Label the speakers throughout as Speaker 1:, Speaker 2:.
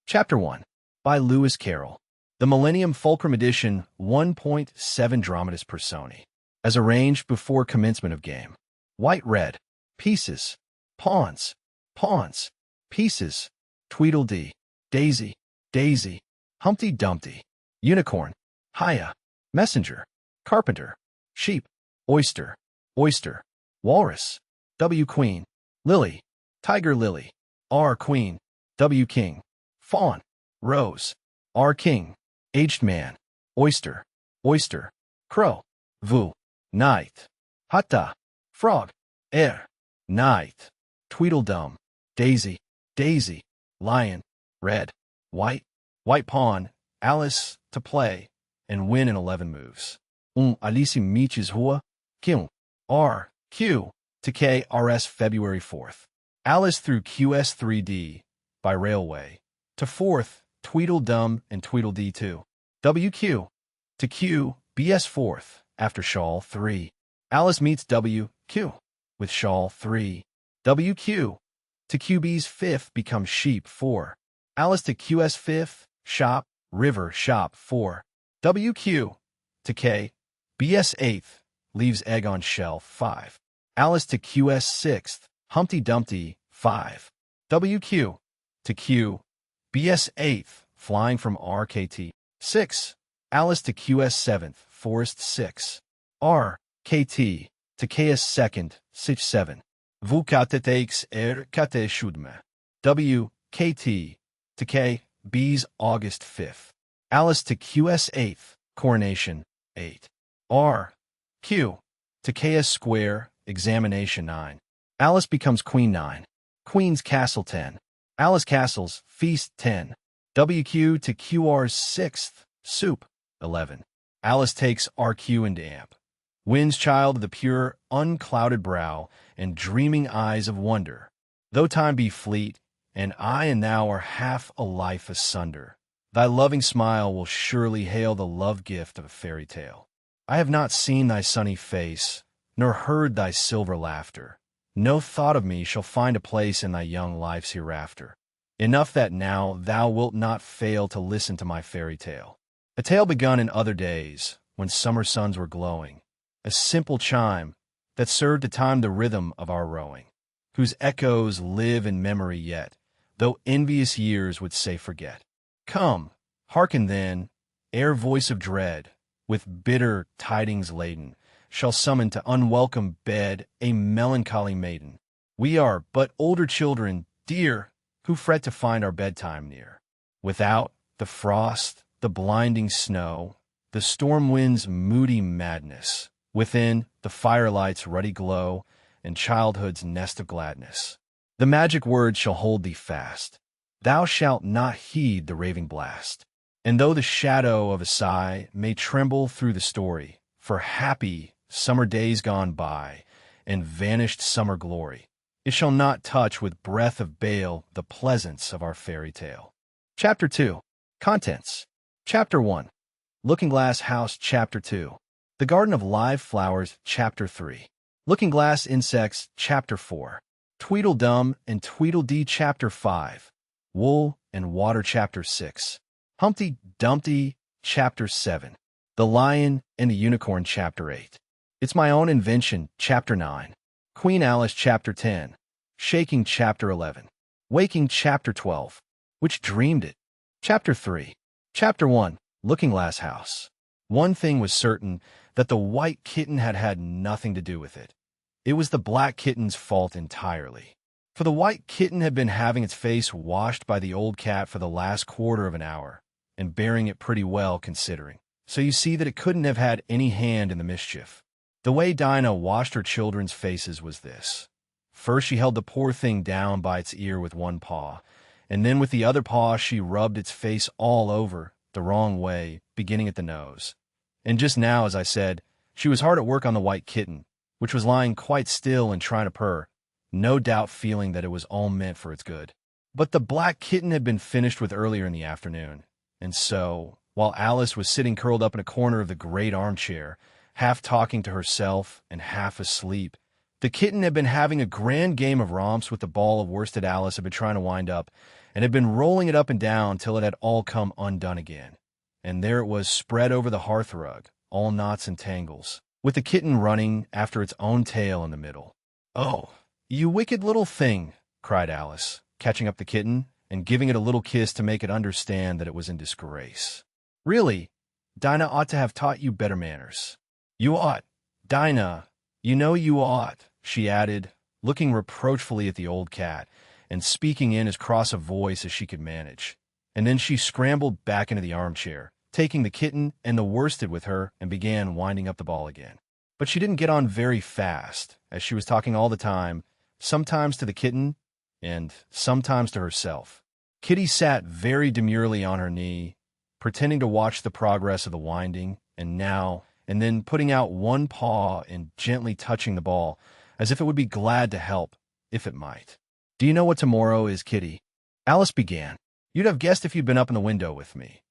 Speaker 1: Chapter 1 by Lewis Carroll. The Millennium Fulcrum Edition 1.7 Dramatis Personae. As arranged before commencement of game. White, red. Pieces. Pawns. Pawns. Pieces. Tweedledee. Daisy. Daisy. Humpty Dumpty. Unicorn. Hiya. Messenger. Carpenter. Sheep. Oyster. Oyster. Walrus. W. Queen. Lily. Tiger lily. R. Queen. W. King. Fawn. Rose. R. King. Aged man. Oyster. Oyster. Crow. Vu. Night. Hatta. Frog. Night. Tweedledum. Daisy. Daisy. Lion. Red. White. White pawn. Alice. To play. And win in 11 moves. Alice Miches Hua. Q. R. Q. To KRS February 4th. Alice through QS3D. By railway. To 4th. Tweedledum and Tweedledee 2. WQ. To Q. BS 4th. After Shawl 3. Alice meets WQ. With Shawl 3. WQ. To QB's 5th becomes Sheep 4. Alice to QS 5th. Shop. River Shop 4. WQ. To K. BS 8th. Leaves egg on shelf 5. Alice to QS 6th. Humpty Dumpty 5. WQ. To Q. BS 8th. Flying from RKT 6. Alice to QS 7th. Forest 6. R. KT. To KS 2nd. Sich 7. Vukatetakes kate shudme. W. KT. To K. B's August 5th. Alice to QS 8th. Coronation 8. R. Q. To KS square. Examination 9. Alice becomes Queen 9. Queen's Castle 10. Alice Castles. Feast 10. WQ to QR's 6th. Soup 11. Alice takes RQ into amp. Wins child of the pure, unclouded brow and dreaming eyes of wonder. Though time be fleet, and I and thou are half a life asunder, thy loving smile will surely hail the love gift of a fairy tale. I have not seen thy sunny face, nor heard thy silver laughter. No thought of me shall find a place in thy young life's hereafter. Enough that now thou wilt not fail to listen to my fairy tale. A tale begun in other days, when summer suns were glowing. A simple chime that served to time the rhythm of our rowing, whose echoes live in memory yet, though envious years would say forget. Come, hearken then, ere voice of dread, with bitter tidings laden, shall summon to unwelcome bed a melancholy maiden. We are but older children, dear, who fret to find our bedtime near. Without, the frost, the blinding snow, the storm wind's moody madness. Within, the firelight's ruddy glow, and childhood's nest of gladness. The magic word shall hold thee fast. Thou shalt not heed the raving blast. And though the shadow of a sigh may tremble through the story, for happy summer days gone by, and vanished summer glory, it shall not touch with breath of bale the pleasance of our fairy tale. Chapter 2. Contents. Chapter 1. Looking Glass House. Chapter 2. The Garden of Live Flowers. Chapter 3. Looking Glass Insects. Chapter 4. Tweedledum and Tweedledee. Chapter 5. Wool and Water. Chapter 6. Humpty Dumpty. Chapter 7. The Lion and the Unicorn. Chapter 8. It's My Own Invention. Chapter 9. Queen Alice. Chapter 10. Shaking. Chapter 11. Waking. Chapter 12. Which dreamed it? Chapter 3. Chapter 1. Looking Glass House. One thing was certain, that the white kitten had had nothing to do with it. It was the black kitten's fault entirely. For the white kitten had been having its face washed by the old cat for the last quarter of an hour, and bearing it pretty well considering. So you see that it couldn't have had any hand in the mischief. The way Dinah washed her children's faces was this. First she held the poor thing down by its ear with one paw, and then with the other paw she rubbed its face all over, the wrong way, beginning at the nose. And just now, as I said, she was hard at work on the white kitten, which was lying quite still and trying to purr, no doubt feeling that it was all meant for its good. But the black kitten had been finished with earlier in the afternoon, and so, while Alice was sitting curled up in a corner of the great armchair, half talking to herself and half asleep, the kitten had been having a grand game of romps with the ball of worsted Alice had been trying to wind up, and had been rolling it up and down till it had all come undone again. And there it was spread over the hearthrug, all knots and tangles, with the kitten running after its own tail in the middle. "Oh, you wicked little thing!" cried Alice, catching up the kitten and giving it a little kiss to make it understand that it was in disgrace. "Really, Dinah ought to have taught you better manners." "You ought, Dinah, you know you ought," she added, looking reproachfully at the old cat and speaking in as cross a voice as she could manage. And then she scrambled back into the armchair, taking the kitten and the worsted with her, and began winding up the ball again. But she didn't get on very fast, as she was talking all the time, sometimes to the kitten and sometimes to herself. Kitty sat very demurely on her knee, pretending to watch the progress of the winding, and now and then putting out one paw and gently touching the ball, as if it would be glad to help, if it might. "Do you know what tomorrow is, Kitty?" Alice began. "You'd have guessed if you'd been up in the window with me.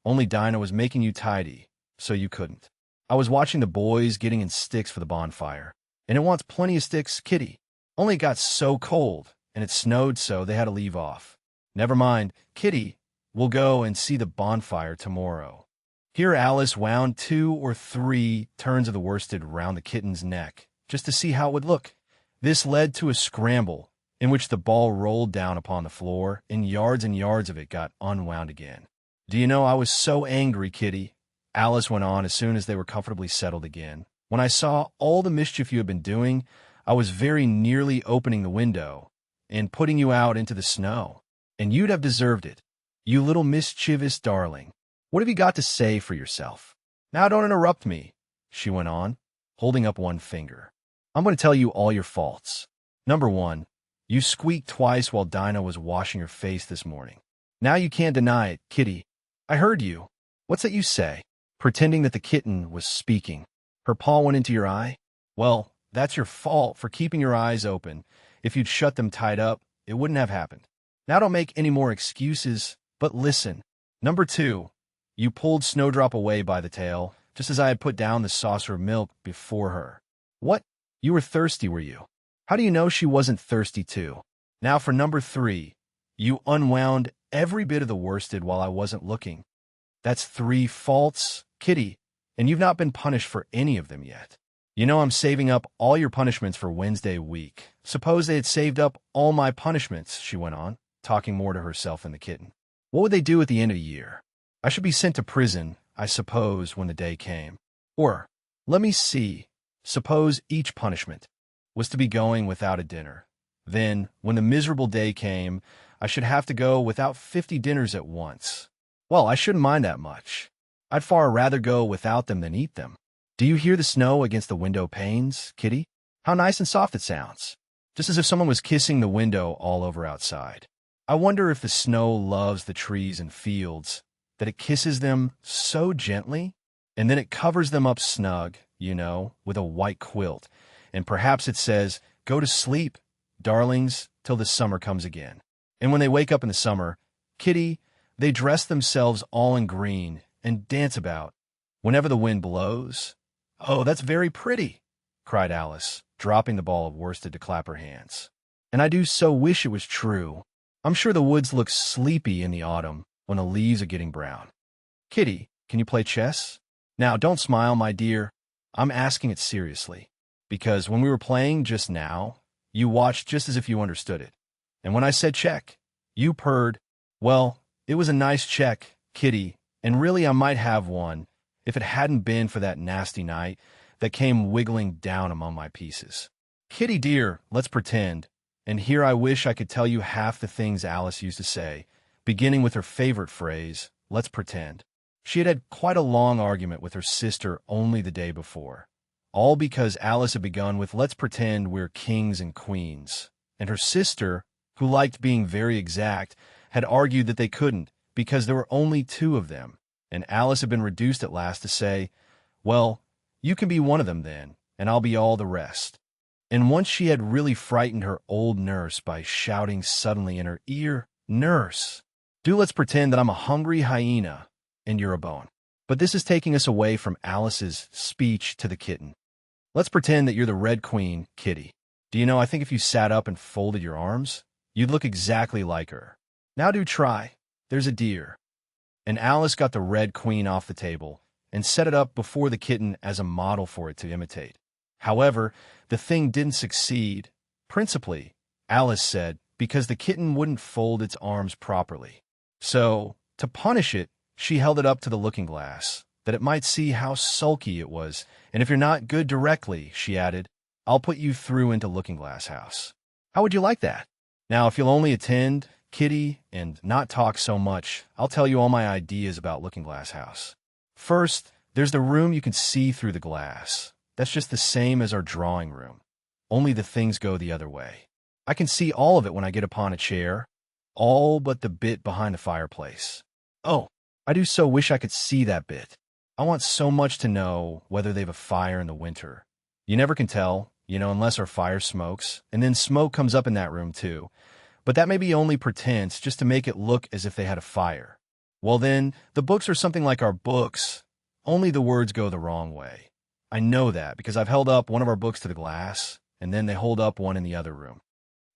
Speaker 1: Only Dinah was making you tidy, so you couldn't. I was watching the boys getting in sticks for the bonfire, and it wants plenty of sticks, Kitty. Only it got so cold, and it snowed so they had to leave off. Never mind, Kitty, we'll go and see the bonfire tomorrow." Here Alice wound 2 or 3 turns of the worsted round the kitten's neck, just to see how it would look. This led to a scramble, in which the ball rolled down upon the floor, and yards of it got unwound again. "Do you know I was so angry, Kitty," Alice went on as soon as they were comfortably settled again. "When I saw all the mischief you had been doing, I was very nearly opening the window and putting you out into the snow. And you'd have deserved it, you little mischievous darling. What have you got to say for yourself? Now don't interrupt me," she went on, holding up one finger. "I'm going to tell you all your faults. Number 1, you squeaked twice while Dinah was washing her face this morning. Now you can't deny it, Kitty. I heard you. What's that you say?" Pretending that the kitten was speaking. "Her paw went into your eye? Well, that's your fault for keeping your eyes open. If you'd shut them tight up, it wouldn't have happened. Now don't make any more excuses, but listen. Number 2, you pulled Snowdrop away by the tail, just as I had put down the saucer of milk before her. What? You were thirsty, were you? How do you know she wasn't thirsty too? Now for number 3, you unwound every bit of the worsted while I wasn't looking. That's 3 faults, Kitty, and you've not been punished for any of them yet. You know I'm saving up all your punishments for Wednesday week. Suppose they had saved up all my punishments," she went on, talking more to herself than the kitten. "What would they do at the end of the year? I should be sent to prison, I suppose, when the day came. Or, let me see, suppose each punishment was to be going without a dinner. Then, when the miserable day came, I should have to go without 50 dinners at once. Well, I shouldn't mind that much. I'd far rather go without them than eat them. Do you hear the snow against the window panes, Kitty? How nice and soft it sounds, just as if someone was kissing the window all over outside. I wonder if the snow loves the trees and fields, that it kisses them so gently, and then it covers them up snug, you know, with a white quilt, and perhaps it says, 'Go to sleep, darlings, till the summer comes again.' And when they wake up in the summer, Kitty, they dress themselves all in green and dance about whenever the wind blows." "Oh, that's very pretty," cried Alice, dropping the ball of worsted to clap her hands. "And I do so wish it was true. I'm sure the woods look sleepy in the autumn when the leaves are getting brown. Kitty, can you play chess? Now, don't smile, my dear. I'm asking it seriously, because when we were playing just now, you watched just as if you understood it. And when I said check, you purred. Well, it was a nice check, Kitty, and really I might have won if it hadn't been for that nasty knight that came wiggling down among my pieces. Kitty dear, let's pretend." And here I wish I could tell you half the things Alice used to say, beginning with her favorite phrase, "Let's pretend." She had had quite a long argument with her sister only the day before, all because Alice had begun with "Let's pretend we're kings and queens," and her sister, who liked being very exact, had argued that they couldn't because there were only 2 of them, and Alice had been reduced at last to say, "Well, you can be one of them then, and I'll be all the rest." And once she had really frightened her old nurse by shouting suddenly in her ear, "Nurse, do let's pretend that I'm a hungry hyena and you're a bone." But this is taking us away from Alice's speech to the kitten. "Let's pretend that you're the Red Queen, Kitty. Do you know, I think if you sat up and folded your arms, you'd look exactly like her. Now do try. There's a dear." And Alice got the red queen off the table and set it up before the kitten as a model for it to imitate. However, the thing didn't succeed, principally, Alice said, because the kitten wouldn't fold its arms properly. So, to punish it, she held it up to the looking-glass, that it might see how sulky it was, and if you're not good directly, she added, I'll put you through into Looking-Glass House. How would you like that? Now, if you'll only attend, Kitty, and not talk so much, I'll tell you all my ideas about Looking-Glass House. First, there's the room you can see through the glass. That's just the same as our drawing room, only the things go the other way. I can see all of it when I get upon a chair, all but the bit behind the fireplace. Oh, I do so wish I could see that bit. I want so much to know whether they've a fire in the winter. You never can tell, unless our fire smokes, and then smoke comes up in that room too. But that may be only pretense, just to make it look as if they had a fire. Well then, the books are something like our books, only the words go the wrong way. I know that because I've held up one of our books to the glass, and then they hold up one in the other room.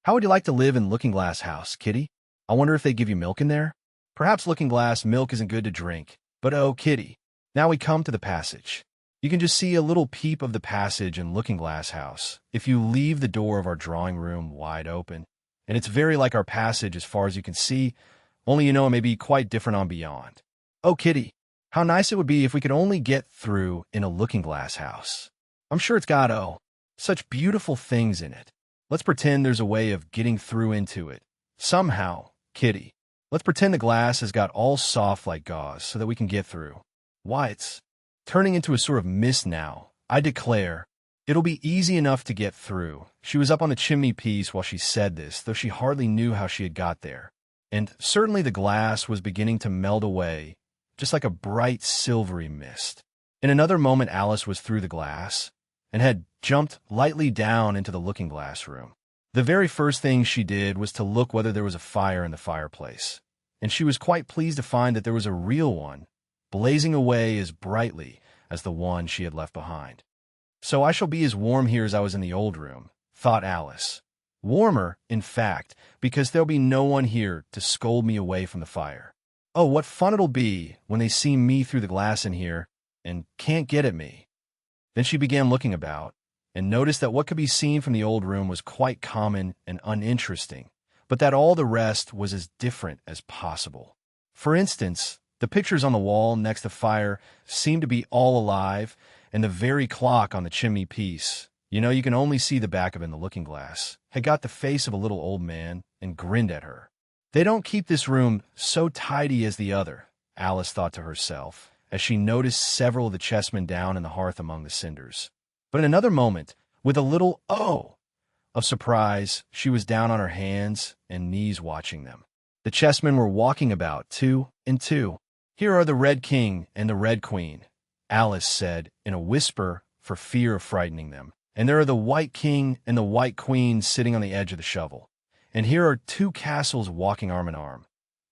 Speaker 1: How would you like to live in Looking-Glass House, Kitty? I wonder if they give you milk in there? Perhaps Looking-Glass milk isn't good to drink, but oh, Kitty. Now we come to the passage. You can just see a little peep of the passage in Looking-Glass House if you leave the door of our drawing room wide open, and it's very like our passage as far as you can see, only it may be quite different on beyond. Oh, Kitty, how nice it would be if we could only get through in a Looking-Glass House. I'm sure it's got, such beautiful things in it. Let's pretend there's a way of getting through into it. Somehow, Kitty. Let's pretend the glass has got all soft like gauze so that we can get through. Why, it's turning into a sort of mist now. I declare, it'll be easy enough to get through. She was up on the chimney piece while she said this, though she hardly knew how she had got there. And certainly the glass was beginning to melt away, just like a bright silvery mist. In another moment Alice was through the glass, and had jumped lightly down into the looking-glass room. The very first thing she did was to look whether there was a fire in the fireplace, and she was quite pleased to find that there was a real one, blazing away as brightly as the one she had left behind. So I shall be as warm here as I was in the old room, thought Alice. Warmer, in fact, because there'll be no one here to scold me away from the fire. Oh, what fun it'll be when they see me through the glass in here and can't get at me. Then she began looking about, and noticed that what could be seen from the old room was quite common and uninteresting, but that all the rest was as different as possible. For instance, the pictures on the wall next to the fire seemed to be all alive, and the very clock on the chimney piece, you can only see the back of it in the looking-glass, had got the face of a little old man and grinned at her. They don't keep this room so tidy as the other, Alice thought to herself, as she noticed several of the chessmen down in the hearth among the cinders. But in another moment, with a little "oh" of surprise, she was down on her hands and knees watching them. The chessmen were walking about, 2 and 2. Here are the Red King and the Red Queen, Alice said in a whisper for fear of frightening them. And there are the White King and the White Queen sitting on the edge of the shovel. And here are 2 castles walking arm in arm.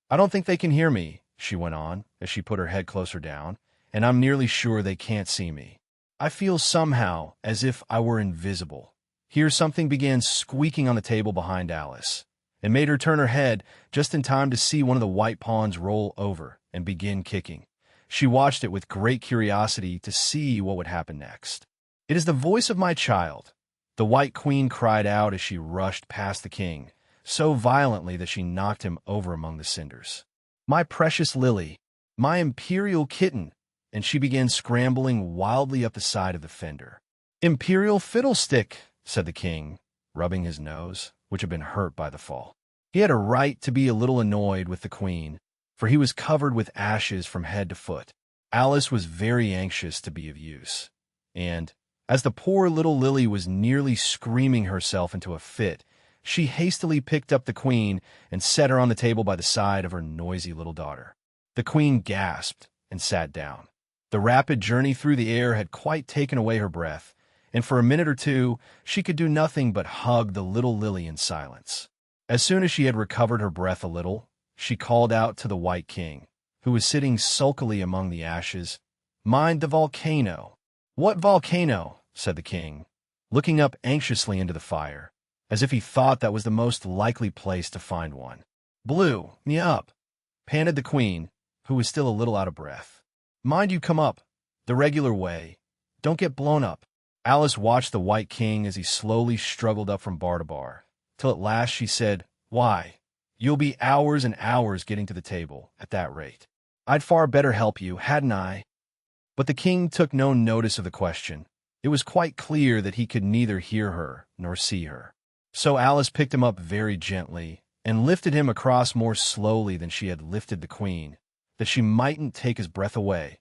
Speaker 1: I don't think they can hear me, she went on, as she put her head closer down, and I'm nearly sure they can't see me. I feel somehow as if I were invisible. Here something began squeaking on the table behind Alice, and made her turn her head just in time to see one of the white pawns roll over and begin kicking. She watched it with great curiosity to see what would happen next. It is the voice of my child, the White Queen cried out as she rushed past the king, so violently that she knocked him over among the cinders. My precious Lily, my imperial kitten, and she began scrambling wildly up the side of the fender. Imperial fiddlestick, said the king, rubbing his nose, which had been hurt by the fall. He had a right to be a little annoyed with the queen, for he was covered with ashes from head to foot. Alice was very anxious to be of use, and, as the poor little Lily was nearly screaming herself into a fit, she hastily picked up the queen and set her on the table by the side of her noisy little daughter. The queen gasped and sat down. The rapid journey through the air had quite taken away her breath, and for a minute or two she could do nothing but hug the little Lily in silence. As soon as she had recovered her breath a little, she called out to the White King, who was sitting sulkily among the ashes, "Mind the volcano." "What volcano?" said the king, looking up anxiously into the fire, as if he thought that was the most likely place to find one. Blue, me up, panted the queen, who was still a little out of breath. Mind you come up, the regular way. Don't get blown up. Alice watched the White King as he slowly struggled up from bar to bar, till at last she said, Why, you'll be hours and hours getting to the table, at that rate. I'd far better help you, hadn't I? But the king took no notice of the question. It was quite clear that he could neither hear her nor see her. So Alice picked him up very gently and lifted him across more slowly than she had lifted the queen, that she mightn't take his breath away.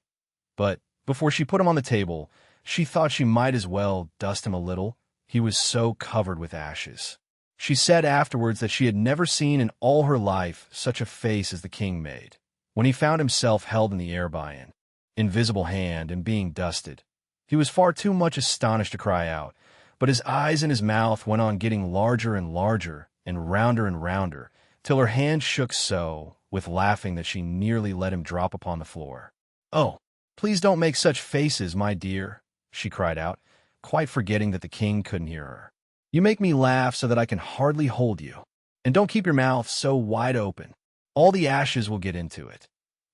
Speaker 1: But before she put him on the table, she thought she might as well dust him a little. He was so covered with ashes. She said afterwards that she had never seen in all her life such a face as the king made, when he found himself held in the air by an invisible hand and being dusted. He was far too much astonished to cry out, but his eyes and his mouth went on getting larger and rounder, till her hand shook so with laughing that she nearly let him drop upon the floor. Oh, please don't make such faces, my dear, she cried out, quite forgetting that the king couldn't hear her. You make me laugh so that I can hardly hold you. And don't keep your mouth so wide open. All the ashes will get into it.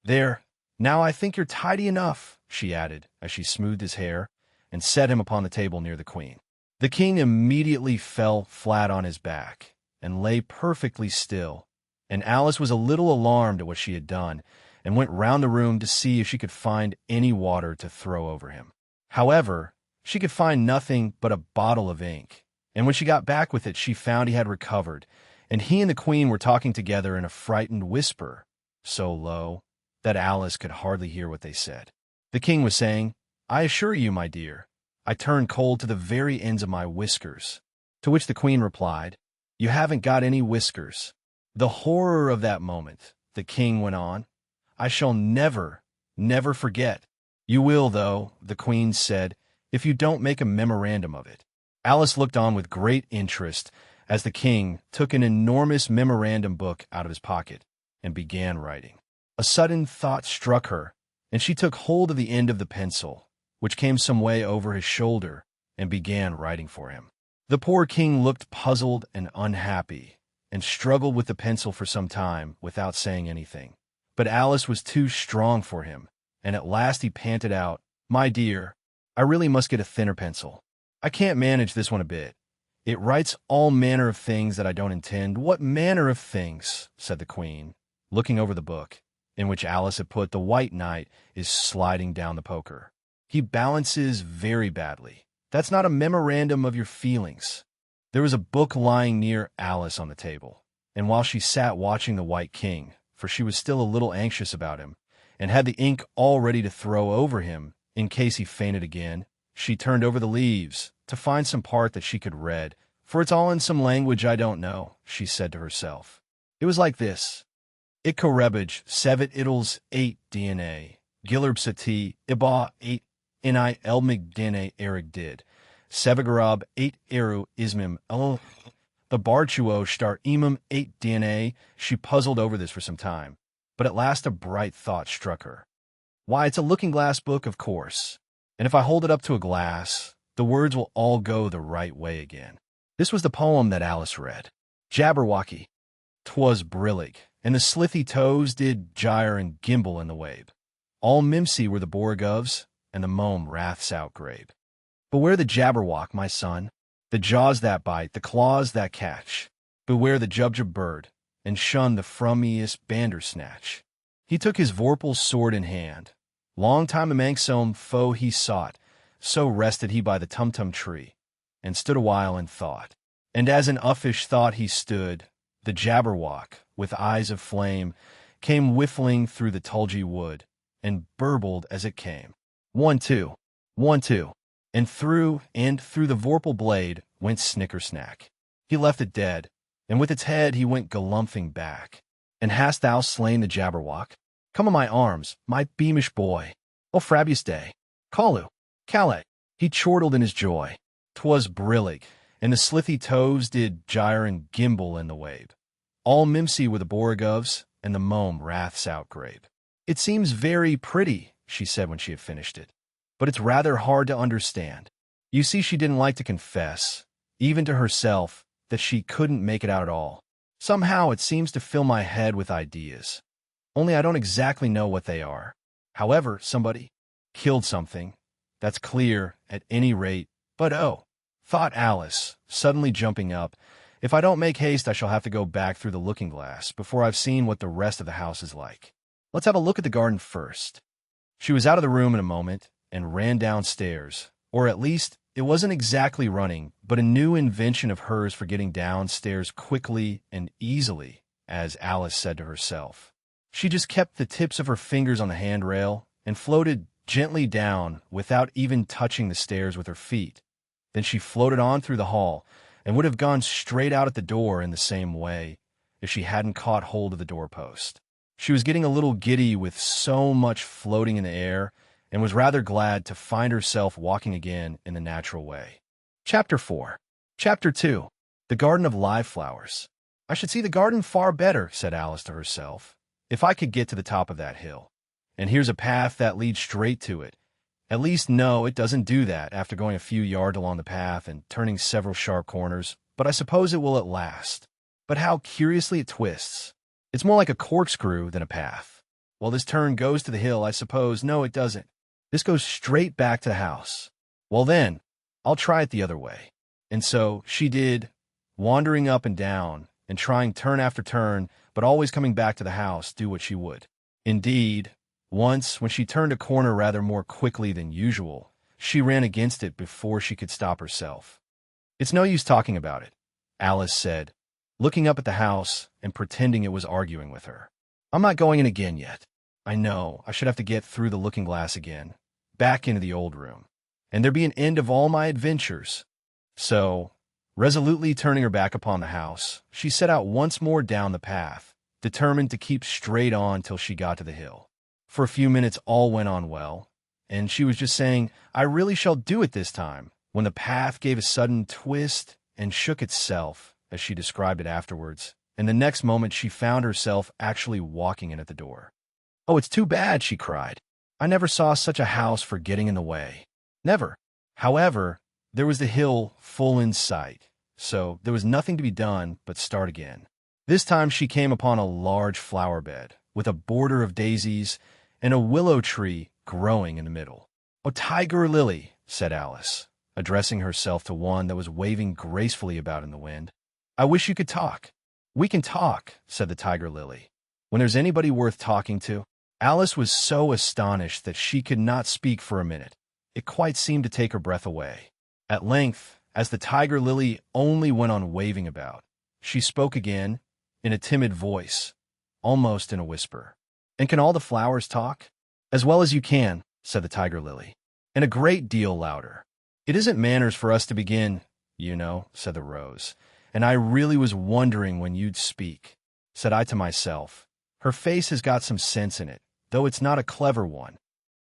Speaker 1: There, now I think you're tidy enough, she added, as she smoothed his hair and set him upon the table near the queen. The king immediately fell flat on his back and lay perfectly still, and Alice was a little alarmed at what she had done and went round the room to see if she could find any water to throw over him. However, she could find nothing but a bottle of ink, and when she got back with it she found he had recovered, and he and the queen were talking together in a frightened whisper, so low that Alice could hardly hear what they said. The king was saying, I assure you, my dear, I turned cold to the very ends of my whiskers. To which the queen replied, You haven't got any whiskers. The horror of that moment, the king went on, I shall never forget. You will, though, the queen said, if you don't make a memorandum of it. Alice looked on with great interest as the king took an enormous memorandum book out of his pocket and began writing. A sudden thought struck her, and she took hold of the end of the pencil, which came some way over his shoulder, and began writing for him. The poor king looked puzzled and unhappy, and struggled with the pencil for some time without saying anything. But Alice was too strong for him, and at last he panted out, My dear, I really must get a thinner pencil. I can't manage this one a bit. It writes all manner of things that I don't intend. What manner of things? Said the queen, looking over the book, in which Alice had put the White Knight is sliding down the poker. He balances very badly. That's not a memorandum of your feelings. There was a book lying near Alice on the table, and while she sat watching the White King, for she was still a little anxious about him, and had the ink all ready to throw over him in case he fainted again, she turned over the leaves to find some part that she could read, for it's all in some language I don't know, she said to herself. It was like this. Ikarebage, sevet idles 8 DNA, Gillerb sati, Iba 8, Ni elmig dna erig did, Sevagarab 8 eru ismim el. The Barchuo star imam 8 DNA. She puzzled over this for some time, but at last a bright thought struck her. Why, it's a looking-glass book, of course, and if I hold it up to a glass, the words will all go the right way again. This was the poem that Alice read. Jabberwocky, 'twas brillig, and the slithy toes did gyre and gimble in the wabe. All mimsy were the borogovs, and the mome wraths outgrabe. Beware the jabberwock, my son, the jaws that bite, the claws that catch. Beware the jubjub bird, and shun the frumious bandersnatch. He took his vorpal's sword in hand. Long time a manxome foe he sought, so rested he by the tumtum tree, and stood awhile in thought. And as in uffish thought he stood, the jabberwock, with eyes of flame, came whiffling through the tulgey wood, and burbled as it came. 1, 2, 1, 2. And through the vorpal blade went snicker-snack. He left it dead, and with its head he went galumphing back. And hast thou slain the jabberwock? Come on my arms, my beamish boy. O Frabius day, Calu, Calais. He chortled in his joy. 'Twas brillig, and the slithy toes did gyre and gimble in the wabe. All mimsy were the borogovs, and the mome wraths outgrabe. It seems very pretty, she said when she had finished it, but it's rather hard to understand. You see, she didn't like to confess, even to herself, that she couldn't make it out at all. Somehow it seems to fill my head with ideas. Only I don't exactly know what they are. However, somebody killed something. That's clear, at any rate. But oh, thought Alice, suddenly jumping up, if I don't make haste, I shall have to go back through the looking-glass before I've seen what the rest of the house is like. Let's have a look at the garden first. She was out of the room in a moment and ran downstairs, or at least it wasn't exactly running, but a new invention of hers for getting downstairs quickly and easily, as Alice said to herself. She just kept the tips of her fingers on the handrail and floated gently down without even touching the stairs with her feet. Then she floated on through the hall and would have gone straight out at the door in the same way if she hadn't caught hold of the doorpost. She was getting a little giddy with so much floating in the air and was rather glad to find herself walking again in the natural way. Chapter 4. Chapter 2. The Garden of Live Flowers. I should see the garden far better, said Alice to herself, if I could get to the top of that hill. And here's a path that leads straight to it. At least, no, it doesn't do that after going a few yards along the path and turning several sharp corners, but I suppose it will at last. But how curiously it twists. It's more like a corkscrew than a path. Well, this turn goes to the hill, I suppose. No, it doesn't. This goes straight back to the house. Well then, I'll try it the other way. And so she did, wandering up and down, and trying turn after turn, but always coming back to the house, do what she would. Indeed, once, when she turned a corner rather more quickly than usual, she ran against it before she could stop herself. It's no use talking about it, Alice said, looking up at the house and pretending it was arguing with her. I'm not going in again yet. I know, I should have to get through the looking-glass again, back into the old room, and there'd be an end of all my adventures. So, resolutely turning her back upon the house, she set out once more down the path, determined to keep straight on till she got to the hill. For a few minutes all went on well, and she was just saying, I really shall do it this time, when the path gave a sudden twist and shook itself, as she described it afterwards, and the next moment she found herself actually walking in at the door. Oh, it's too bad, she cried. I never saw such a house for getting in the way. Never. However, there was the hill full in sight, so there was nothing to be done but start again. This time she came upon a large flower bed, with a border of daisies and a willow tree growing in the middle. "Oh, tiger lily," said Alice, addressing herself to one that was waving gracefully about in the wind. "I wish you could talk." "We can talk," said the tiger lily, "when there's anybody worth talking to." Alice was so astonished that she could not speak for a minute. It quite seemed to take her breath away. At length, as the tiger lily only went on waving about, she spoke again, in a timid voice, almost in a whisper. "And can all the flowers talk?" "As well as you can," said the tiger lily, "and a great deal louder." "It isn't manners for us to begin, you know," said the rose, "and I really was wondering when you'd speak." Said I to myself, "Her face has got some sense in it, though it's not a clever one.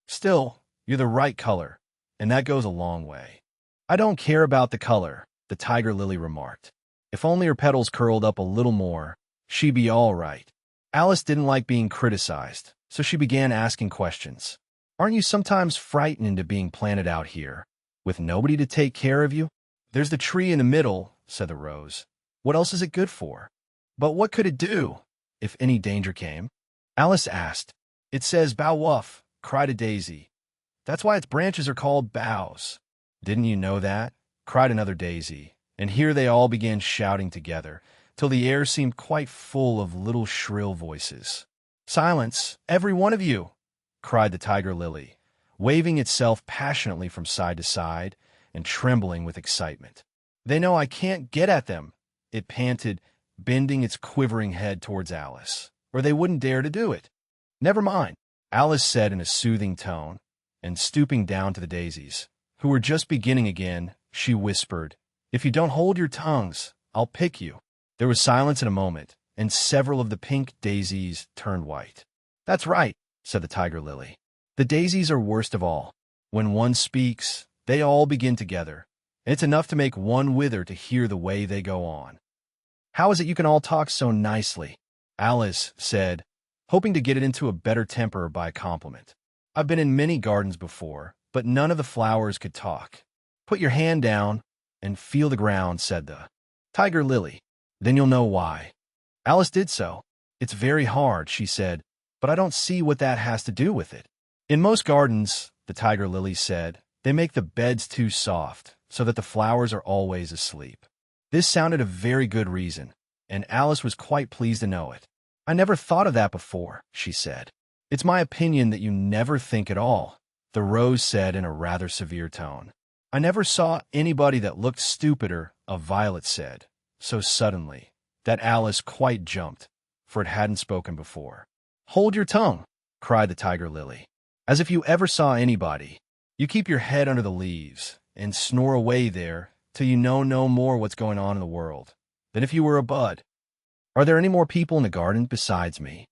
Speaker 1: Still, you're the right color, and that goes a long way." "I don't care about the color," the tiger lily remarked. "If only her petals curled up a little more, she'd be all right." Alice didn't like being criticized, so she began asking questions. "Aren't you sometimes frightened into being planted out here, with nobody to take care of you?" "There's the tree in the middle," said the rose. "What else is it good for?" "But what could it do, if any danger came?" Alice asked. "It says bough wuff," cried a daisy. "That's why its branches are called boughs." "Didn't you know that?" cried another daisy, and here they all began shouting together, till the air seemed quite full of little shrill voices. "Silence, every one of you!" cried the tiger lily, waving itself passionately from side to side and trembling with excitement. "They know I can't get at them," it panted, bending its quivering head towards Alice, "or they wouldn't dare to do it." "Never mind," Alice said in a soothing tone, and stooping down to the daisies, who were just beginning again, she whispered, "If you don't hold your tongues, I'll pick you." There was silence in a moment, and several of the pink daisies turned white. "That's right," said the tiger lily. "The daisies are worst of all. When one speaks, they all begin together, and it's enough to make one wither to hear the way they go on." "How is it you can all talk so nicely?" Alice said, hoping to get it into a better temper by a compliment. "I've been in many gardens before, but none of the flowers could talk." "Put your hand down and feel the ground," said the tiger lily. "Then you'll know why." Alice did so. "It's very hard," she said, "but I don't see what that has to do with it." "In most gardens," the tiger lily said, "they make the beds too soft so that the flowers are always asleep." This sounded a very good reason, and Alice was quite pleased to know it. "I never thought of that before," she said. "It's my opinion that you never think at all," the rose said in a rather severe tone. "I never saw anybody that looked stupider," a violet said, so suddenly that Alice quite jumped, for it hadn't spoken before. "Hold your tongue," cried the tiger lily. "As if you ever saw anybody. You keep your head under the leaves and snore away there till you know no more what's going on in the world than if you were a bud. Are there any more people in the garden besides me?"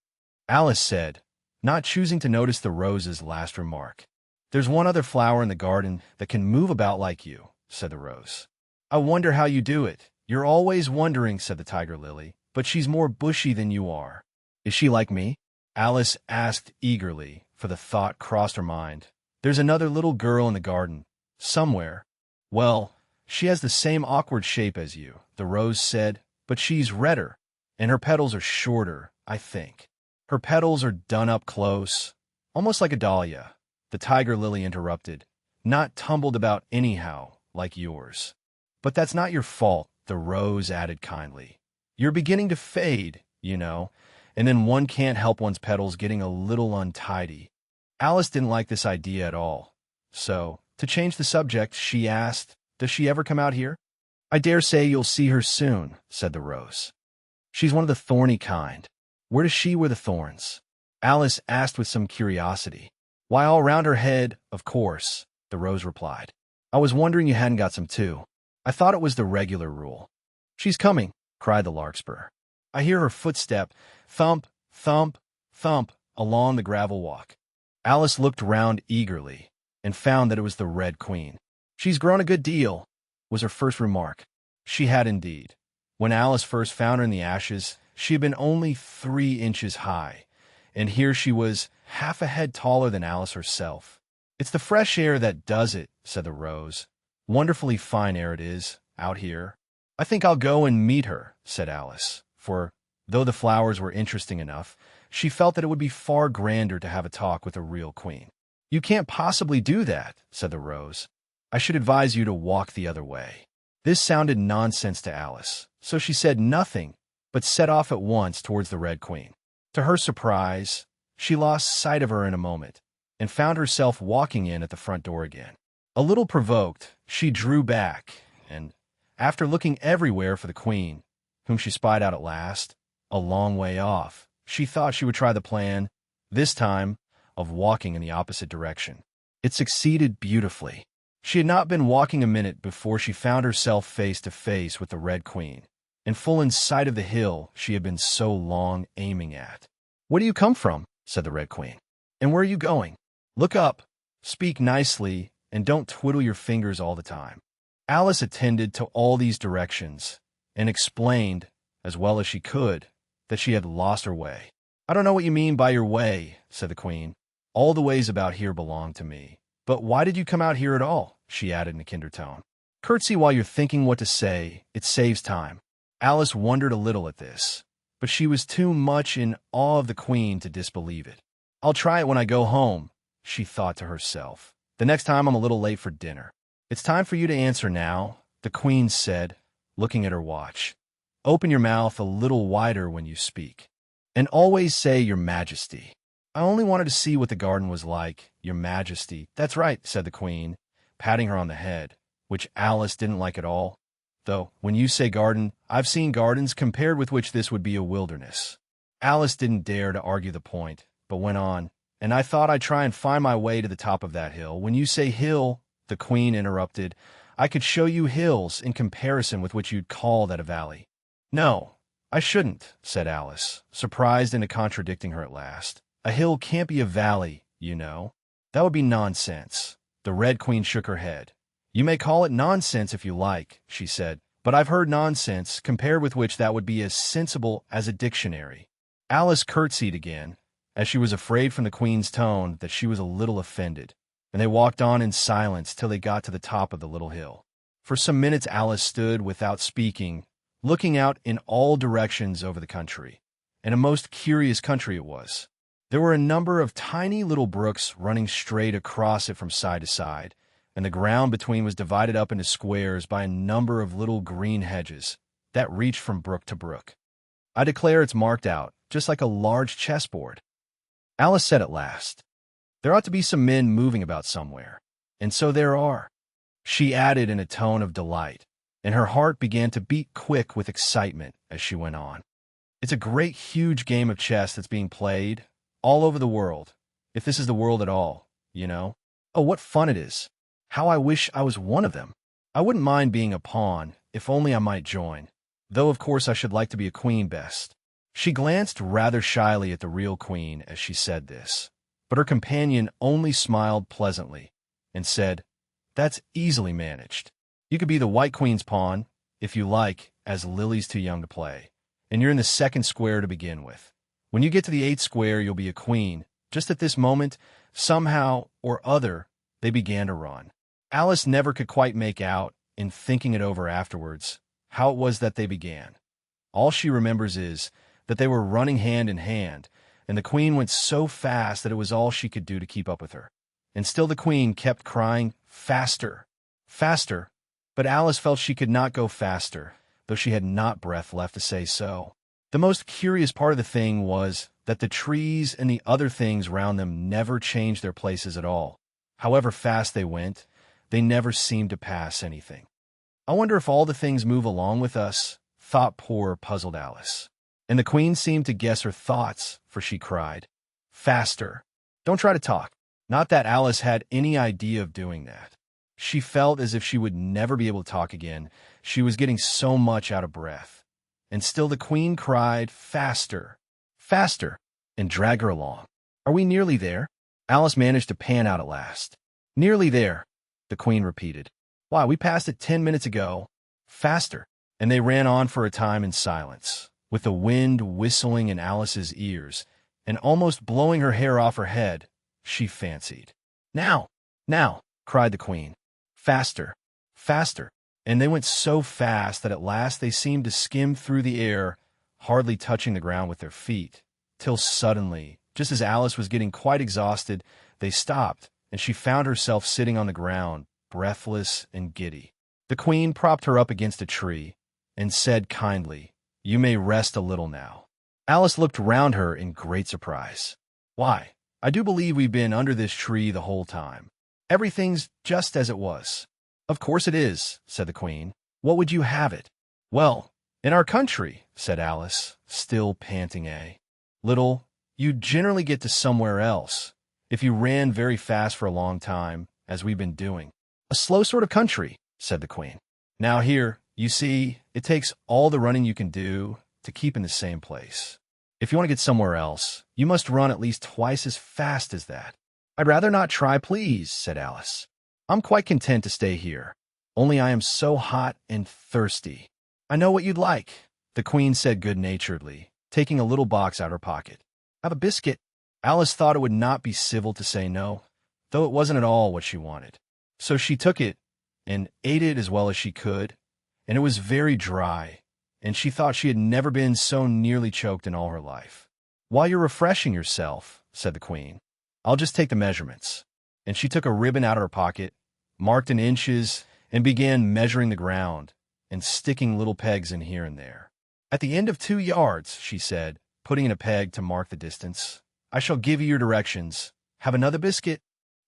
Speaker 1: Alice said, not choosing to notice the rose's last remark. "There's one other flower in the garden that can move about like you," said the rose. "I wonder how you do it." "You're always wondering," said the tiger lily, "but she's more bushy than you are." "Is she like me?" Alice asked eagerly, for the thought crossed her mind. "There's another little girl in the garden, somewhere." "Well, she has the same awkward shape as you," the rose said, "but she's redder, and her petals are shorter, I think. Her petals are done up close, almost like a dahlia," the tiger lily interrupted, "not tumbled about anyhow, like yours." "But that's not your fault," the rose added kindly. "You're beginning to fade, you know, and then one can't help one's petals getting a little untidy." Alice didn't like this idea at all, so, to change the subject, she asked, "Does she ever come out here?" "I dare say you'll see her soon," said the rose. "She's one of the thorny kind." "Where does she wear the thorns?" Alice asked with some curiosity. "Why, all round her head, of course," the rose replied. "I was wondering you hadn't got some too. I thought it was the regular rule." "She's coming," cried the larkspur. "I hear her footstep, thump, thump, thump, along the gravel walk." Alice looked round eagerly and found that it was the Red Queen. "She's grown a good deal," was her first remark. She had indeed. When Alice first found her in the ashes, she had been only 3 inches high, and here she was half a head taller than Alice herself. "It's the fresh air that does it," said the rose. "Wonderfully fine air it is, out here." "I think I'll go and meet her," said Alice, for, though the flowers were interesting enough, she felt that it would be far grander to have a talk with a real queen. "You can't possibly do that," said the rose. "I should advise you to walk the other way." This sounded nonsense to Alice, so she said nothing, but set off at once towards the Red Queen. To her surprise, she lost sight of her in a moment, and found herself walking in at the front door again. A little provoked, she drew back, and, after looking everywhere for the Queen, whom she spied out at last, a long way off, she thought she would try the plan, this time, of walking in the opposite direction. It succeeded beautifully. She had not been walking a minute before she found herself face to face with the Red Queen, and full in sight of the hill she had been so long aiming at. "Where do you come from?" said the Red Queen. "And where are you going? Look up, speak nicely, and don't twiddle your fingers all the time." Alice attended to all these directions, and explained, as well as she could, that she had lost her way. "I don't know what you mean by your way," said the Queen. "All the ways about here belong to me. But why did you come out here at all?" she added in a kinder tone. "Curtsy while you're thinking what to say. It saves time." Alice wondered a little at this, but she was too much in awe of the Queen to disbelieve it. "I'll try it when I go home," she thought to herself. "The next time I'm a little late for dinner." "It's time for you to answer now," the Queen said, looking at her watch. "Open your mouth a little wider when you speak. And always say, 'Your Majesty.'" "I only wanted to see what the garden was like, Your Majesty." "That's right," said the Queen, patting her on the head, which Alice didn't like at all. "Though, when you say garden, I've seen gardens compared with which this would be a wilderness." Alice didn't dare to argue the point, but went on, "And I thought I'd try and find my way to the top of that hill." "When you say hill," the Queen interrupted, "I could show you hills in comparison with which you'd call that a valley." "No, I shouldn't," said Alice, surprised into contradicting her at last. "A hill can't be a valley, you know. That would be nonsense." The Red Queen shook her head. "You may call it nonsense if you like," she said, "but I've heard nonsense, compared with which that would be as sensible as a dictionary." Alice curtsied again, as she was afraid from the Queen's tone that she was a little offended, and they walked on in silence till they got to the top of the little hill. For some minutes Alice stood without speaking, looking out in all directions over the country. And a most curious country it was. There were a number of tiny little brooks running straight across it from side to side, and the ground between was divided up into squares by a number of little green hedges that reached from brook to brook. I declare it's marked out, just like a large chessboard. Alice said at last, "There ought to be some men moving about somewhere." And so there are, she added in a tone of delight, and her heart began to beat quick with excitement as she went on. It's a great, huge game of chess that's being played all over the world, if this is the world at all, you know. Oh, what fun it is. How I wish I was one of them. I wouldn't mind being a pawn, if only I might join. Though, of course, I should like to be a queen best. She glanced rather shyly at the real queen as she said this, but her companion only smiled pleasantly and said, "That's easily managed. You could be the white queen's pawn, if you like, as Lily's too young to play, and you're in the second square to begin with. When you get to the 8th square, you'll be a queen." Just at this moment, somehow or other, they began to run. Alice never could quite make out, in thinking it over afterwards, how it was that they began. All she remembers is that they were running hand in hand, and the queen went so fast that it was all she could do to keep up with her. And still the queen kept crying, "Faster, faster." But Alice felt she could not go faster, though she had not breath left to say so. The most curious part of the thing was that the trees and the other things round them never changed their places at all. However fast they went, they never seemed to pass anything. "I wonder if all the things move along with us," thought poor, puzzled Alice. And the queen seemed to guess her thoughts, for she cried, "Faster. Don't try to talk." Not that Alice had any idea of doing that. She felt as if she would never be able to talk again. She was getting so much out of breath. And still the queen cried, "Faster, faster," and dragged her along. "Are we nearly there?" Alice managed to pan out at last. "Nearly there," the queen repeated. "Why, we passed it 10 minutes ago." "Faster." And they ran on for a time in silence, with the wind whistling in Alice's ears, and almost blowing her hair off her head, she fancied. "Now, now," cried the queen. "Faster, faster." And they went so fast that at last they seemed to skim through the air, hardly touching the ground with their feet, till suddenly, just as Alice was getting quite exhausted, they stopped, and she found herself sitting on the ground, breathless and giddy. The queen propped her up against a tree, and said kindly, "You may rest a little now." Alice looked round her in great surprise. "Why, I do believe we've been under this tree the whole time. Everything's just as it was." "Of course it is," said the queen. "What would you have it?" "Well, in our country," said Alice, still panting little, you'd generally get to somewhere else, if you ran very fast for a long time, as we've been doing. "A slow sort of country," said the queen. "Now here, you see, it takes all the running you can do to keep in the same place. If you want to get somewhere else, you must run at least twice as fast as that." "I'd rather not try, please," said Alice. "I'm quite content to stay here, only I am so hot and thirsty." "I know what you'd like," the queen said good-naturedly, taking a little box out of her pocket. "Have a biscuit." Alice thought it would not be civil to say no, though it wasn't at all what she wanted. So she took it and ate it as well as she could, and it was very dry, and she thought she had never been so nearly choked in all her life. "While you're refreshing yourself," said the queen, "I'll just take the measurements." And she took a ribbon out of her pocket, marked in inches, and began measuring the ground and sticking little pegs in here and there. "At the end of 2 yards," she said, putting in a peg to mark the distance, "I shall give you your directions. Have another biscuit?"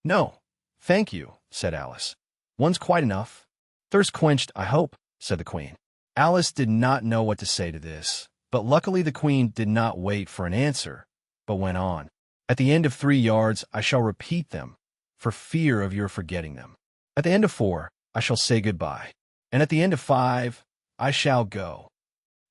Speaker 1: "No, thank you," said Alice. "One's quite enough." "Thirst quenched, I hope," said the queen. Alice did not know what to say to this, but luckily the queen did not wait for an answer, but went on. "At the end of 3 yards, I shall repeat them, for fear of your forgetting them. At the end of 4, I shall say goodbye. And at the end of 5, I shall go."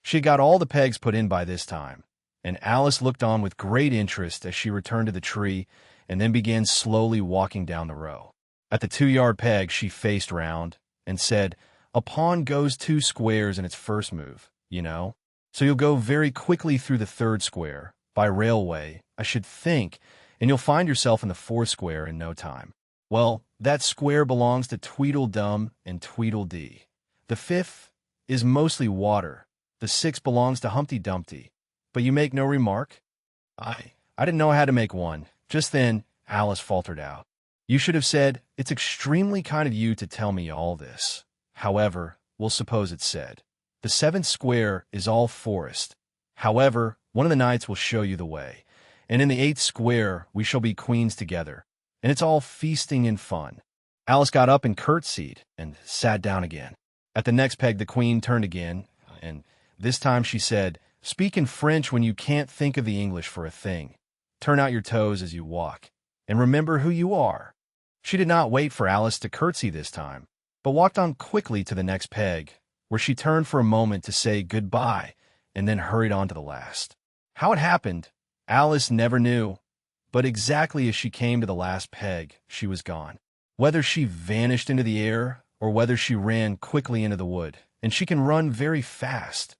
Speaker 1: She had got all the pegs put in by this time, and Alice looked on with great interest as she returned to the tree and then began slowly walking down the row. At the 2-yard peg, she faced round and said, "A pawn goes 2 squares in its first move, you know. So you'll go very quickly through the 3rd square, by railway, I should think, and you'll find yourself in the 4th square in no time. Well, that square belongs to Tweedledum and Tweedledee. The 5th is mostly water, The 6 belongs to Humpty Dumpty. But you make no remark? I didn't know how to make one. Just then, Alice faltered out. You should have said, it's extremely kind of you to tell me all this. However, we'll suppose it said. The 7th square is all forest. However, one of the knights will show you the way. And in the 8th square, we shall be queens together. And it's all feasting and fun. Alice got up and curtsied and sat down again. At the next peg, the queen turned again, and this time she said, speak in French when you can't think of the English for a thing. Turn out your toes as you walk, and remember who you are. She did not wait for Alice to curtsy this time, but walked on quickly to the next peg, where she turned for a moment to say goodbye, and then hurried on to the last. How it happened, Alice never knew, but exactly as she came to the last peg, she was gone. Whether she vanished into the air, or whether she ran quickly into the wood, and she can run very fast,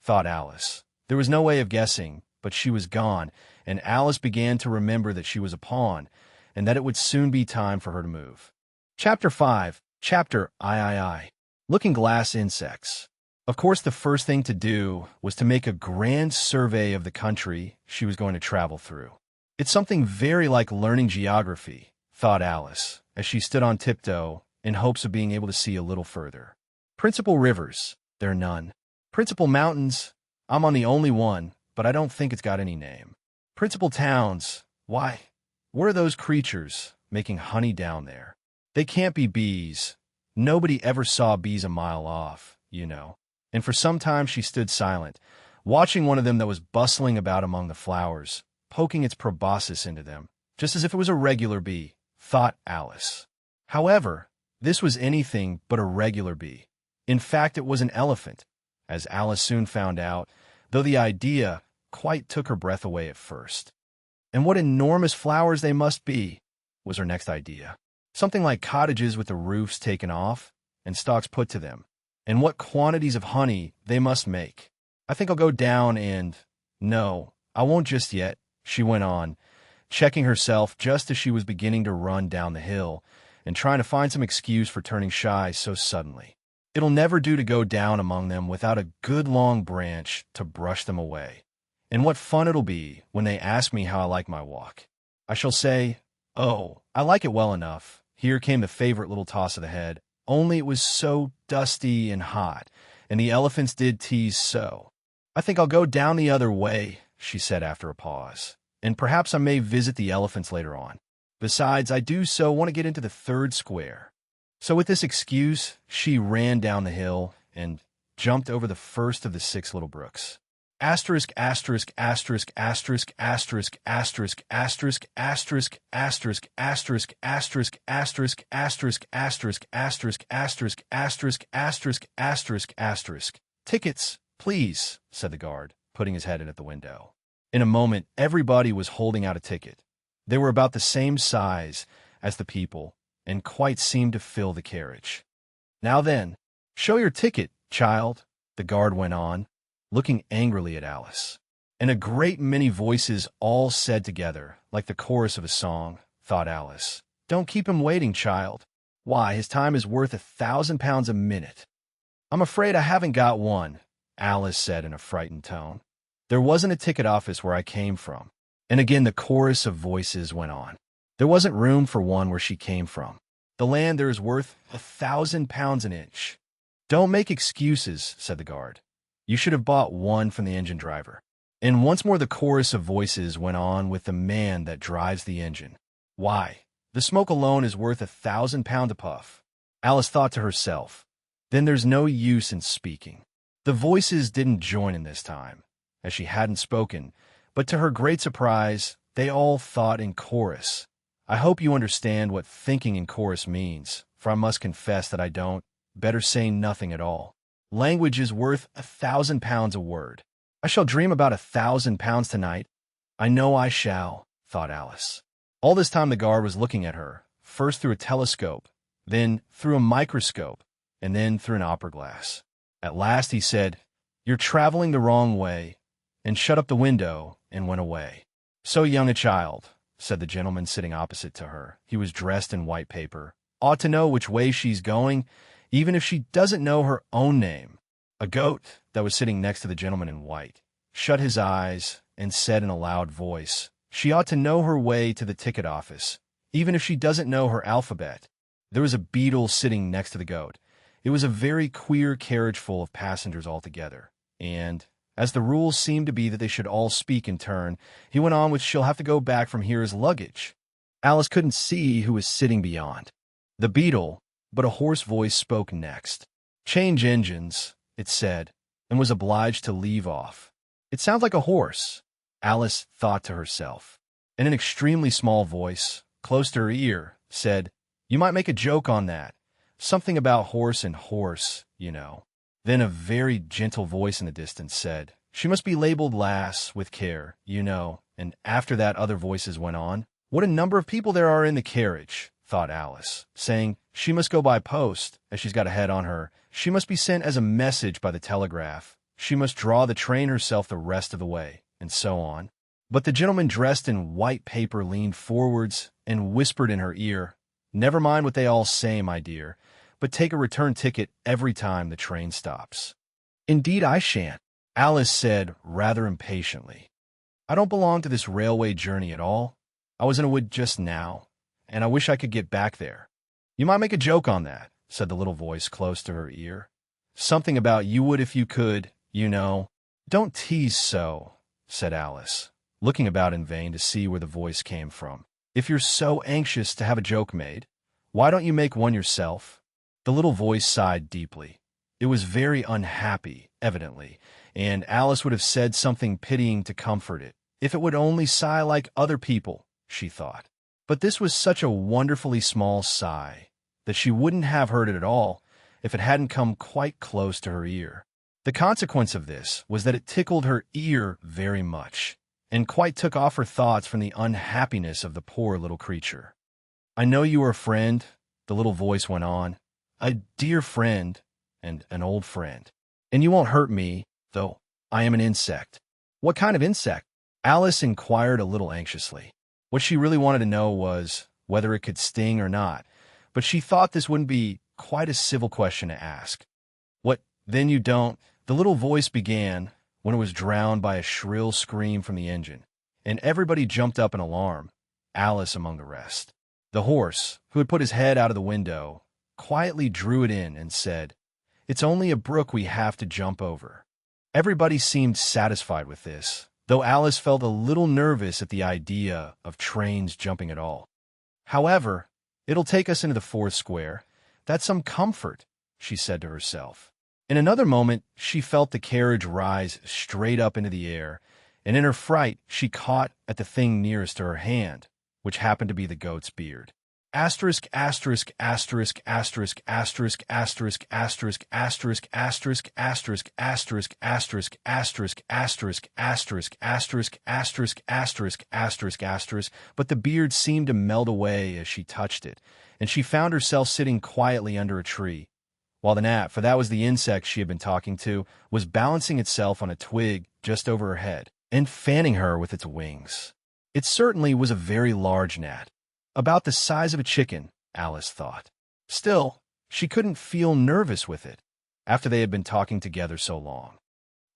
Speaker 1: thought Alice. There was no way of guessing, but she was gone, and Alice began to remember that she was a pawn, and that it would soon be time for her to move. Chapter 5, Chapter III, Looking-Glass Insects. Of course, the first thing to do was to make a grand survey of the country she was going to travel through. It's something very like learning geography, thought Alice, as she stood on tiptoe in hopes of being able to see a little further. Principal rivers, there are none. Principal mountains, I'm on the only one, but I don't think it's got any name. Principal towns, why, where are those creatures making honey down there? They can't be bees. Nobody ever saw bees a mile off, you know. And for some time she stood silent, watching one of them that was bustling about among the flowers, poking its proboscis into them, just as if it was a regular bee, thought Alice. However, this was anything but a regular bee. In fact, it was an elephant, as Alice soon found out, though the idea quite took her breath away at first. And what enormous flowers they must be, was her next idea. Something like cottages with the roofs taken off and stalks put to them. And what quantities of honey they must make. I think I'll go down and... No, I won't just yet, she went on, checking herself just as she was beginning to run down the hill and trying to find some excuse for turning shy so suddenly. It'll never do to go down among them without a good long branch to brush them away. And what fun it'll be when they ask me how I like my walk. I shall say, oh, I like it well enough. Here came the favorite little toss of the head, only it was so dusty and hot, and the elephants did tease so. I think I'll go down the other way, she said after a pause, and perhaps I may visit the elephants later on. Besides, I do so want to get into the 3rd square. So with this excuse, she ran down the hill and jumped over the first of the 6 little brooks. Asterisk, asterisk, asterisk, asterisk, asterisk, asterisk, asterisk, asterisk, asterisk, asterisk, asterisk, asterisk, asterisk, asterisk, asterisk, asterisk, asterisk, asterisk, asterisk, asterisk. Tickets, please, said the guard, putting his head in at the window. In a moment, everybody was holding out a ticket. They were about the same size as the people, and quite seemed to fill the carriage. Now then, show your ticket, child, the guard went on, looking angrily at Alice. And a great many voices all said together, like the chorus of a song, thought Alice, don't keep him waiting, child. Why, his time is worth £1,000 a minute. I'm afraid I haven't got one, Alice said in a frightened tone. There wasn't a ticket office where I came from. And again the chorus of voices went on. There wasn't room for one where she came from. The land there is worth £1,000 an inch. Don't make excuses, said the guard. You should have bought one from the engine driver. And once more the chorus of voices went on with the man that drives the engine. Why, the smoke alone is worth £1,000 a puff. Alice thought to herself, then there's no use in speaking. The voices didn't join in this time, as she hadn't spoken, but to her great surprise, they all thought in chorus. I hope you understand what thinking in chorus means, for I must confess that I don't. Better say nothing at all. Language is worth £1,000 a word. I shall dream about £1,000 tonight. I know I shall, thought Alice. All this time the guard was looking at her, first through a telescope, then through a microscope, and then through an opera glass. At last he said, you're traveling the wrong way, and shut up the window and went away. So young a child, said the gentleman sitting opposite to her. He was dressed in white paper. Ought to know which way she's going, even if she doesn't know her own name. A goat that was sitting next to the gentleman in white shut his eyes and said in a loud voice, "She ought to know her way to the ticket office, even if she doesn't know her alphabet." There was a beetle sitting next to the goat. It was a very queer carriage full of passengers altogether, and, as the rules seemed to be that they should all speak in turn, he went on with, "She'll have to go back from here as luggage." Alice couldn't see who was sitting beyond the beetle, but a hoarse voice spoke next. "Change engines," it said, and was obliged to leave off. "It sounds like a horse," Alice thought to herself. And an extremely small voice, close to her ear, said, "You might make a joke on that. Something about horse and horse, you know." Then a very gentle voice in the distance said, "She must be labeled Lass with care, you know." And after that other voices went on. "What a number of people there are in the carriage," thought Alice, saying, "She must go by post, as she's got a head on her. She must be sent as a message by the telegraph. She must draw the train herself the rest of the way," and so on. But the gentleman dressed in white paper leaned forwards and whispered in her ear, "Never mind what they all say, my dear, but take a return ticket every time the train stops." "Indeed I shan't," Alice said rather impatiently. "I don't belong to this railway journey at all. I was in a wood just now, and I wish I could get back there." "You might make a joke on that," said the little voice close to her ear. "Something about you would if you could, you know." "Don't tease so," said Alice, looking about in vain to see where the voice came from. "If you're so anxious to have a joke made, why don't you make one yourself?" The little voice sighed deeply. It was very unhappy, evidently, and Alice would have said something pitying to comfort it, if it would only sigh like other people, she thought. But this was such a wonderfully small sigh that she wouldn't have heard it at all if it hadn't come quite close to her ear. The consequence of this was that it tickled her ear very much, and quite took off her thoughts from the unhappiness of the poor little creature. "I know you are a friend," the little voice went on, "a dear friend and an old friend. And you won't hurt me, though I am an insect." "What kind of insect?" Alice inquired a little anxiously. What she really wanted to know was whether it could sting or not, but she thought this wouldn't be quite a civil question to ask. "What, then you don't—" the little voice began, when it was drowned by a shrill scream from the engine, and everybody jumped up in alarm, Alice among the rest. The horse, who had put his head out of the window, quietly drew it in and said, "It's only a brook we have to jump over." Everybody seemed satisfied with this, though Alice felt a little nervous at the idea of trains jumping at all. "However, it'll take us into the fourth square. That's some comfort," she said to herself. In another moment, she felt the carriage rise straight up into the air, and in her fright, she caught at the thing nearest to her hand, which happened to be the goat's beard. Asterisk, asterisk, asterisk, asterisk, asterisk, asterisk, asterisk, asterisk, asterisk, asterisk, asterisk, asterisk, asterisk, asterisk, asterisk, asterisk, asterisk, asterisk, asterisk, asterisk, but the beard seemed to melt away as she touched it, and she found herself sitting quietly under a tree, while the gnat, for that was the insect she had been talking to, was balancing itself on a twig just over her head and fanning her with its wings. It certainly was a very large gnat, about the size of a chicken, Alice thought. Still, she couldn't feel nervous with it, after they had been talking together so long.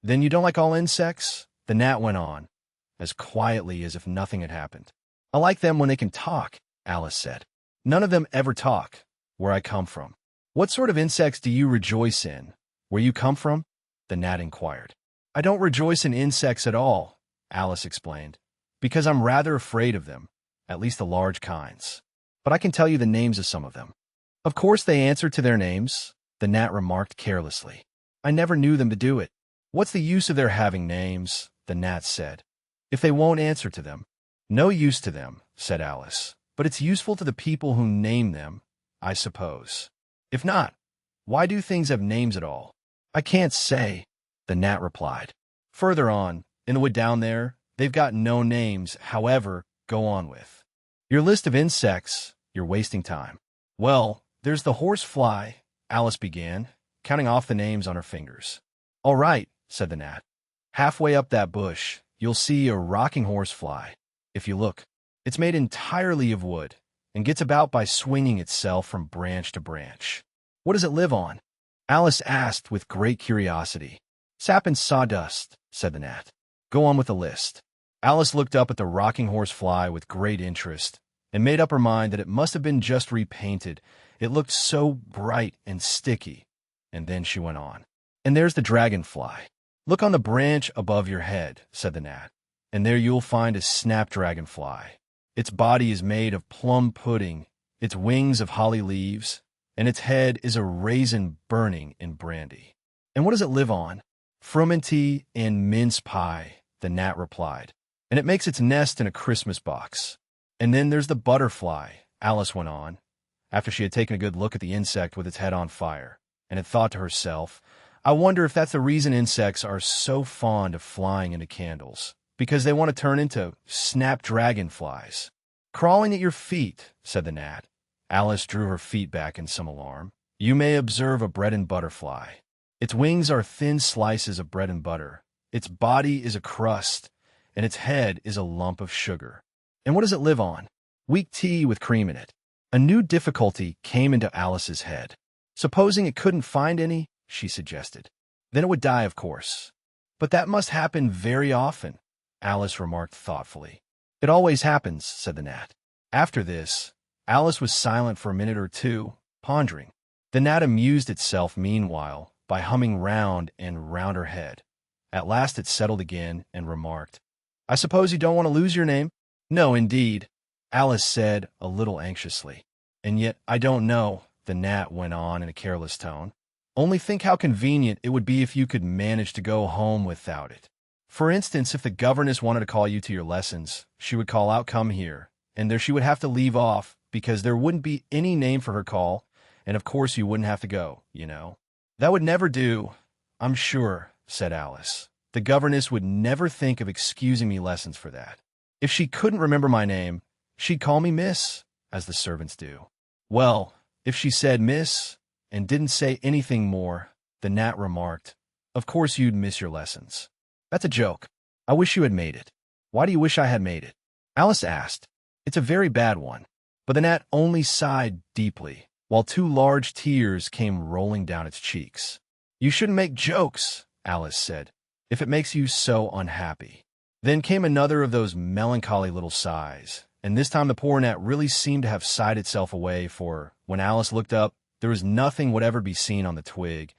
Speaker 1: "Then you don't like all insects?" the gnat went on, as quietly as if nothing had happened. "I like them when they can talk," Alice said. "None of them ever talk, where I come from." "What sort of insects do you rejoice in, where you come from?" the gnat inquired. "I don't rejoice in insects at all," Alice explained, "because I'm rather afraid of them, at least the large kinds. But I can tell you the names of some of them." "Of course they answer to their names," the gnat remarked carelessly. "I never knew them to do it." "What's the use of their having names?" the gnat said, "if they won't answer to them." "No use to them," said Alice, "but it's useful to the people who name them, I suppose. If not, why do things have names at all?" "I can't say," the gnat replied. "Further on, in the wood down there, they've got no names. However, go on with your list of insects. You're wasting time." "Well, there's the horsefly," Alice began, counting off the names on her fingers. "All right," said the gnat. "Halfway up that bush, you'll see a rocking horsefly. If you look, it's made entirely of wood, and gets about by swinging itself from branch to branch." "What does it live on?" Alice asked with great curiosity. Sap and sawdust, said the gnat. Go on with the list. Alice looked up at the rocking horse fly with great interest and made up her mind that it must have been just repainted. It looked so bright and sticky. And then she went on. And there's the dragonfly. Look on the branch above your head, said the gnat, and there you'll find a snap-dragonfly. Its body is made of plum pudding, its wings of holly leaves, and its head is a raisin burning in brandy. And what does it live on? Frumenty and mince pie, the gnat replied, and it makes its nest in a Christmas box. And then there's the butterfly, Alice went on, after she had taken a good look at the insect with its head on fire, and had thought to herself, I wonder if that's the reason insects are so fond of flying into candles, because they want to turn into snap-dragonflies. Crawling at your feet, said the gnat. Alice drew her feet back in some alarm. You may observe a bread and butter fly. Its wings are thin slices of bread and butter. Its body is a crust, and its head is a lump of sugar. And what does it live on? Weak tea with cream in it. A new difficulty came into Alice's head. Supposing it couldn't find any, she suggested. Then it would die, of course. But that must happen very often, Alice remarked thoughtfully. It always happens, said the gnat. After this, Alice was silent for a minute or two, pondering. The gnat amused itself meanwhile by humming round and round her head. At last it settled again and remarked, I suppose you don't want to lose your name? No, indeed, Alice said a little anxiously. And yet I don't know, the gnat went on in a careless tone. Only think how convenient it would be if you could manage to go home without it. For instance, if the governess wanted to call you to your lessons, she would call out, come here, and there she would have to leave off, because there wouldn't be any name for her call, and of course you wouldn't have to go, you know. That would never do, I'm sure, said Alice. The governess would never think of excusing me lessons for that. If she couldn't remember my name, she'd call me Miss, as the servants do. Well, if she said Miss, and didn't say anything more, the gnat remarked, of course you'd miss your lessons. That's a joke. I wish you had made it. Why do you wish I had made it? Alice asked. It's a very bad one. But the gnat only sighed deeply, while two large tears came rolling down its cheeks. You shouldn't make jokes, Alice said, if it makes you so unhappy. Then came another of those melancholy little sighs, and this time the poor gnat really seemed to have sighed itself away, for when Alice looked up, there was nothing whatever be seen on the twig,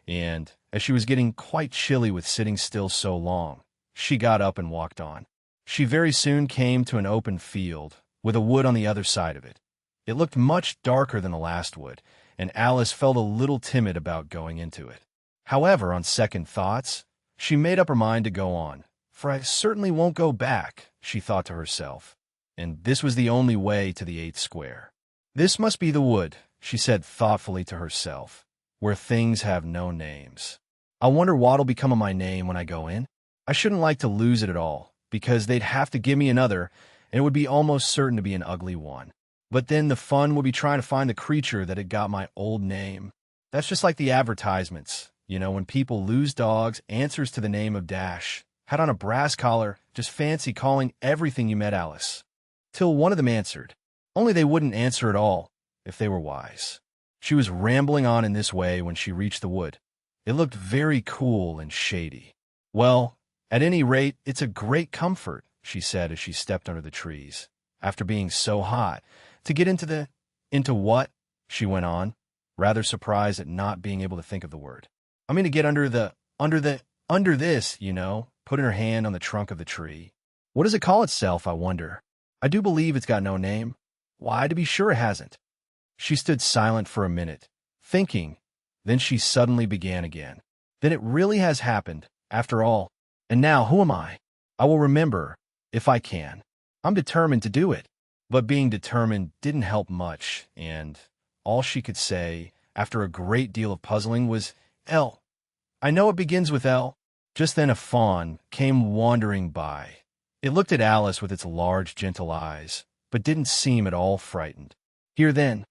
Speaker 1: and, as she was getting quite chilly with sitting still so long, she got up and walked on. She very soon came to an open field, with a wood on the other side of it. It looked much darker than the last wood, and Alice felt a little timid about going into it. However, on second thoughts, she made up her mind to go on, for I certainly won't go back, she thought to herself, and this was the only way to the 8th square. This must be the wood, she said thoughtfully to herself, where things have no names. I wonder what'll become of my name when I go in. I shouldn't like to lose it at all, because they'd have to give me another, and it would be almost certain to be an ugly one. But then the fun would be trying to find the creature that had got my old name. That's just like the advertisements, you know, when people lose dogs, answers to the name of Dash, had on a brass collar, just fancy calling everything you met Alice. Till one of them answered. Only they wouldn't answer at all, if they were wise. She was rambling on in this way when she reached the wood. It looked very cool and shady. Well, at any rate, it's a great comfort, she said as she stepped under the trees, after being so hot, to get into what? She went on, rather surprised at not being able to think of the word. I mean to get under this, you know, putting her hand on the trunk of the tree. What does it call itself, I wonder? I do believe it's got no name. Why, to be sure it hasn't. She stood silent for a minute, thinking. Then she suddenly began again. Then it really has happened, after all. And now, who am I? I will remember, if I can. I'm determined to do it. But being determined didn't help much, and all she could say, after a great deal of puzzling, was L. I know it begins with L. Just then a fawn came wandering by. It looked at Alice with its large, gentle eyes, but didn't seem at all frightened. Here then,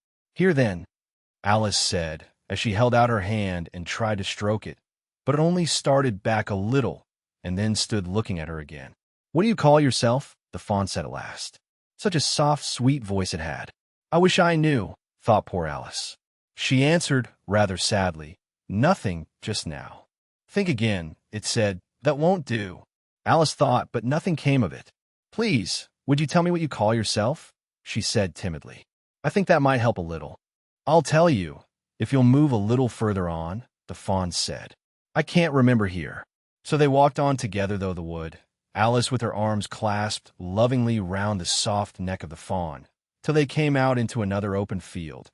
Speaker 1: Alice said, as she held out her hand and tried to stroke it, but it only started back a little, and then stood looking at her again. What do you call yourself? The fawn said at last. Such a soft, sweet voice it had. I wish I knew, thought poor Alice. She answered, rather sadly, Nothing just now. Think again, it said. That won't do. Alice thought, but nothing came of it. Please, would you tell me what you call yourself? She said timidly. I think that might help a little. I'll tell you, if you'll move a little further on, the fawn said. I can't remember here. So they walked on together through the wood, Alice with her arms clasped lovingly round the soft neck of the fawn, till they came out into another open field,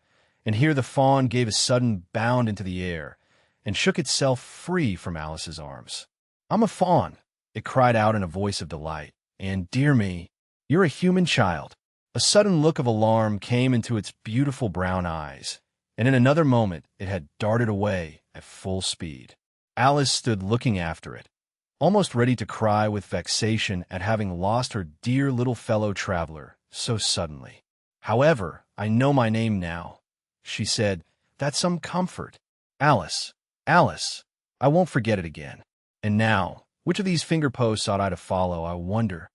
Speaker 1: and here the fawn gave a sudden bound into the air, and shook itself free from Alice's arms. I'm a fawn, it cried out in a voice of delight, and, dear me, you're a human child. A sudden look of alarm came into its beautiful brown eyes, and in another moment it had darted away at full speed. Alice stood looking after it, almost ready to cry with vexation at having lost her dear little fellow traveler so suddenly. However, I know my name now, she said. That's some comfort. Alice, Alice, I won't forget it again. And now, which of these finger posts ought I to follow, I wonder?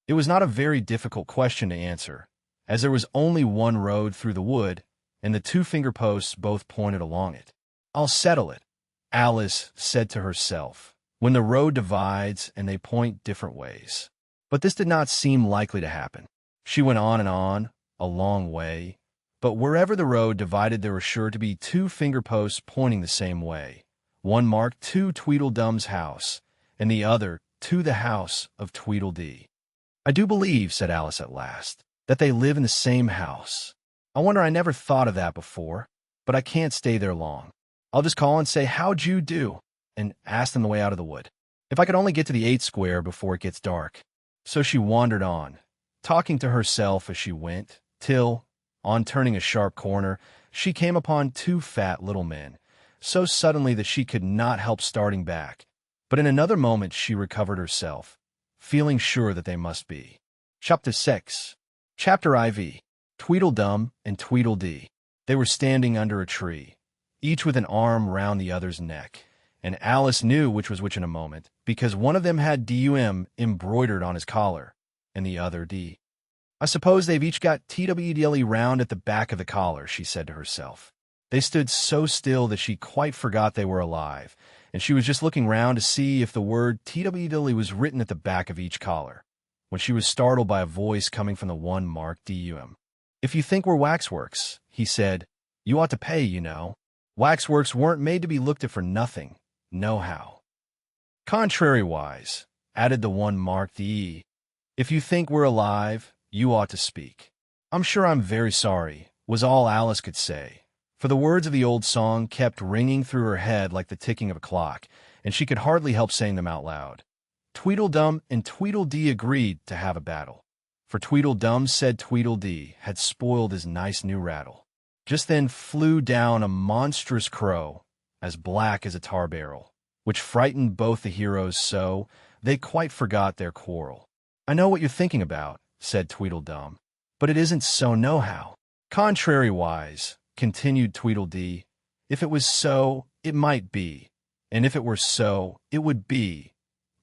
Speaker 1: It was not a very difficult question to answer, as there was only one road through the wood, and the two finger posts both pointed along it. I'll settle it, Alice said to herself, when the road divides and they point different ways. But this did not seem likely to happen. She went on and on, a long way, but wherever the road divided there were sure to be two finger posts pointing the same way. One marked to Tweedledum's house, and the other to the house of Tweedledee. I do believe, said Alice at last, that they live in the same house. I wonder I never thought of that before, but I can't stay there long. I'll just call and say, how'd you do? And ask them the way out of the wood. If I could only get to the 8th square before it gets dark. So she wandered on, talking to herself as she went, till, on turning a sharp corner, she came upon two fat little men, so suddenly that she could not help starting back. But in another moment she recovered herself, feeling sure that they must be. Chapter IV. Tweedledum and Tweedledee. They were standing under a tree, each with an arm round the other's neck, and Alice knew which was which in a moment, because one of them had DUM embroidered on his collar, and the other D. I suppose they've each got TWDLE round at the back of the collar, she said to herself. They stood so still that she quite forgot they were alive, and she was just looking round to see if the word TWDLE was written at the back of each collar, when she was startled by a voice coming from the one marked DUM. If you think we're waxworks, he said, you ought to pay, you know. Waxworks weren't made to be looked at for nothing, nohow. Contrariwise, added the one marked E, if you think we're alive, you ought to speak. I'm sure I'm very sorry, was all Alice could say, for the words of the old song kept ringing through her head like the ticking of a clock, and she could hardly help saying them out loud. Tweedledum and Tweedledee agreed to have a battle, for Tweedledum said Tweedledee had spoiled his nice new rattle. Just then flew down a monstrous crow, as black as a tar barrel, which frightened both the heroes so they quite forgot their quarrel. I know what you're thinking about, said Tweedledum, but it isn't so nohow. Contrariwise, continued Tweedledee, if it was so, it might be, and if it were so, it would be,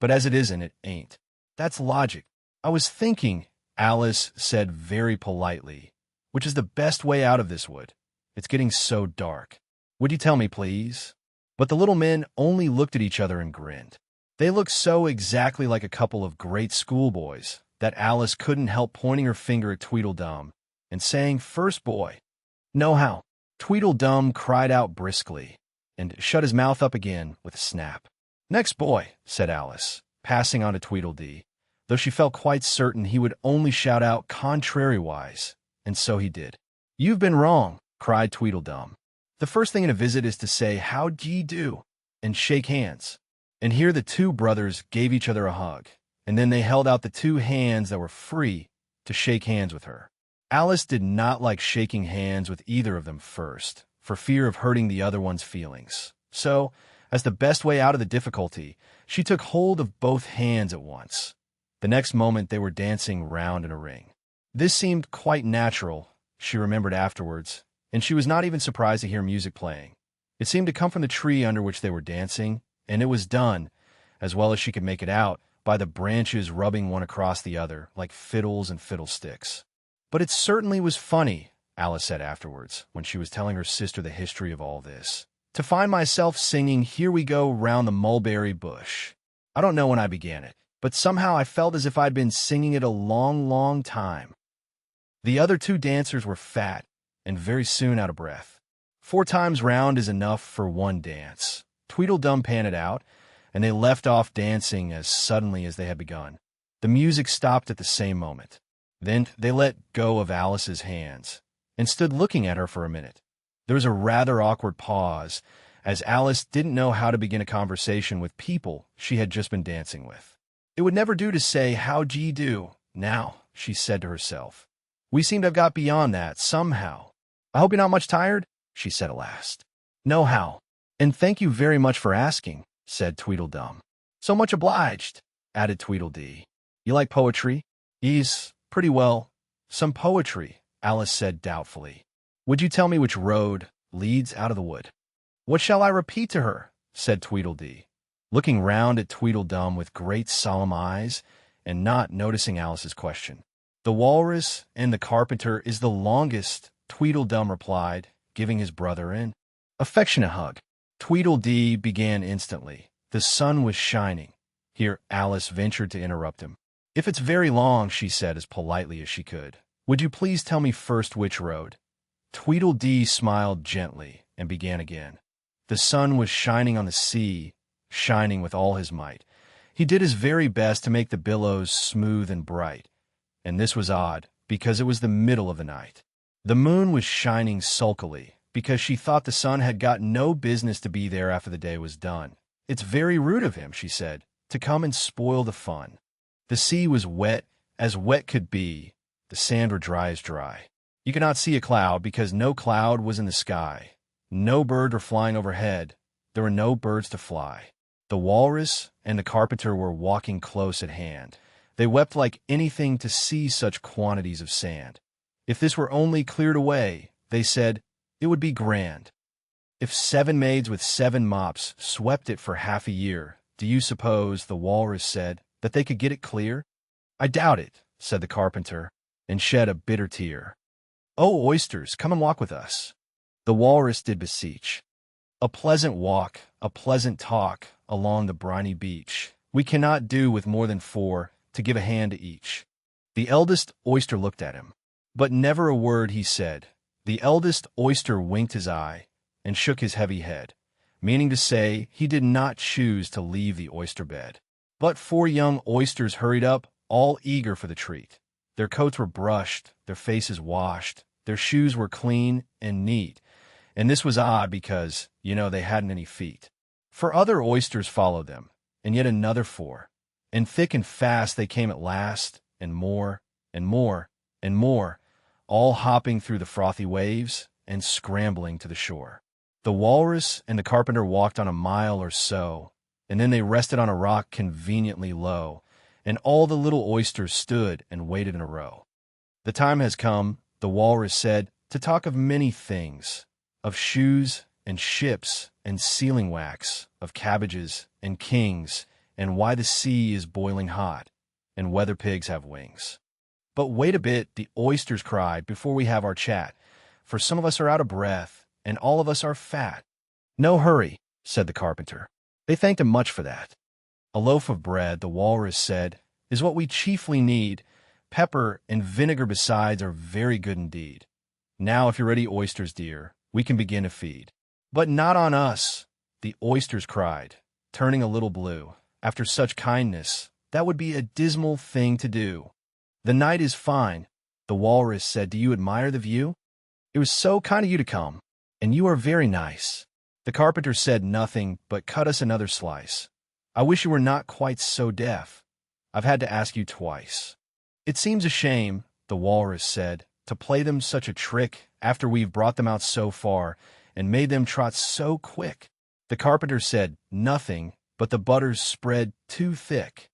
Speaker 1: but as it isn't, it ain't. That's logic. I was thinking, Alice said very politely, which is the best way out of this wood. It's getting so dark. Would you tell me, please? But the little men only looked at each other and grinned. They looked so exactly like a couple of great schoolboys that Alice couldn't help pointing her finger at Tweedledum and saying, first boy. Nohow. Tweedledum cried out briskly and shut his mouth up again with a snap. Next boy, said Alice, passing on to Tweedledee, though she felt quite certain he would only shout out contrariwise, and so he did. You've been wrong, cried Tweedledum. The first thing in a visit is to say, how d'ye do, and shake hands. And here the two brothers gave each other a hug, and then they held out the two hands that were free to shake hands with her. Alice did not like shaking hands with either of them first, for fear of hurting the other one's feelings. So, as the best way out of the difficulty, she took hold of both hands at once. The next moment they were dancing round in a ring. This seemed quite natural, she remembered afterwards, and she was not even surprised to hear music playing. It seemed to come from the tree under which they were dancing, and it was done, as well as she could make it out, by the branches rubbing one across the other, like fiddles and fiddlesticks. But it certainly was funny, Alice said afterwards, when she was telling her sister the history of all this. to find myself singing Here We Go Round the Mulberry Bush. I don't know when I began it, but somehow I felt as if I'd been singing it a long, long time. The other two dancers were fat and very soon out of breath. 4 times round is enough for one dance. Tweedledum panted out, and they left off dancing as suddenly as they had begun. The music stopped at the same moment. Then they let go of Alice's hands and stood looking at her for a minute. There was a rather awkward pause, as Alice didn't know how to begin a conversation with people she had just been dancing with. It would never do to say, "How d'ye do?" now, she said to herself. We seem to have got beyond that, somehow. I hope you're not much tired, she said at last. No how. And thank you very much for asking, said Tweedledum. So much obliged, added Tweedledee. You like poetry? Yes, pretty well. Some poetry, Alice said doubtfully. Would you tell me which road leads out of the wood? What shall I repeat to her? Said Tweedledee, looking round at Tweedledum with great solemn eyes and not noticing Alice's question. The walrus and the carpenter is the longest, Tweedledum replied, giving his brother an affectionate hug. Tweedledee began instantly. The sun was shining. Here Alice ventured to interrupt him. If it's very long, she said as politely as she could, would you please tell me first which road? Tweedledee smiled gently and began again. The sun was shining on the sea, shining with all his might. He did his very best to make the billows smooth and bright. And this was odd, because it was the middle of the night. The moon was shining sulkily, because she thought the sun had got no business to be there after the day was done. It's very rude of him, she said, to come and spoil the fun. The sea was wet as wet could be. The sand were dry as dry. You could not see a cloud because no cloud was in the sky. No bird were flying overhead. There were no birds to fly. The walrus and the carpenter were walking close at hand. They wept like anything to see such quantities of sand. If this were only cleared away, they said, it would be grand. If 7 maids with 7 mops swept it for half a year, do you suppose, the walrus said, that they could get it clear? I doubt it, said the carpenter, and shed a bitter tear. Oh, oysters, come and walk with us. The walrus did beseech. A pleasant walk, a pleasant talk, along the briny beach. We cannot do with more than 4, to give a hand to each. The eldest oyster looked at him, but never a word he said. The eldest oyster winked his eye and shook his heavy head, meaning to say he did not choose to leave the oyster bed. But 4 young oysters hurried up, all eager for the treat. Their coats were brushed, their faces washed, their shoes were clean and neat, and this was odd because, they hadn't any feet. 4 other oysters followed them, and yet another 4, and thick and fast they came at last, and more, and more, and more, all hopping through the frothy waves and scrambling to the shore. The walrus and the carpenter walked on a mile or so, and then they rested on a rock conveniently low, and all the little oysters stood and waited in a row. The time has come, the walrus said, to talk of many things, of shoes and ships and sealing wax, of cabbages and kings, and why the sea is boiling hot, and whether pigs have wings. But wait a bit, the oysters cried, before we have our chat, for some of us are out of breath, and all of us are fat. No hurry, said the carpenter. They thanked him much for that. A loaf of bread, the walrus said, is what we chiefly need. Pepper and vinegar besides are very good indeed. Now, if you're ready, oysters dear, we can begin to feed. But not on us, the oysters cried, turning a little blue. After such kindness, that would be a dismal thing to do. The night is fine, the walrus said. Do you admire the view? It was so kind of you to come, and you are very nice. The carpenter said nothing, but cut us another slice. I wish you were not quite so deaf. I've had to ask you twice. It seems a shame, the walrus said, to play them such a trick after we've brought them out so far and made them trot so quick. The carpenter said nothing, but the butter's spread too thick.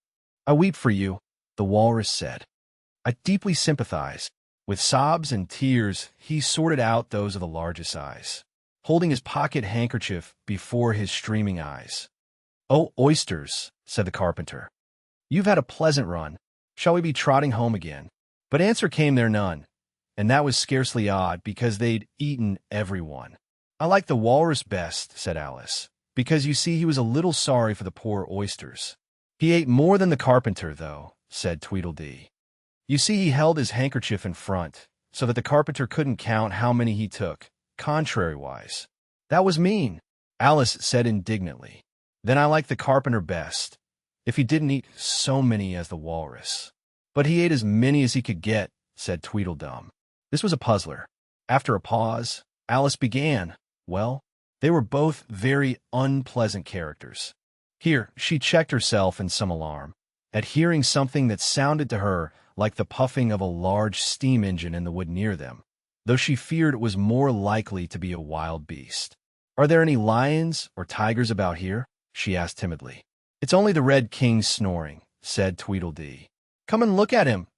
Speaker 1: I weep for you, the walrus said. I deeply sympathize. With sobs and tears, he sorted out those of the largest size, holding his pocket handkerchief before his streaming eyes. Oh, oysters, said the carpenter, you've had a pleasant run. Shall we be trotting home again? But answer came there none, and that was scarcely odd, because they'd eaten every one. I like the walrus best, said Alice, because you see he was a little sorry for the poor oysters. He ate more than the carpenter, though, said Tweedledee. You see he held his handkerchief in front, so that the carpenter couldn't count how many he took, contrariwise. That was mean, Alice said indignantly. Then I like the carpenter best, if he didn't eat so many as the walrus. But he ate as many as he could get, said Tweedledum. This was a puzzler. After a pause, Alice began. Well, they were both very unpleasant characters. Here, she checked herself in some alarm, at hearing something that sounded to her like the puffing of a large steam engine in the wood near them, though she feared it was more likely to be a wild beast. Are there any lions or tigers about here? She asked timidly. It's only the Red King snoring, said Tweedledee. Come and look at him,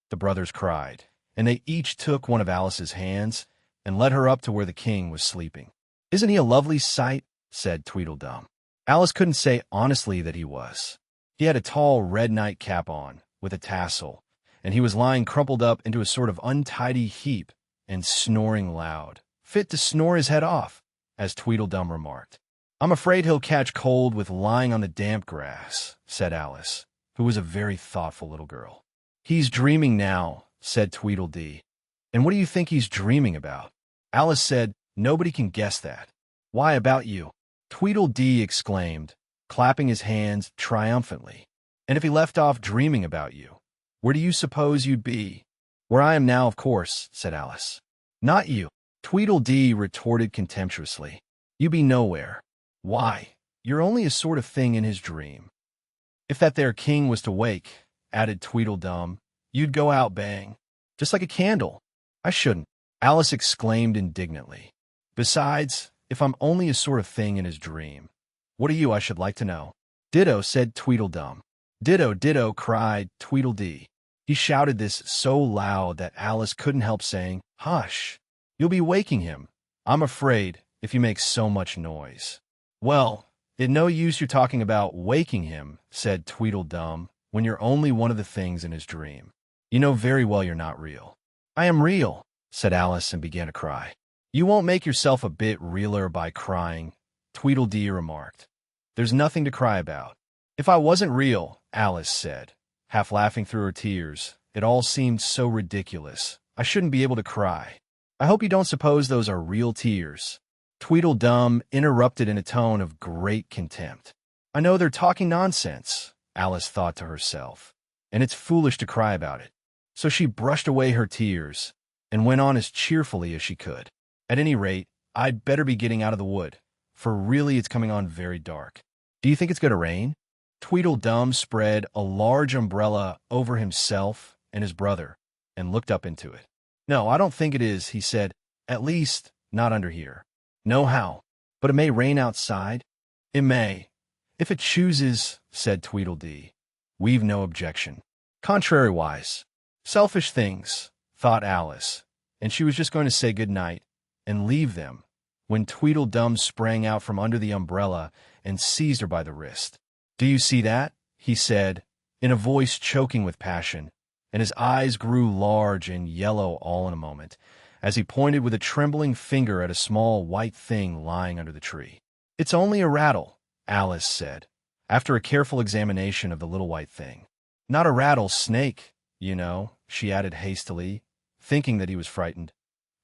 Speaker 1: the brothers cried, and they each took one of Alice's hands and led her up to where the king was sleeping. Isn't he a lovely sight? Said Tweedledum. Alice couldn't say honestly that he was. He had a tall red nightcap on, with a tassel, and he was lying crumpled up into a sort of untidy heap and snoring loud, fit to snore his head off, as Tweedledum remarked. I'm afraid he'll catch cold with lying on the damp grass, said Alice, who was a very thoughtful little girl. He's dreaming now, said Tweedledee. And what do you think he's dreaming about? Alice said, nobody can guess that. Why about you? Tweedledee exclaimed, clapping his hands triumphantly. And if he left off dreaming about you, where do you suppose you'd be? Where I am now, of course, said Alice. Not you, Tweedledee retorted contemptuously. You be nowhere. Why, you're only a sort of thing in his dream. If that there king was to wake, added Tweedledum, you'd go out bang, just like a candle. I shouldn't, Alice exclaimed indignantly. Besides, if I'm only a sort of thing in his dream, what are you, I should like to know? Ditto, said Tweedledum. Ditto, ditto, cried Tweedledee. He shouted this so loud that Alice couldn't help saying, Hush, you'll be waking him, I'm afraid, if you make so much noise. Well, it's no use you're talking about waking him, said Tweedledum, when you're only one of the things in his dream. You know very well you're not real. I am real, said Alice and began to cry. You won't make yourself a bit realer by crying, Tweedledee remarked. There's nothing to cry about. If I wasn't real, Alice said, half laughing through her tears, it all seemed so ridiculous. I shouldn't be able to cry. I hope you don't suppose those are real tears. Tweedledum interrupted in a tone of great contempt. I know they're talking nonsense, Alice thought to herself, and it's foolish to cry about it. So she brushed away her tears and went on as cheerfully as she could. At any rate, I'd better be getting out of the wood, for really it's coming on very dark. Do you think it's going to rain? Tweedledum spread a large umbrella over himself and his brother and looked up into it. No, I don't think it is, he said. At least, not under here. No how. But it may rain outside. It may. If it chooses, said Tweedledee. We've no objection. Contrariwise. Selfish things, thought Alice, and she was just going to say good night and leave them when Tweedledum sprang out from under the umbrella and seized her by the wrist. Do you see that? He said, in a voice choking with passion, and his eyes grew large and yellow all in a moment, as he pointed with a trembling finger at a small white thing lying under the tree. It's only a rattle, Alice said, after a careful examination of the little white thing. Not a rattlesnake, you know, she added hastily, thinking that he was frightened.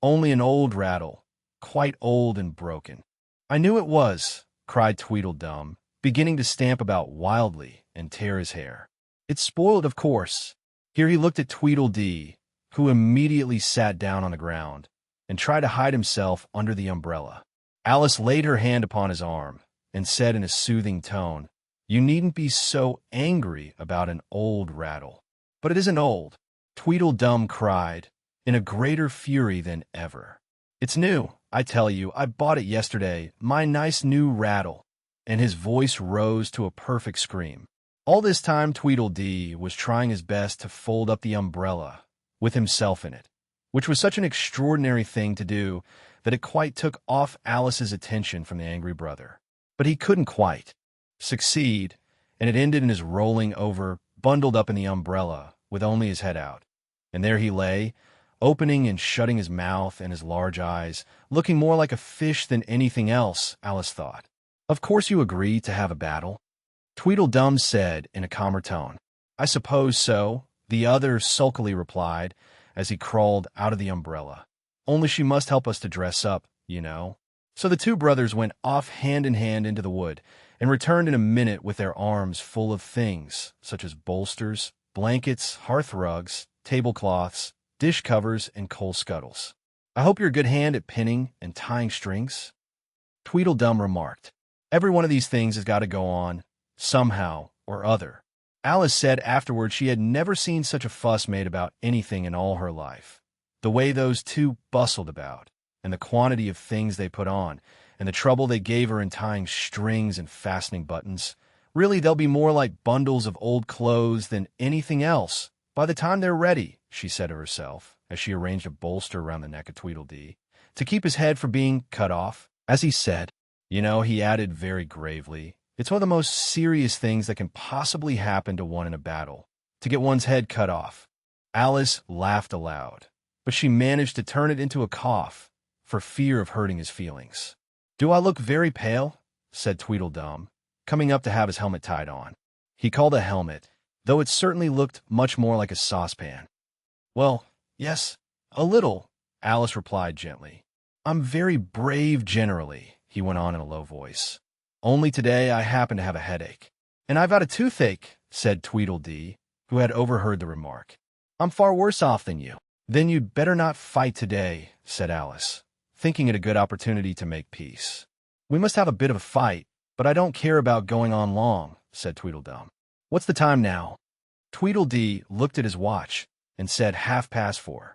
Speaker 1: Only an old rattle, quite old and broken. I knew it was, cried Tweedledum, beginning to stamp about wildly and tear his hair. It's spoiled, of course. Here he looked at Tweedledee, who immediately sat down on the ground and tried to hide himself under the umbrella. Alice laid her hand upon his arm and said in a soothing tone, You needn't be so angry about an old rattle. But it isn't old, Tweedledum cried, in a greater fury than ever. It's new, I tell you. I bought it yesterday, my nice new rattle. And his voice rose to a perfect scream. All this time Tweedledee was trying his best to fold up the umbrella with himself in it, which was such an extraordinary thing to do that it quite took off Alice's attention from the angry brother. But he couldn't quite succeed, and it ended in his rolling over, bundled up in the umbrella, with only his head out. And there he lay, opening and shutting his mouth and his large eyes, looking more like a fish than anything else, Alice thought. Of course you agree to have a battle? Tweedledum said in a calmer tone. I suppose so, the other sulkily replied as he crawled out of the umbrella. Only she must help us to dress up, you know. So the two brothers went off hand in hand into the wood and returned in a minute with their arms full of things, such as bolsters, blankets, hearth rugs, tablecloths, dish covers, and coal scuttles. I hope you're a good hand at pinning and tying strings, Tweedledum remarked. Every one of these things has got to go on, somehow or other. Alice said afterward she had never seen such a fuss made about anything in all her life. The way those two bustled about, and the quantity of things they put on, and the trouble they gave her in tying strings and fastening buttons. Really, they'll be more like bundles of old clothes than anything else by the time they're ready, she said to herself, as she arranged a bolster around the neck of Tweedledee, to keep his head from being cut off. As he said, you know, he added very gravely, it's one of the most serious things that can possibly happen to one in a battle, to get one's head cut off. Alice laughed aloud, but she managed to turn it into a cough for fear of hurting his feelings. Do I look very pale? Said Tweedledum, coming up to have his helmet tied on. He called a helmet, though it certainly looked much more like a saucepan. Well, yes, a little, Alice replied gently. I'm very brave generally, he went on in a low voice. Only today I happen to have a headache. And I've got a toothache, said Tweedledee, who had overheard the remark. I'm far worse off than you. Then you'd better not fight today, said Alice, thinking it a good opportunity to make peace. We must have a bit of a fight, but I don't care about going on long, said Tweedledum. What's the time now? Tweedledee looked at his watch and said 4:30.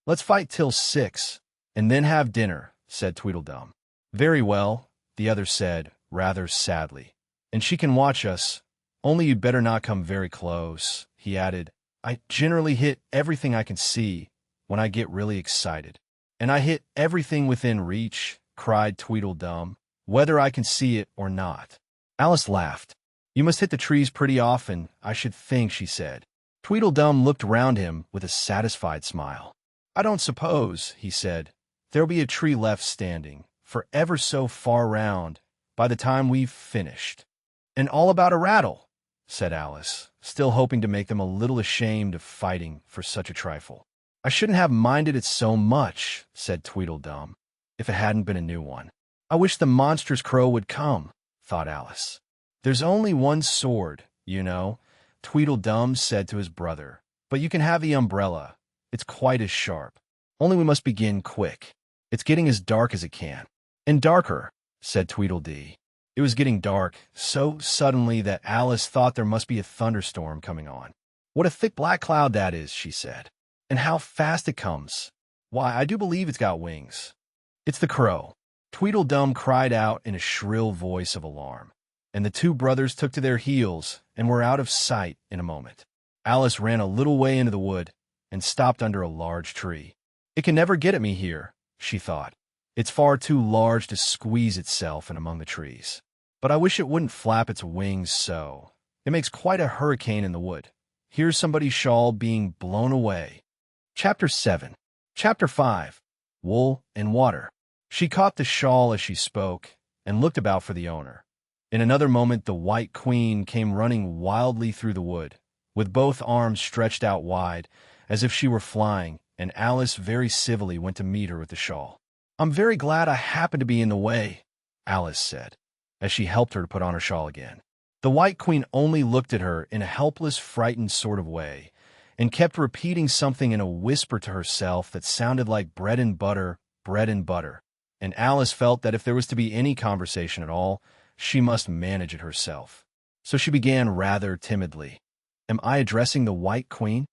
Speaker 1: Let's fight till 6, and then have dinner, said Tweedledum. Very well, the other said, rather sadly. And she can watch us, only you'd better not come very close, he added. I generally hit everything I can see when I get really excited. And I hit everything within reach, cried Tweedledum, whether I can see it or not. Alice laughed. You must hit the trees pretty often, I should think, she said. Tweedledum looked round him with a satisfied smile. I don't suppose, he said, there'll be a tree left standing, for ever so far round, by the time we've finished. And all about a rattle, said Alice, still hoping to make them a little ashamed of fighting for such a trifle. I shouldn't have minded it so much, said Tweedledum, if it hadn't been a new one. I wish the monstrous crow would come, thought Alice. There's only one sword, you know, Tweedledum said to his brother, but you can have the umbrella. It's quite as sharp. Only we must begin quick. It's getting as dark as it can. And darker, said Tweedledee. It was getting dark so suddenly that Alice thought there must be a thunderstorm coming on. What a thick black cloud that is, she said. And how fast it comes. Why, I do believe it's got wings. It's the crow. Tweedledum cried out in a shrill voice of alarm, and the two brothers took to their heels and were out of sight in a moment. Alice ran a little way into the wood and stopped under a large tree. It can never get at me here, she thought. It's far too large to squeeze itself in among the trees. But I wish it wouldn't flap its wings so. It makes quite a hurricane in the wood. Here's somebody's shawl being blown away. Chapter 7. Chapter 5. Wool and Water. She caught the shawl as she spoke and looked about for the owner. In another moment the White Queen came running wildly through the wood, with both arms stretched out wide, as if she were flying, and Alice very civilly went to meet her with the shawl. I'm very glad I happened to be in the way, Alice said, as she helped her to put on her shawl again. The White Queen only looked at her in a helpless, frightened sort of way, and kept repeating something in a whisper to herself that sounded like bread and butter, and Alice felt that if there was to be any conversation at all, she must manage it herself. So she began rather timidly. Am I addressing the White Queen?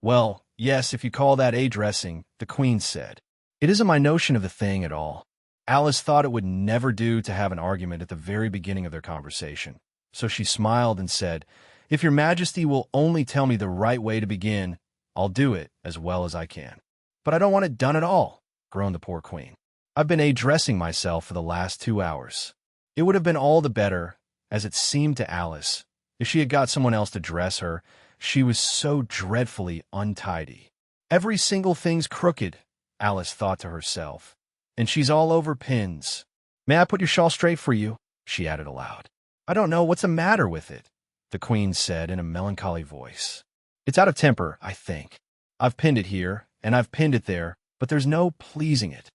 Speaker 1: Well, yes, if you call that addressing, the Queen said. It isn't my notion of the thing at all. Alice thought it would never do to have an argument at the very beginning of their conversation. So she smiled and said, If your Majesty will only tell me the right way to begin, I'll do it as well as I can. But I don't want it done at all, groaned the poor Queen. I've been dressing myself for the last 2 hours. It would have been all the better, as it seemed to Alice, if she had got someone else to dress her. She was so dreadfully untidy. Every single thing's crooked, Alice thought to herself. And she's all over pins. May I put your shawl straight for you? She added aloud. I don't know what's the matter with it, the Queen said in a melancholy voice. It's out of temper, I think. I've pinned it here, and I've pinned it there, but there's no pleasing it.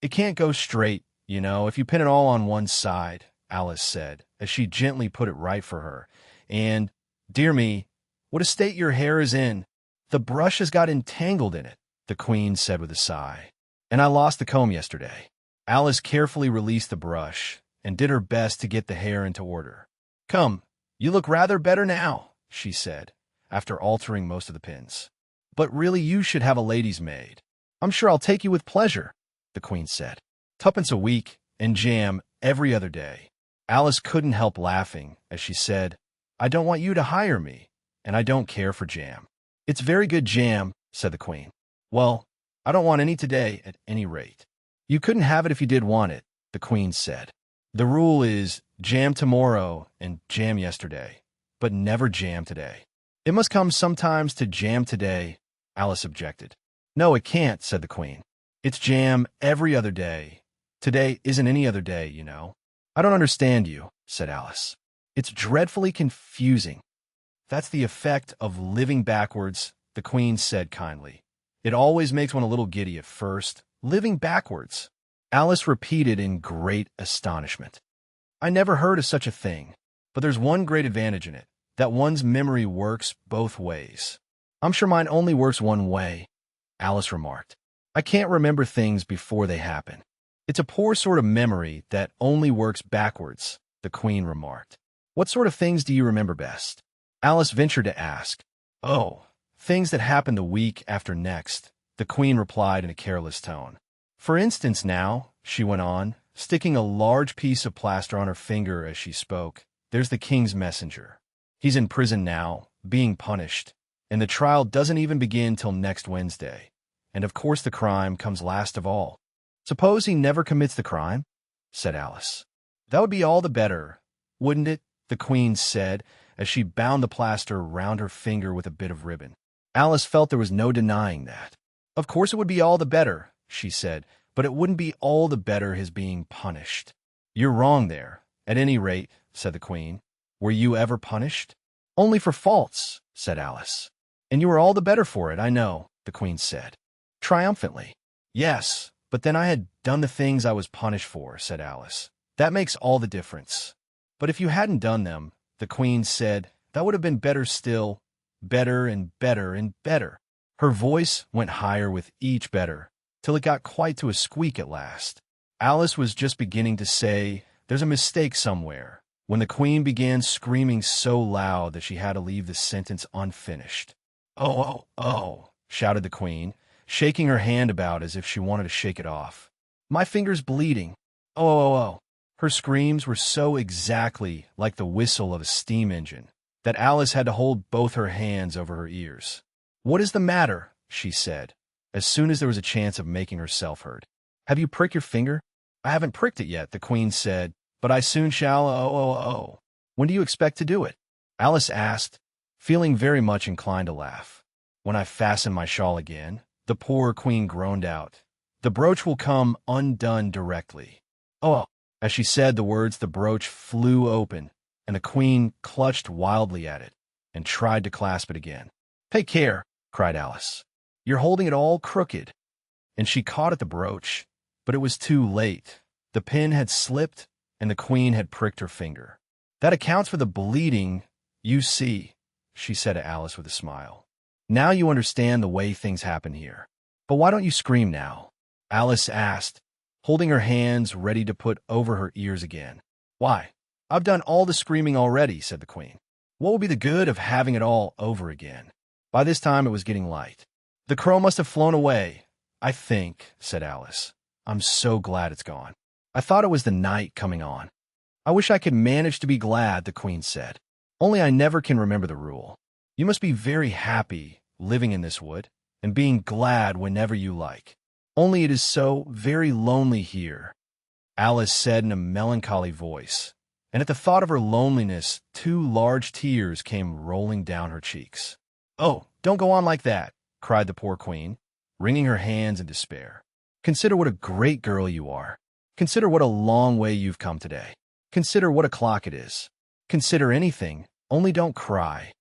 Speaker 1: It can't go straight, you know, if you pin it all on one side, Alice said, as she gently put it right for her. And, dear me, what a state your hair is in. The brush has got entangled in it, the Queen said with a sigh. And I lost the comb yesterday. Alice carefully released the brush and did her best to get the hair into order. Come, you look rather better now, she said, after altering most of the pins. But really you should have a lady's maid. I'm sure I'll take you with pleasure, the Queen said. 2 a week and jam every other day. Alice couldn't help laughing as she said, I don't want you to hire me, and I don't care for jam. It's very good jam, said the Queen. Well, I don't want any today at any rate. You couldn't have it if you did want it, the Queen said. The rule is jam tomorrow and jam yesterday, but never jam today. It must come sometimes to jam today, Alice objected. No, it can't, said the Queen. It's jam every other day. Today isn't any other day, you know. I don't understand you, said Alice. It's dreadfully confusing. That's the effect of living backwards, the Queen said kindly. It always makes one a little giddy at first, living backwards. Alice repeated in great astonishment. I never heard of such a thing, but there's one great advantage in it, that one's memory works both ways. I'm sure mine only works one way, Alice remarked. I can't remember things before they happen. It's a poor sort of memory that only works backwards, the Queen remarked. What sort of things do you remember best? Alice ventured to ask. Oh, things that happened the week after next, the Queen replied in a careless tone. For instance now, she went on, sticking a large piece of plaster on her finger as she spoke, there's the King's messenger. He's in prison now, being punished, and the trial doesn't even begin till next Wednesday. And of course the crime comes last of all. Suppose he never commits the crime? Said Alice. That would be all the better, wouldn't it? The Queen said, as she bound the plaster round her finger with a bit of ribbon. Alice felt there was no denying that. Of course it would be all the better, she said, but it wouldn't be all the better his being punished. You're wrong there, at any rate, said the Queen. Were you ever punished? Only for faults, said Alice. And you were all the better for it, I know, the Queen said. Triumphantly. Yes, but then I had done the things I was punished for, said Alice. That makes all the difference. But if you hadn't done them, the Queen said, that would have been better still, better and better and better. Her voice went higher with each better, till it got quite to a squeak at last. Alice was just beginning to say, there's a mistake somewhere, when the Queen began screaming so loud that she had to leave the sentence unfinished. Oh, oh, oh, shouted the Queen, shaking her hand about as if she wanted to shake it off. My finger's bleeding. Oh, oh, oh. Her screams were so exactly like the whistle of a steam engine that Alice had to hold both her hands over her ears. What is the matter? She said, as soon as there was a chance of making herself heard. Have you pricked your finger? I haven't pricked it yet, the Queen said, but I soon shall. Oh, oh, oh. When do you expect to do it? Alice asked, feeling very much inclined to laugh. When I fasten my shawl again, the poor Queen groaned out. The brooch will come undone directly. Oh, as she said the words, the brooch flew open, and the Queen clutched wildly at it and tried to clasp it again. Take care, cried Alice. You're holding it all crooked. And she caught at the brooch, but it was too late. The pin had slipped, and the Queen had pricked her finger. That accounts for the bleeding, you see, she said to Alice with a smile. Now you understand the way things happen here. But why don't you scream now? Alice asked, holding her hands ready to put over her ears again. Why, I've done all the screaming already, said the Queen. What will be the good of having it all over again? By this time it was getting light. The crow must have flown away, I think, said Alice. I'm so glad it's gone. I thought it was the night coming on. I wish I could manage to be glad, the Queen said. Only I never can remember the rule. You must be very happy living in this wood and being glad whenever you like. Only it is so very lonely here, Alice said in a melancholy voice, and at the thought of her loneliness, 2 large tears came rolling down her cheeks. Oh, don't go on like that, cried the poor queen, wringing her hands in despair. Consider what a great girl you are. Consider what a long way you've come today. Consider what o'clock it is. Consider anything, only don't cry.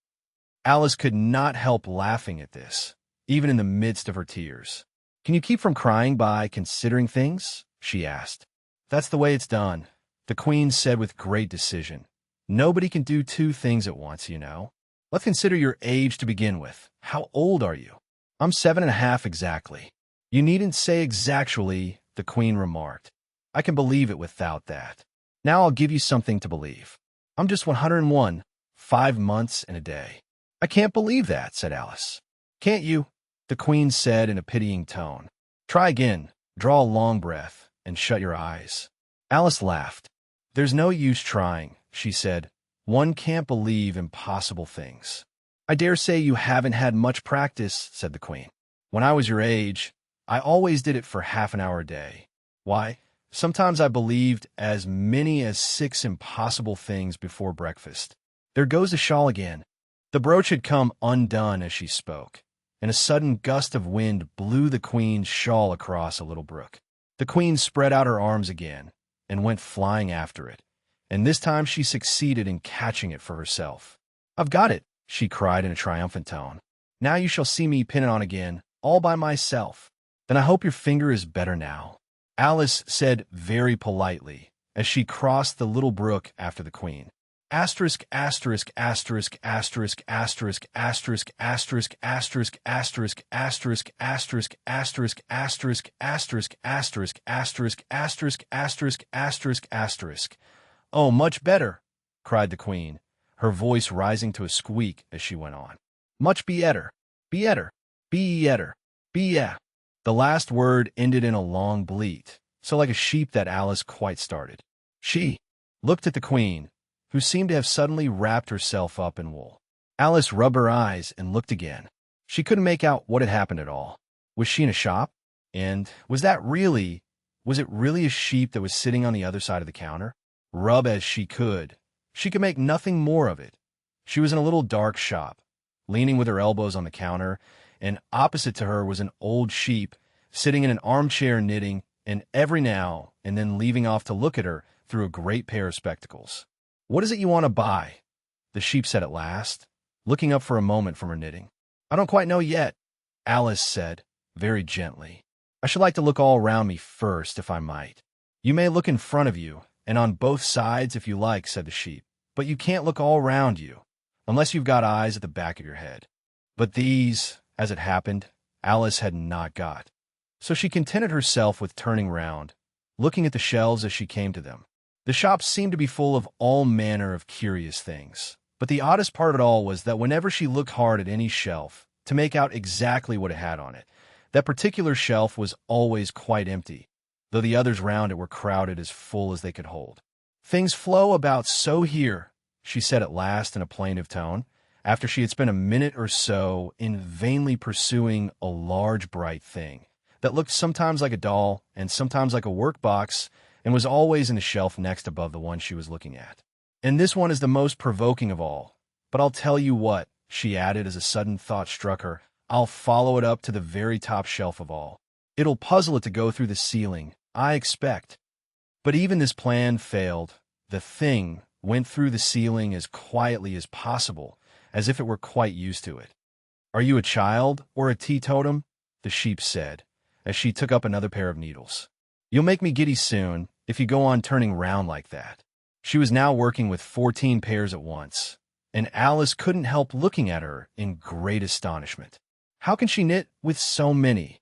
Speaker 1: Alice could not help laughing at this, even in the midst of her tears. Can you keep from crying by considering things? She asked. That's the way it's done, the queen said with great decision. Nobody can do two things at once, you know. Let's consider your age to begin with. How old are you? I'm 7.5 exactly. You needn't say exactly, the queen remarked. I can believe it without that. Now I'll give you something to believe. I'm just 101, 5 months and a day. I can't believe that, said Alice. Can't you? The queen said in a pitying tone. Try again, draw a long breath, and shut your eyes. Alice laughed. There's no use trying, she said. One can't believe impossible things. I dare say you haven't had much practice, said the queen. When I was your age, I always did it for half an hour a day. Why? Sometimes I believed as many as 6 impossible things before breakfast. There goes the shawl again. The brooch had come undone as she spoke, and a sudden gust of wind blew the queen's shawl across a little brook. The queen spread out her arms again and went flying after it, and this time she succeeded in catching it for herself. I've got it, she cried in a triumphant tone. Now you shall see me pin it on again, all by myself. Then I hope your finger is better now, Alice said very politely as she crossed the little brook after the queen. Asterisk, asterisk, asterisk, asterisk, asterisk, asterisk, asterisk, asterisk, asterisk, asterisk, asterisk, asterisk, asterisk, asterisk, asterisk, asterisk, asterisk, asterisk, asterisk, asterisk. Oh, much better, cried the queen, her voice rising to a squeak as she went on. Much better, better, better, yeah. The last word ended in a long bleat, so like a sheep that Alice quite started. She looked at the queen, who seemed to have suddenly wrapped herself up in wool. Alice rubbed her eyes and looked again. She couldn't make out what had happened at all. Was she in a shop? And was it really a sheep that was sitting on the other side of the counter? Rub as she could make nothing more of it. She was in a little dark shop, leaning with her elbows on the counter, and opposite to her was an old sheep sitting in an armchair knitting, and every now and then leaving off to look at her through a great pair of spectacles. What is it you want to buy? The sheep said at last, looking up for a moment from her knitting. I don't quite know yet, Alice said, very gently. I should like to look all round me first, if I might. You may look in front of you, and on both sides if you like, said the sheep, but you can't look all round you, unless you've got eyes at the back of your head. But these, as it happened, Alice had not got. So she contented herself with turning round, looking at the shelves as she came to them. The shops seemed to be full of all manner of curious things, but the oddest part of it all was that whenever she looked hard at any shelf to make out exactly what it had on it, that particular shelf was always quite empty, though the others round it were crowded as full as they could hold. Things flow about so here, she said at last in a plaintive tone, after she had spent a minute or so in vainly pursuing a large bright thing that looked sometimes like a doll and sometimes like a workbox, and was always in the shelf next above the one she was looking at. And this one is the most provoking of all. But I'll tell you what, she added as a sudden thought struck her, I'll follow it up to the very top shelf of all. It'll puzzle it to go through the ceiling, I expect. But even this plan failed. The thing went through the ceiling as quietly as possible, as if it were quite used to it. Are you a child or a teetotum? The sheep said, as she took up another pair of needles. You'll make me giddy soon, if you go on turning round like that. She was now working with 14 pairs at once, and Alice couldn't help looking at her in great astonishment. How can she knit with so many?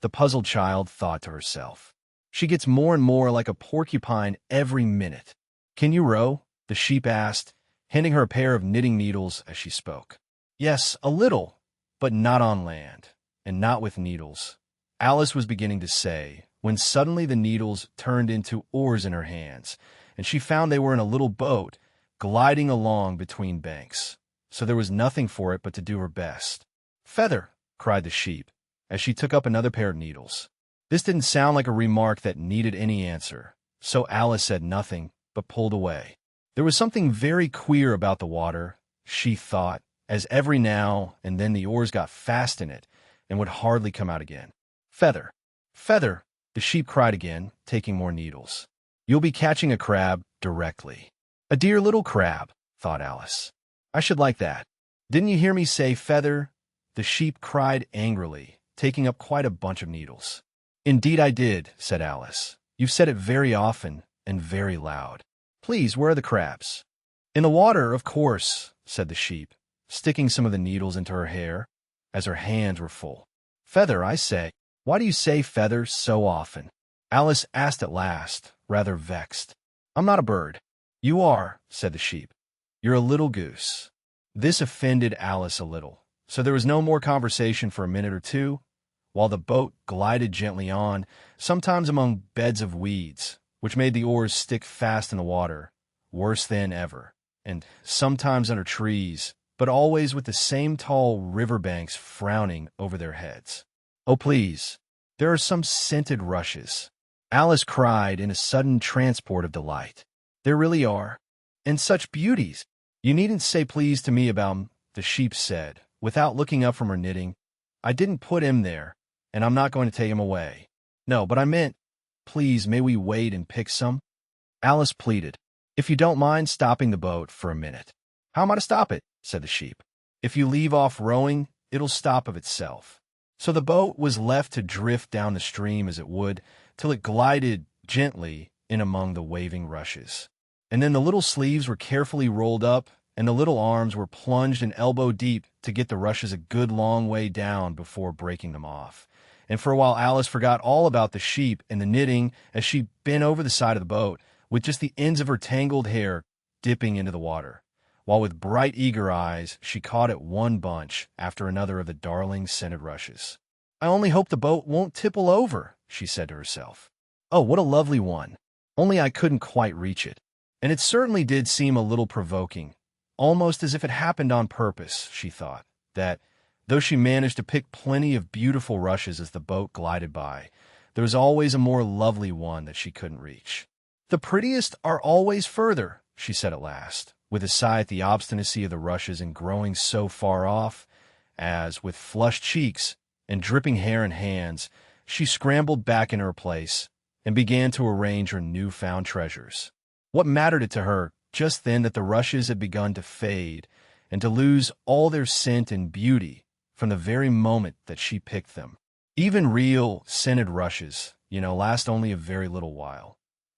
Speaker 1: The puzzled child thought to herself. She gets more and more like a porcupine every minute. Can you row? The sheep asked, handing her a pair of knitting needles as she spoke. Yes, a little, but not on land, and not with needles, Alice was beginning to say, when suddenly the needles turned into oars in her hands, and she found they were in a little boat, gliding along between banks. So there was nothing for it but to do her best. Feather, cried the sheep, as she took up another pair of needles. This didn't sound like a remark that needed any answer, so Alice said nothing, but pulled away. There was something very queer about the water, she thought, as every now and then the oars got fast in it, and would hardly come out again. Feather, feather, the sheep cried again, taking more needles. You'll be catching a crab directly. A dear little crab, thought Alice. I should like that. Didn't you hear me say feather? The sheep cried angrily, taking up quite a bunch of needles. Indeed I did, said Alice. You've said it very often and very loud. Please, where are the crabs? In the water, of course, said the sheep, sticking some of the needles into her hair, as her hands were full. Feather, I say. Why do you say feather so often? Alice asked at last, rather vexed. I'm not a bird. You are, said the sheep. You're a little goose. This offended Alice a little, so there was no more conversation for a minute or two, while the boat glided gently on, sometimes among beds of weeds, which made the oars stick fast in the water, worse than ever, and sometimes under trees, but always with the same tall river-banks frowning over their heads. Oh, please, there are some scented rushes, Alice cried in a sudden transport of delight. There really are. And such beauties. You needn't say please to me about 'em, the sheep said, without looking up from her knitting. I didn't put him there, and I'm not going to take him away. No, but I meant, please, may we wait and pick some? Alice pleaded, if you don't mind stopping the boat for a minute. How am I to stop it? Said the sheep. If you leave off rowing, it'll stop of itself. So the boat was left to drift down the stream as it would, till it glided gently in among the waving rushes. And then the little sleeves were carefully rolled up, and the little arms were plunged in elbow deep to get the rushes a good long way down before breaking them off. And for a while Alice forgot all about the sheep and the knitting as she bent over the side of the boat, with just the ends of her tangled hair dipping into the water, while with bright eager eyes she caught at one bunch after another of the darling scented rushes. I only hope the boat won't tipple over, she said to herself. Oh, what a lovely one! Only I couldn't quite reach it. And it certainly did seem a little provoking, almost as if it happened on purpose, she thought, that, though she managed to pick plenty of beautiful rushes as the boat glided by, there was always a more lovely one that she couldn't reach. The prettiest are always further, she said at last, with a sigh at the obstinacy of the rushes in growing so far off, as, with flushed cheeks and dripping hair and hands, she scrambled back in her place and began to arrange her new-found treasures. What mattered it to her just then that the rushes had begun to fade and to lose all their scent and beauty from the very moment that she picked them? Even real scented rushes, last only a very little while.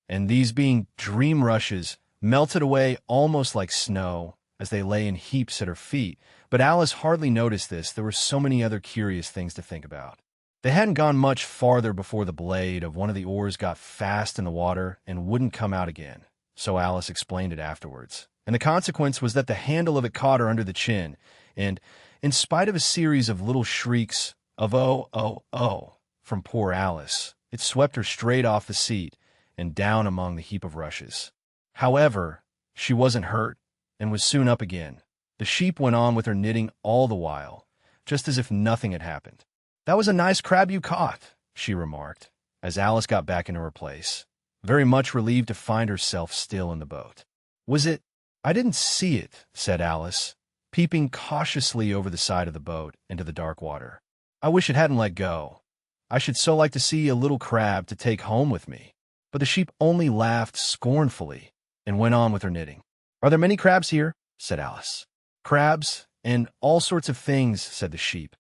Speaker 1: And these being dream rushes melted away almost like snow as they lay in heaps at her feet. But Alice hardly noticed this. There were so many other curious things to think about. They hadn't gone much farther before the blade of one of the oars got fast in the water and wouldn't come out again. So Alice explained it afterwards. And the consequence was that the handle of it caught her under the chin, and, in spite of a series of little shrieks of "oh, oh, oh" from poor Alice, it swept her straight off the seat and down among the heap of rushes. However, she wasn't hurt, and was soon up again. The sheep went on with her knitting all the while, just as if nothing had happened. That was a nice crab you caught, she remarked, as Alice got back into her place, very much relieved to find herself still in the boat. Was it? I didn't see it, said Alice, peeping cautiously over the side of the boat into the dark water. I wish it hadn't let go. I should so like to see a little crab to take home with me. But the sheep only laughed scornfully and went on with her knitting. Are there many crabs here? Said Alice. Crabs and all sorts of things, said the sheep.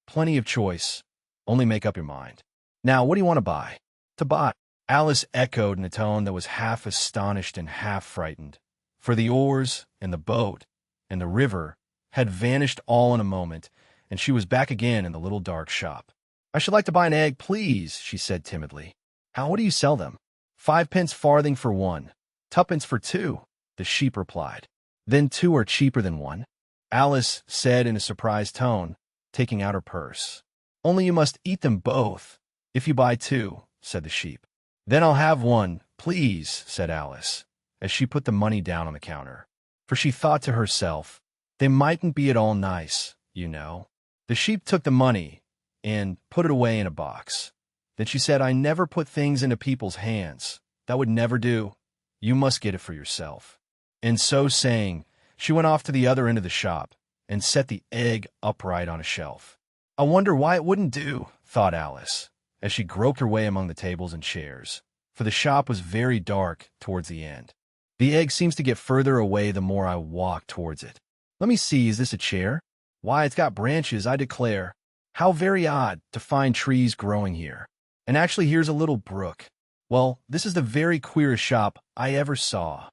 Speaker 1: Plenty of choice. Only make up your mind. Now, what do you want to buy? To buy, Alice echoed in a tone that was half astonished and half frightened, for the oars and the boat and the river had vanished all in a moment, and she was back again in the little dark shop. I should like to buy an egg, please, she said timidly. How do you sell them? 5 farthing for one, 2 for 2, the sheep replied. Then 2 are cheaper than 1, Alice said in a surprised tone, taking out her purse. Only you must eat them both, if you buy 2, said the sheep. Then I'll have 1, please, said Alice, as she put the money down on the counter. For she thought to herself, they mightn't be at all nice, The sheep took the money and put it away in a box. Then she said, I never put things into people's hands. That would never do. You must get it for yourself. And so saying, she went off to the other end of the shop and set the egg upright on a shelf. I wonder why it wouldn't do, thought Alice, as she groped her way among the tables and chairs, for the shop was very dark towards the end. The egg seems to get further away the more I walk towards it. Let me see, is this a chair? Why, it's got branches, I declare. How very odd to find trees growing here. And actually here's a little brook. Well, this is the very queerest shop I ever saw.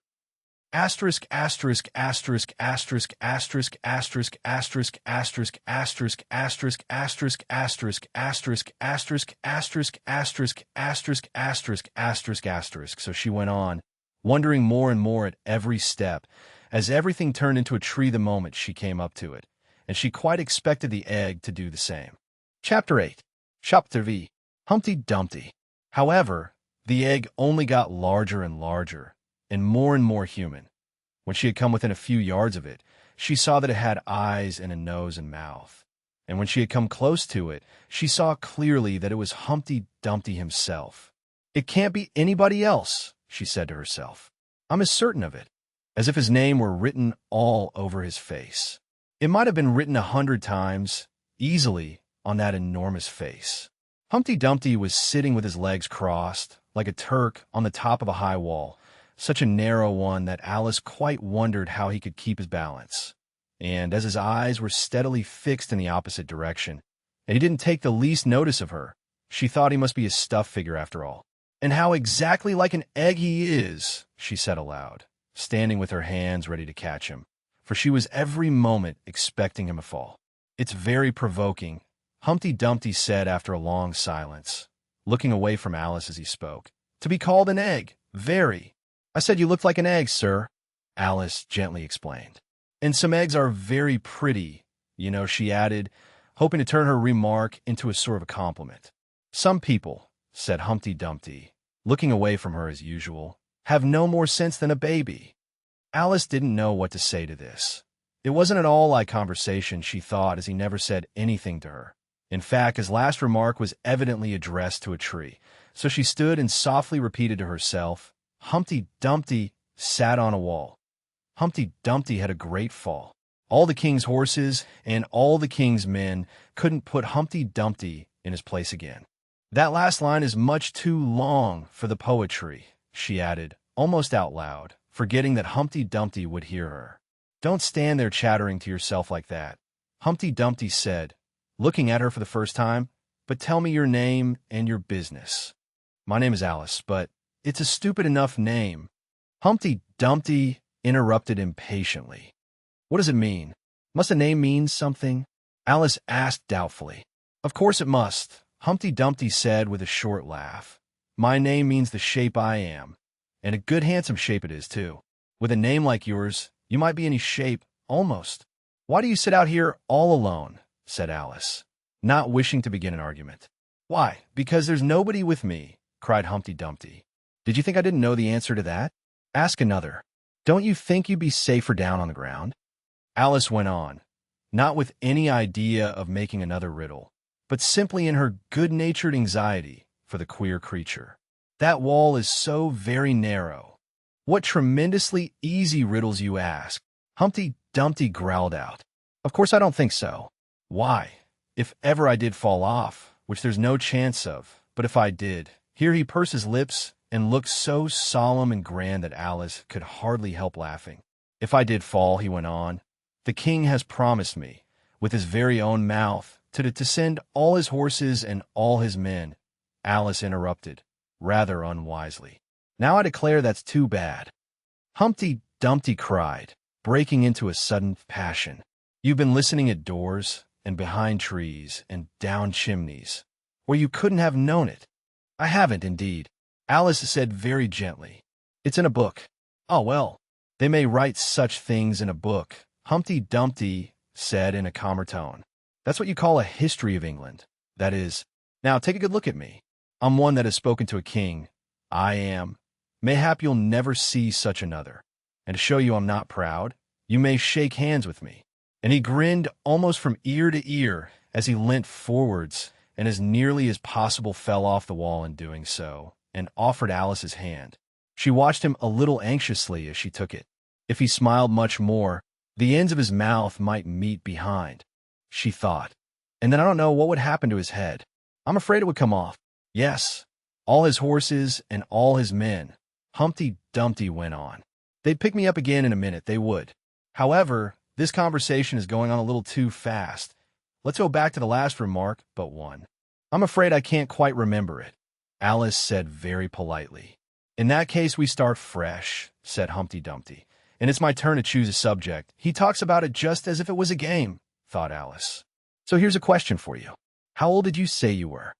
Speaker 1: Asterisk, asterisk, asterisk, asterisk, asterisk, asterisk, asterisk, asterisk, asterisk, asterisk, asterisk, asterisk, asterisk, asterisk, asterisk, asterisk, asterisk, asterisk, asterisk, asterisk. So she went on, wondering more and more at every step, as everything turned into a tree the moment she came up to it, and she quite expected the egg to do the same. Chapter 8. Chapter V. Humpty Dumpty. However, the egg only got larger and larger, and more human. When she had come within a few yards of it, she saw that it had eyes and a nose and mouth. And when she had come close to it, she saw clearly that it was Humpty Dumpty himself. It can't be anybody else, she said to herself. I'm as certain of it, as if his name were written all over his face. It might have been written 100 times, easily, on that enormous face. Humpty Dumpty was sitting with his legs crossed, like a Turk on the top of a high wall, such a narrow one that Alice quite wondered how he could keep his balance. And as his eyes were steadily fixed in the opposite direction, and he didn't take the least notice of her, she thought he must be a stuffed figure after all. And how exactly like an egg he is, she said aloud, standing with her hands ready to catch him, for she was every moment expecting him to fall. It's very provoking, Humpty Dumpty said after a long silence, looking away from Alice as he spoke, to be called an egg, very. I said you looked like an egg, sir, Alice gently explained. And some eggs are very pretty, you know, she added, hoping to turn her remark into a sort of a compliment. Some people, said Humpty Dumpty, looking away from her as usual, have no more sense than a baby. Alice didn't know what to say to this. It wasn't at all like conversation, she thought, as he never said anything to her. In fact, his last remark was evidently addressed to a tree, so she stood and softly repeated to herself, Humpty Dumpty sat on a wall. Humpty Dumpty had a great fall. All the king's horses and all the king's men couldn't put Humpty Dumpty in his place again. That last line is much too long for the poetry, she added, almost out loud, forgetting that Humpty Dumpty would hear her. Don't stand there chattering to yourself like that, Humpty Dumpty said, looking at her for the first time, but tell me your name and your business. My name is Alice, but it's a stupid enough name. Humpty Dumpty interrupted impatiently. What does it mean? Must a name mean something? Alice asked doubtfully. Of course it must, Humpty Dumpty said with a short laugh. My name means the shape I am, and a good handsome shape it is, too. With a name like yours, you might be any shape, almost. Why do you sit out here all alone? Said Alice, not wishing to begin an argument. Why, because there's nobody with me, cried Humpty Dumpty. Did you think I didn't know the answer to that? Ask another. Don't you think you'd be safer down on the ground? Alice went on, not with any idea of making another riddle, but simply in her good-natured anxiety for the queer creature. That wall is so very narrow. What tremendously easy riddles you ask, Humpty Dumpty growled out. Of course I don't think so. Why, if ever I did fall off, which there's no chance of, but if I did, here he pursed his lips and looked so solemn and grand that Alice could hardly help laughing. If I did fall, he went on, the king has promised me, with his very own mouth, to send all his horses and all his men. Alice interrupted, rather unwisely. Now I declare that's too bad. Humpty Dumpty cried, breaking into a sudden passion. You've been listening at doors, and behind trees, and down chimneys, where you couldn't have known it. I haven't, indeed, Alice said very gently. It's in a book. Oh, well, they may write such things in a book, Humpty Dumpty said in a calmer tone. That's what you call a history of England. That is, now take a good look at me. I'm one that has spoken to a king. I am. Mayhap you'll never see such another. And to show you I'm not proud, you may shake hands with me. And he grinned almost from ear to ear as he leant forwards and as nearly as possible fell off the wall in doing so, and offered Alice his hand. She watched him a little anxiously as she took it. If he smiled much more, the ends of his mouth might meet behind, she thought. And then I don't know what would happen to his head. I'm afraid it would come off. Yes, all his horses and all his men, Humpty Dumpty went on. They'd pick me up again in a minute, they would. However, this conversation is going on a little too fast. Let's go back to the last remark, but one. I'm afraid I can't quite remember it, Alice said very politely. In that case, we start fresh, said Humpty Dumpty. And it's my turn to choose a subject. He talks about it just as if it was a game, thought Alice. So here's a question for you. How old did you say you were?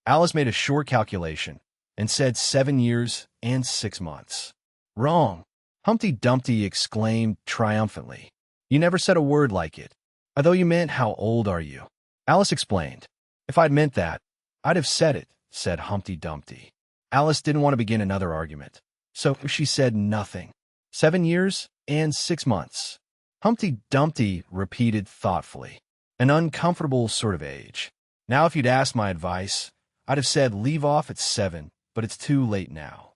Speaker 1: Alice made a short calculation and said 7 years and 6 months. Wrong, Humpty Dumpty exclaimed triumphantly. You never said a word like it. I thought you meant how old are you? Alice explained. If I'd meant that, I'd have said it, said Humpty Dumpty. Alice didn't want to begin another argument, so she said nothing. 7 years and 6 months. Humpty Dumpty repeated thoughtfully. An uncomfortable sort of age. Now if you'd asked my advice, I'd have said leave off at 7, but it's too late now.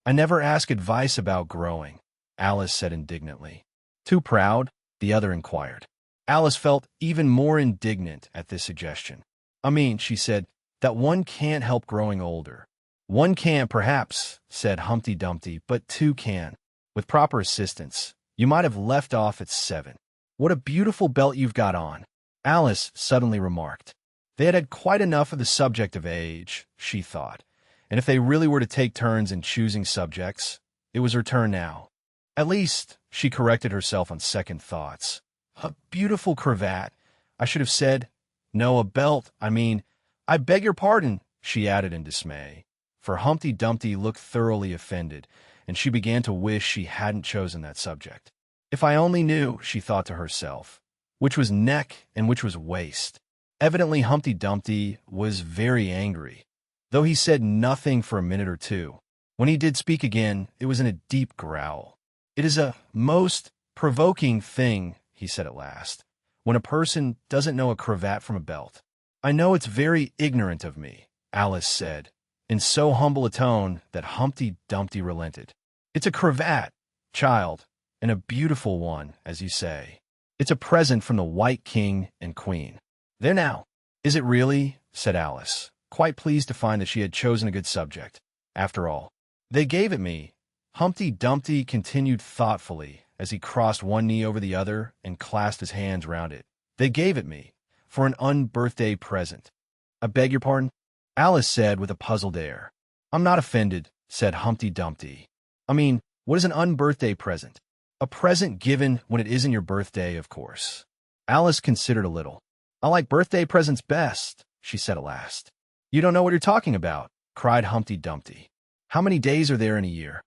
Speaker 1: I never ask advice about growing, Alice said indignantly. Too proud? The other inquired. Alice felt even more indignant at this suggestion. I mean, she said, that one can't help growing older. One can, perhaps, said Humpty Dumpty, but two can. With proper assistance, you might have left off at 7. What a beautiful belt you've got on, Alice suddenly remarked. They had had quite enough of the subject of age, she thought, and if they really were to take turns in choosing subjects, it was her turn now. At least, she corrected herself on second thoughts. A beautiful cravat. I should have said, no, a belt, I beg your pardon, she added in dismay, for Humpty Dumpty looked thoroughly offended, and she began to wish she hadn't chosen that subject. If I only knew, she thought to herself, which was neck and which was waist. Evidently Humpty Dumpty was very angry, though he said nothing for a minute or two. When he did speak again, it was in a deep growl. It is a most provoking thing, he said at last, when a person doesn't know a cravat from a belt. I know it's very ignorant of me, Alice said, in so humble a tone that Humpty Dumpty relented. It's a cravat, child, and a beautiful one, as you say. It's a present from the White King and Queen. There now. Is it really? Said Alice, quite pleased to find that she had chosen a good subject. After all, they gave it me. Humpty Dumpty continued thoughtfully as he crossed one knee over the other and clasped his hands round it. They gave it me for an unbirthday present. I beg your pardon? Alice said with a puzzled air. I'm not offended, said Humpty Dumpty. What is an unbirthday present? A present given when it isn't your birthday, of course. Alice considered a little. I like birthday presents best, she said at last. You don't know what you're talking about, cried Humpty Dumpty. How many days are there in a year?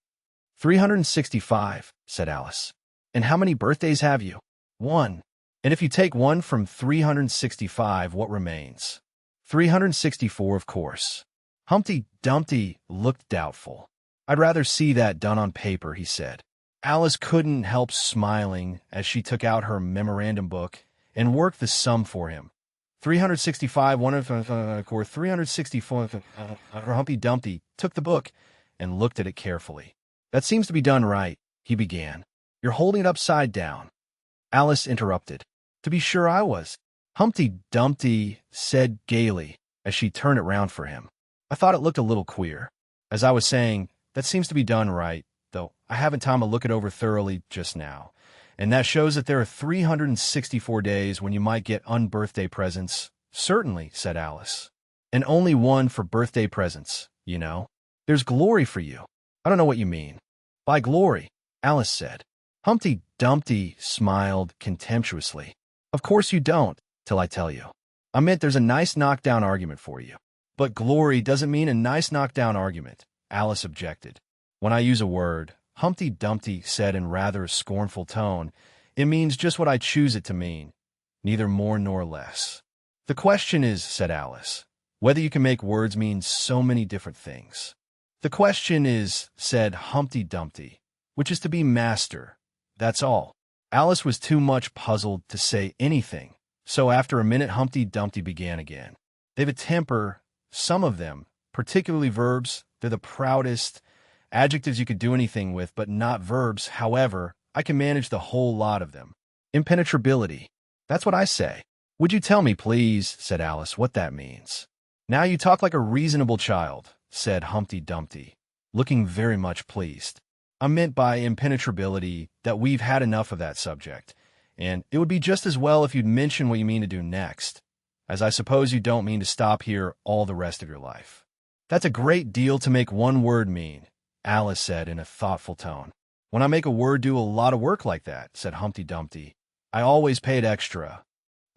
Speaker 1: 365, said Alice. And how many birthdays have you? 1. And if you take 1 from 365, what remains? 364, of course. Humpty Dumpty looked doubtful. I'd rather see that done on paper, he said. Alice couldn't help smiling as she took out her memorandum book and worked the sum for him. 365, 364. Humpty Dumpty took the book and looked at it carefully. That seems to be done right, he began. You're holding it upside down. Alice interrupted. To be sure I was. Humpty Dumpty said gaily as she turned it round for him. I thought it looked a little queer. As I was saying, that seems to be done right, though I haven't time to look it over thoroughly just now. And that shows that there are 364 days when you might get unbirthday presents. Certainly, said Alice. And only 1 for birthday presents, you know. There's glory for you. I don't know what you mean. By glory, Alice said. Humpty Dumpty smiled contemptuously. Of course you don't, till I tell you. I meant there's a nice knockdown argument for you. But glory doesn't mean a nice knockdown argument, Alice objected. When I use a word, Humpty Dumpty said in rather a scornful tone, it means just what I choose it to mean, neither more nor less. The question is, said Alice, whether you can make words mean so many different things. The question is, said Humpty Dumpty, which is to be master. That's all. Alice was too much puzzled to say anything, so after a minute Humpty Dumpty began again. They've a temper, some of them, particularly verbs, they're the proudest. Adjectives you could do anything with, but not verbs. However, I can manage the whole lot of them. Impenetrability. That's what I say. Would you tell me, please, said Alice, what that means? Now you talk like a reasonable child, said Humpty Dumpty, looking very much pleased. I meant by impenetrability that we've had enough of that subject, and it would be just as well if you'd mention what you mean to do next, as I suppose you don't mean to stop here all the rest of your life. That's a great deal to make one word mean, Alice said in a thoughtful tone. When I make a word do a lot of work like that, said Humpty Dumpty, I always pay it extra.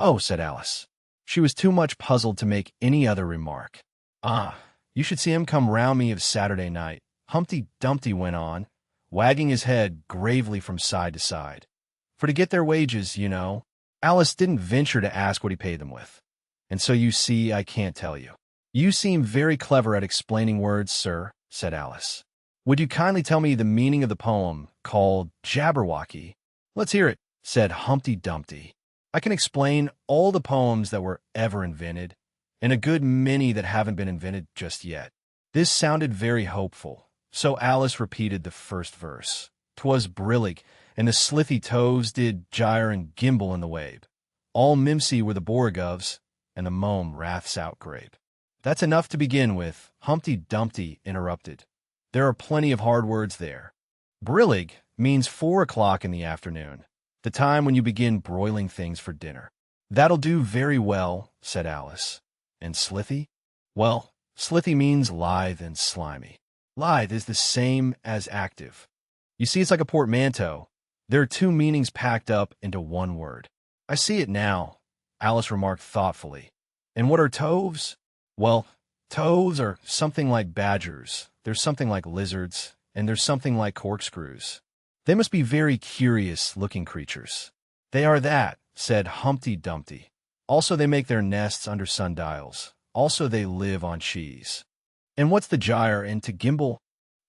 Speaker 1: Oh, said Alice. She was too much puzzled to make any other remark. Ah, you should see him come round me of Saturday night, Humpty Dumpty went on, wagging his head gravely from side to side. For to get their wages, you know. Alice didn't venture to ask what he paid them with. And so you see, I can't tell you. You seem very clever at explaining words, sir, said Alice. Would you kindly tell me the meaning of the poem called Jabberwocky? Let's hear it, said Humpty Dumpty. I can explain all the poems that were ever invented, and a good many that haven't been invented just yet. This sounded very hopeful, so Alice repeated the first verse. 'Twas brillig, and the slithy toves did gyre and gimble in the wabe. All mimsy were the borogoves, and the mome wraths outgrabe. That's enough to begin with, Humpty Dumpty interrupted. There are plenty of hard words there. Brillig means 4 o'clock in the afternoon, the time when you begin broiling things for dinner. That'll do very well, said Alice. And slithy? Well, slithy means lithe and slimy. Lithe is the same as active. You see, it's like a portmanteau. There are 2 meanings packed up into one word. I see it now, Alice remarked thoughtfully. And what are toves? Well, toves are something like badgers, there's something like lizards, and there's something like corkscrews. They must be very curious-looking creatures. They are that, said Humpty Dumpty. Also they make their nests under sundials. Also they live on cheese. And what's the gyre and to gimble?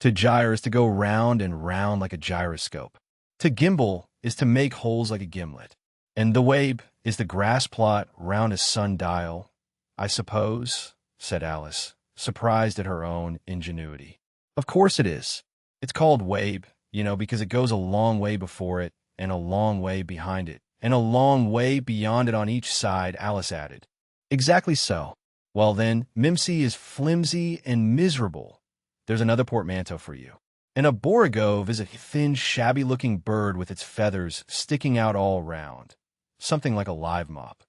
Speaker 1: To gyre is to go round and round like a gyroscope. To gimble is to make holes like a gimlet. And the wabe is the grass plot round a sundial, I suppose, said Alice, surprised at her own ingenuity. Of course it is. It's called wabe, you know, because it goes a long way before it and a long way behind it, and a long way beyond it on each side, Alice added. Exactly so. Well then, mimsy is flimsy and miserable. There's another portmanteau for you. And a borogove is a thin, shabby-looking bird with its feathers sticking out all round, something like a live mop.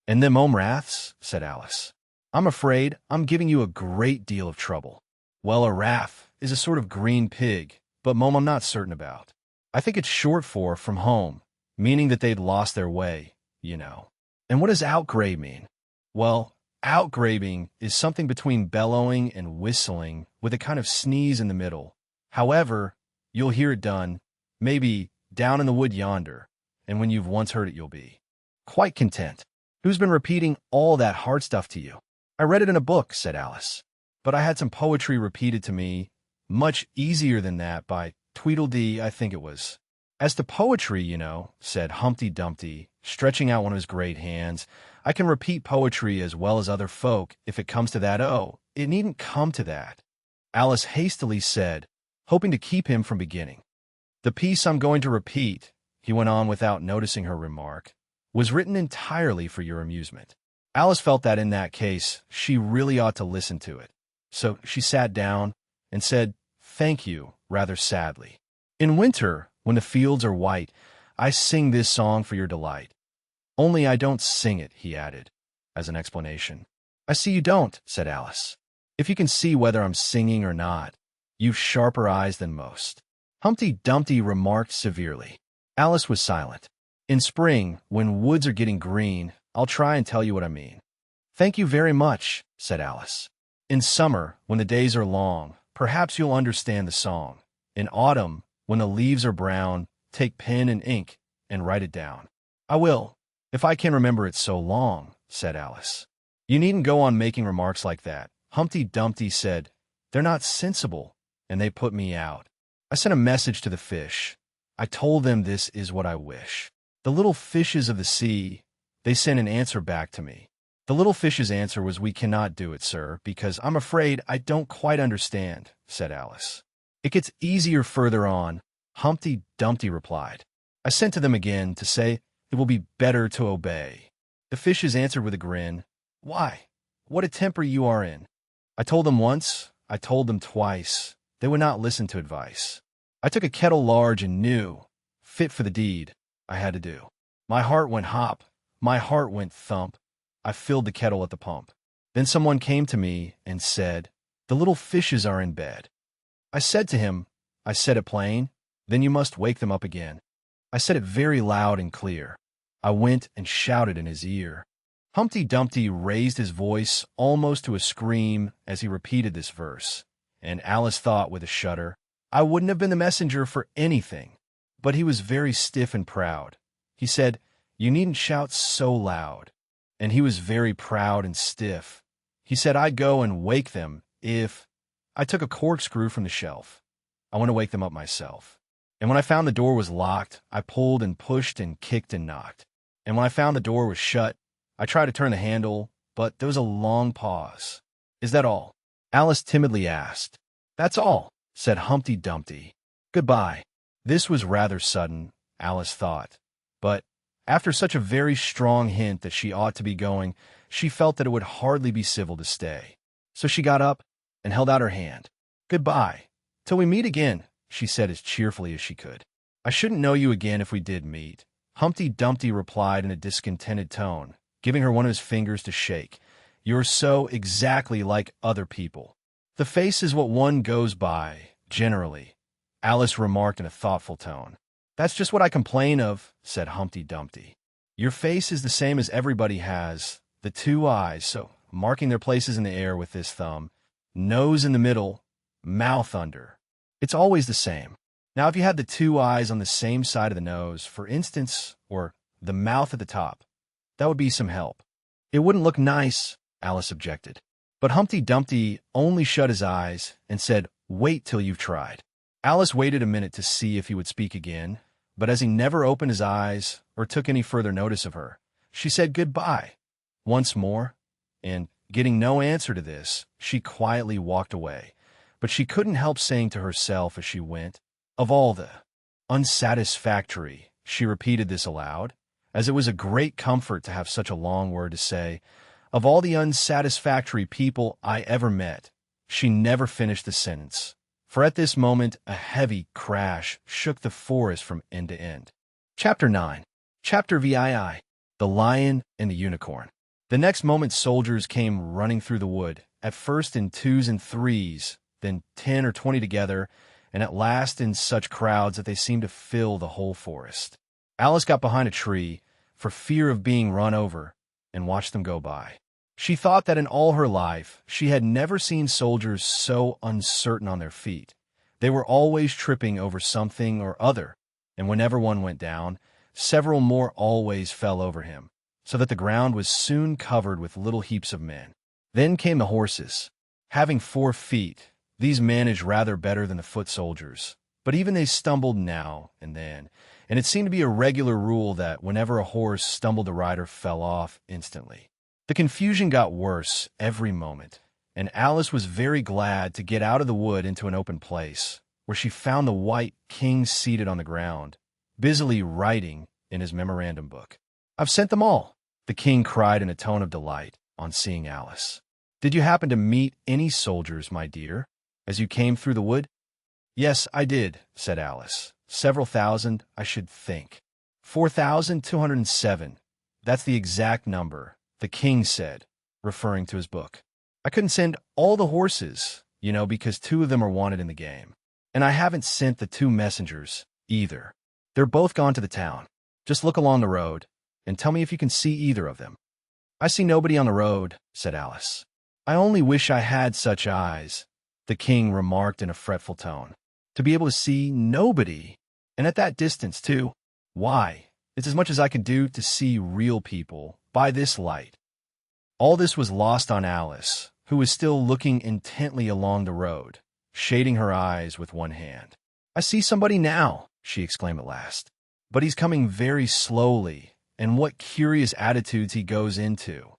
Speaker 1: And them omraths, said Alice. I'm afraid I'm giving you a great deal of trouble. Well, a rath is a sort of green pig, but mome I'm not certain about. I think it's short for from home, meaning that they'd lost their way, you know. And what does outgrabe mean? Well, outgrabing is something between bellowing and whistling with a kind of sneeze in the middle. However, you'll hear it done, maybe down in the wood yonder, and when you've once heard it you'll be quite content. Who's been repeating all that hard stuff to you? I read it in a book, said Alice, but I had some poetry repeated to me, much easier than that, by Tweedledee, I think it was. As to poetry, you know, said Humpty Dumpty, stretching out one of his great hands, I can repeat poetry as well as other folk, if it comes to that. Oh, it needn't come to that, Alice hastily said, hoping to keep him from beginning. The piece I'm going to repeat, he went on without noticing her remark, was written entirely for your amusement. Alice felt that in that case, she really ought to listen to it. So she sat down and said, "Thank you," rather sadly. "In winter, when the fields are white, I sing this song for your delight. Only I don't sing it," he added, as an explanation. "I see you don't," said Alice. "If you can see whether I'm singing or not, you've sharper eyes than most." Humpty Dumpty remarked severely. Alice was silent. "In spring, when woods are getting green, I'll try and tell you what I mean." "Thank you very much," said Alice. "In summer, when the days are long, perhaps you'll understand the song. In autumn, when the leaves are brown, take pen and ink and write it down." "I will, if I can remember it so long," said Alice. "You needn't go on making remarks like that," Humpty Dumpty said. "They're not sensible, and they put me out. I sent a message to the fish. I told them this is what I wish. The little fishes of the sea, they sent an answer back to me. The little fish's answer was, 'We cannot do it, sir, because I'm afraid I don't quite understand,'" said Alice. "It gets easier further on," Humpty Dumpty replied. "I sent to them again to say it will be better to obey. The fishes answered with a grin, "Why, what a temper you are in! I told them once, I told them twice, they would not listen to advice. I took a kettle large and new, fit for the deed I had to do. My heart went hop, my heart went thump, I filled the kettle at the pump. Then someone came to me and said, 'The little fishes are in bed.' I said to him, I said it plain, 'Then you must wake them up again.' I said it very loud and clear. I went and shouted in his ear." Humpty Dumpty raised his voice almost to a scream as he repeated this verse, and Alice thought with a shudder, "I wouldn't have been the messenger for anything." But he was very stiff and proud. He said, "You needn't shout so loud." And he was very proud and stiff. He said, "I'd go and wake them if I took a corkscrew from the shelf. I want to wake them up myself. And when I found the door was locked, I pulled and pushed and kicked and knocked. And when I found the door was shut, I tried to turn the handle, but there was a long pause." "Is that all?" Alice timidly asked. "That's all," said Humpty Dumpty. "Goodbye." This was rather sudden, Alice thought, but after such a very strong hint that she ought to be going, she felt that it would hardly be civil to stay. So she got up and held out her hand. "Goodbye, till we meet again," she said as cheerfully as she could. "I shouldn't know you again if we did meet," Humpty Dumpty replied in a discontented tone, giving her one of his fingers to shake. "You're so exactly like other people. The face is what one goes by, generally," Alice remarked in a thoughtful tone. "That's just what I complain of," said Humpty Dumpty. "Your face is the same as everybody has, the two eyes, so marking their places in the air with this thumb, nose in the middle, mouth under. It's always the same. Now, if you had the two eyes on the same side of the nose, for instance, or the mouth at the top, that would be some help." "It wouldn't look nice," Alice objected. But Humpty Dumpty only shut his eyes and said, "Wait till you've tried." Alice waited a minute to see if he would speak again, but as he never opened his eyes or took any further notice of her, she said goodbye once more, and, getting no answer to this, she quietly walked away. But she couldn't help saying to herself as she went, "Of all the unsatisfactory," she repeated this aloud, as it was a great comfort to have such a long word to say, "of all the unsatisfactory people I ever met." She never finished the sentence, for at this moment a heavy crash shook the forest from end to end. Chapter 9. Chapter Viii. The Lion and the Unicorn. The next moment soldiers came running through the wood, at first in twos and threes, then 10 or 20 together, and at last in such crowds that they seemed to fill the whole forest. Alice got behind a tree, for fear of being run over, and watched them go by. She thought that in all her life she had never seen soldiers so uncertain on their feet. They were always tripping over something or other, and whenever one went down, several more always fell over him, so that the ground was soon covered with little heaps of men. Then came the horses. Having 4 feet, these managed rather better than the foot soldiers, but even they stumbled now and then, and it seemed to be a regular rule that whenever a horse stumbled the rider fell off instantly. The confusion got worse every moment, and Alice was very glad to get out of the wood into an open place, where she found the white king seated on the ground, busily writing in his memorandum book. "I've sent them all," the king cried in a tone of delight on seeing Alice. "Did you happen to meet any soldiers, my dear, as you came through the wood?" "Yes, I did," said Alice. "Several thousand, I should think. 4,207. That's the exact number," the king said, referring to his book. "I couldn't send all the horses, because 2 of them are wanted in the game. And I haven't sent the 2 messengers, either. They're both gone to the town. Just look along the road, and tell me if you can see either of them." "I see nobody on the road," said Alice. "I only wish I had such eyes," the king remarked in a fretful tone, "to be able to see nobody, and at that distance, too. Why, it's as much as I could do to see real people by this light." All this was lost on Alice, who was still looking intently along the road, shading her eyes with one hand. "I see somebody now," she exclaimed at last. "But he's coming very slowly, and what curious attitudes he goes into."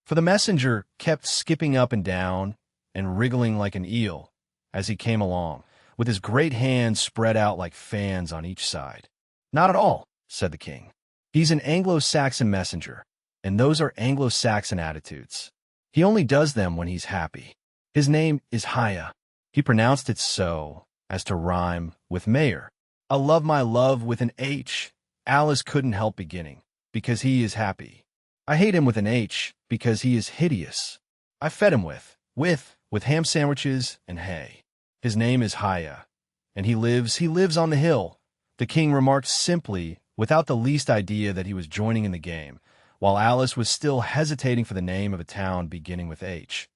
Speaker 1: For the messenger kept skipping up and down and wriggling like an eel as he came along, with his great hands spread out like fans on each side. "Not at all," said the king. "He's an Anglo-Saxon messenger, and those are Anglo-Saxon attitudes. He only does them when he's happy. His name is Hiya. He pronounced it so as to rhyme with mayor. I love my love with an H. Alice couldn't help beginning, because he is happy. I hate him with an H, because he is hideous. I fed him with ham sandwiches and hay. His name is Hiya, and he lives on the hill. The king remarked simply, without the least idea that he was joining in the game, while Alice was still hesitating for the name of a town beginning with H.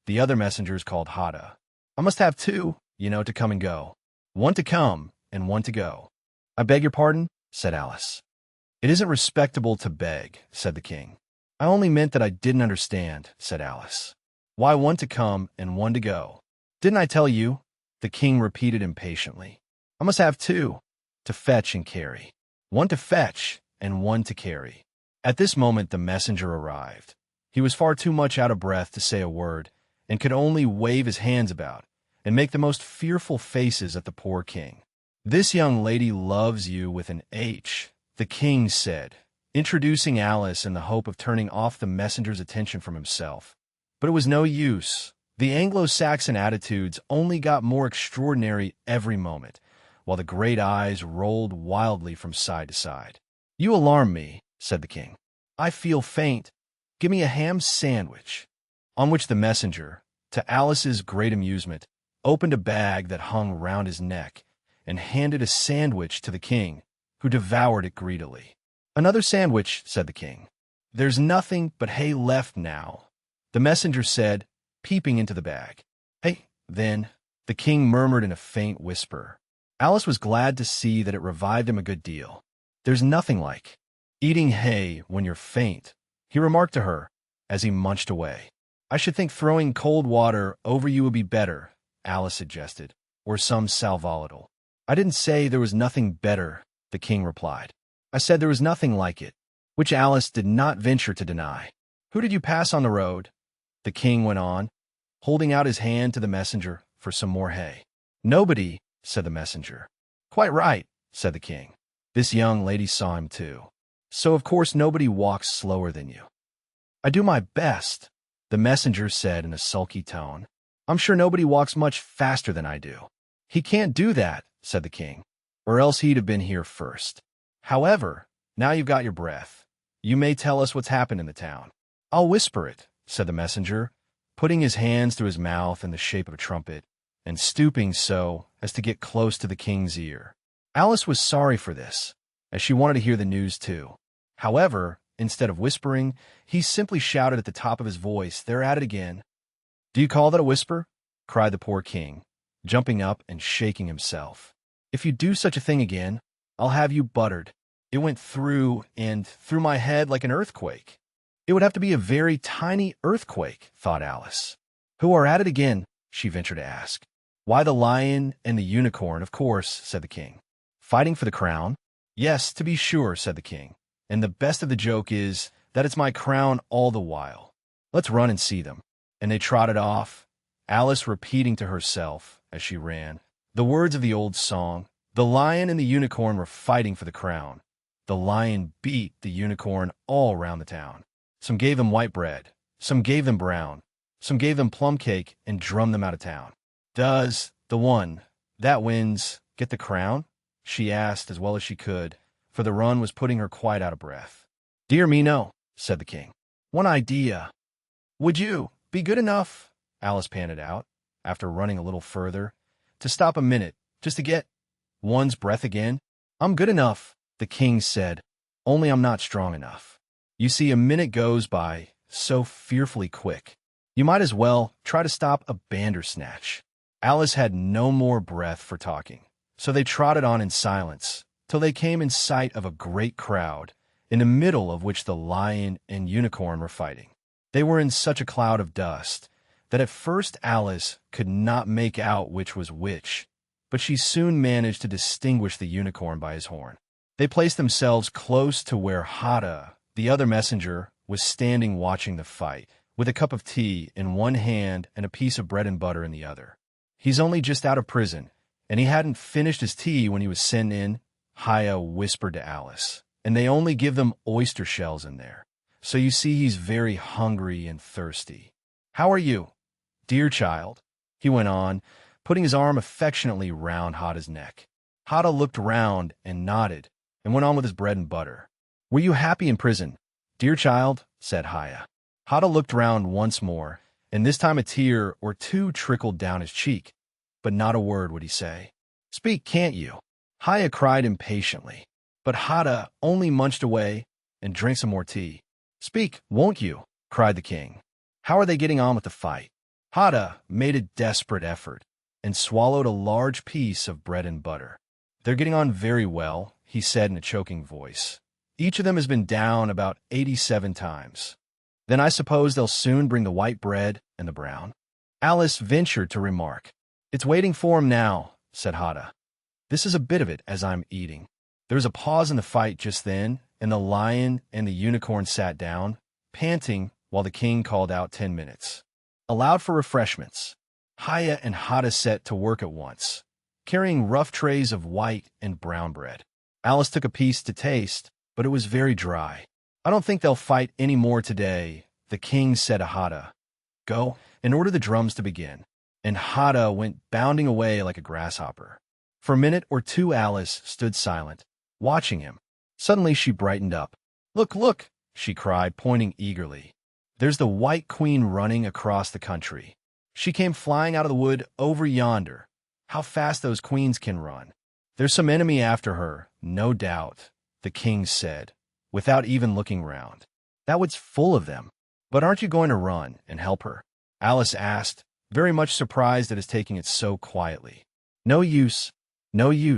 Speaker 1: The other messengers called Hada. I must have two, to come and go. One to come and one to go. I beg your pardon, said Alice. It isn't respectable to beg, said the king. I only meant that I didn't understand, said Alice. Why one to come and one to go? Didn't I tell you? The king repeated impatiently. I must have two, to fetch and carry. One to fetch and one to carry. At this moment the messenger arrived. He was far too much out of breath to say a word, and could only wave his hands about and make the most fearful faces at the poor king. This young lady loves you with an H, the king said, introducing Alice in the hope of turning off the messenger's attention from himself. But it was no use. The Anglo-Saxon attitudes only got more extraordinary every moment, while the great eyes rolled wildly from side to side. You alarm me, said the king. I feel faint. Give me a ham sandwich. On which the messenger, to Alice's great amusement, opened a bag that hung round his neck and handed a sandwich to the king, who devoured it greedily. Another sandwich, said the king. There's nothing but hay left now, the messenger said, peeping into the bag. Hey, then, the king murmured in a faint whisper. Alice was glad to see that it revived him a good deal. There's nothing like eating hay when you're faint, he remarked to her as he munched away. I should think throwing cold water over you would be better, Alice suggested, or some sal volatile. I didn't say there was nothing better, the king replied. I said there was nothing like it, which Alice did not venture to deny. Who did you pass on the road? The king went on, holding out his hand to the messenger for some more hay. Nobody, said the messenger. Quite right, said the king. This young lady saw him too. So of course nobody walks slower than you. I do my best, the messenger said in a sulky tone. I'm sure nobody walks much faster than I do. He can't do that, said the king, or else he'd have been here first. However, now you've got your breath. You may tell us what's happened in the town. I'll whisper it, said the messenger, putting his hands to his mouth in the shape of a trumpet, and stooping so as to get close to the king's ear. Alice was sorry for this, as she wanted to hear the news too. However, instead of whispering, he simply shouted at the top of his voice, "They're at it again." "Do you call that a whisper?" cried the poor king, jumping up and shaking himself. "If you do such a thing again, I'll have you buttered." It went through my head like an earthquake. It would have to be a very tiny earthquake, thought Alice. Who are at it again? She ventured to ask. Why, the lion and the unicorn, of course, said the king. Fighting for the crown? Yes, to be sure, said the king. And the best of the joke is that it's my crown all the while. Let's run and see them. And they trotted off, Alice repeating to herself as she ran the words of the old song. The lion and the unicorn were fighting for the crown. The lion beat the unicorn all round the town. Some gave them white bread, some gave them brown, some gave them plum cake and drummed them out of town. Does the one that wins get the crown? She asked as well as she could, for the run was putting her quite out of breath. Dear me, no, said the king. One idea. Would you be good enough, Alice panted out, after running a little further, to stop a minute, just to get one's breath again? I'm good enough, the king said, only I'm not strong enough. You see, a minute goes by so fearfully quick. You might as well try to stop a bandersnatch. Alice had no more breath for talking, so they trotted on in silence till they came in sight of a great crowd, in the middle of which the lion and unicorn were fighting. They were in such a cloud of dust that at first Alice could not make out which was which, but she soon managed to distinguish the unicorn by his horn. They placed themselves close to where Hada, the other messenger, was standing watching the fight, with a cup of tea in one hand and a piece of bread and butter in the other. He's only just out of prison, and he hadn't finished his tea when he was sent in, Hiya whispered to Alice, and they only give them oyster shells in there. So you see he's very hungry and thirsty. How are you, dear child? He went on, putting his arm affectionately round Hada's neck. Hada looked round and nodded, and went on with his bread and butter. Were you happy in prison, dear child? Said Haya. Hada looked round once more, and this time a tear or two trickled down his cheek, but not a word would he say. Speak, can't you? Haya cried impatiently, but Hada only munched away and drank some more tea. Speak, won't you? Cried the king. How are they getting on with the fight? Hada made a desperate effort and swallowed a large piece of bread and butter. They're getting on very well, he said in a choking voice. Each of them has been down about 87 times. Then I suppose they'll soon bring the white bread and the brown. Alice ventured to remark. It's waiting for him now, said Hada. This is a bit of it as I'm eating. There was a pause in the fight just then, and the lion and the unicorn sat down, panting, while the king called out 10 minutes. Allowed for refreshments. Haya and Hada set to work at once, carrying rough trays of white and brown bread. Alice took a piece to taste, but it was very dry. I don't think they'll fight any more today, the king said to Hada. Go and order the drums to begin. And Hada went bounding away like a grasshopper. For a minute or two Alice stood silent, watching him. Suddenly she brightened up. Look, look, she cried, pointing eagerly. There's the White Queen running across the country. She came flying out of the wood over yonder. How fast those queens can run. There's some enemy after her, no doubt, the king said, without even looking round. That wood's full of them. But aren't you going to run and help her? Alice asked, very much surprised at his taking it so quietly. No use,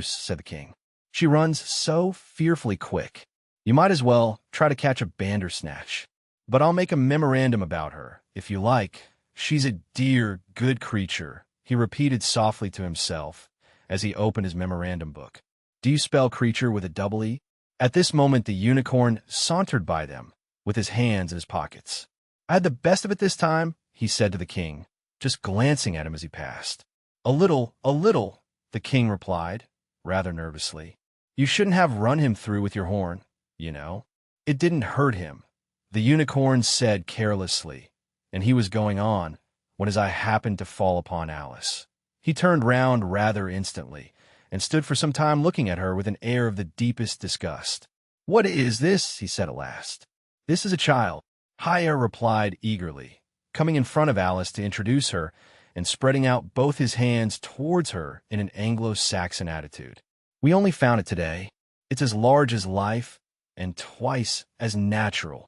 Speaker 1: said the king. She runs so fearfully quick. You might as well try to catch a bandersnatch. But I'll make a memorandum about her, if you like. She's a dear, good creature, he repeated softly to himself as he opened his memorandum book. Do you spell creature with a double E? At this moment the unicorn sauntered by them, with his hands in his pockets. I had the best of it this time, he said to the king, just glancing at him as he passed. A little, the king replied, rather nervously. You shouldn't have run him through with your horn, you know. It didn't hurt him, the unicorn said carelessly, and he was going on, when his eye happened to fall upon Alice. He turned round rather instantly, and stood for some time looking at her with an air of the deepest disgust. What is this? He said at last. This is a child, Haya replied eagerly, coming in front of Alice to introduce her, and spreading out both his hands towards her in an Anglo-Saxon attitude. We only found it today. It's as large as life, and twice as natural.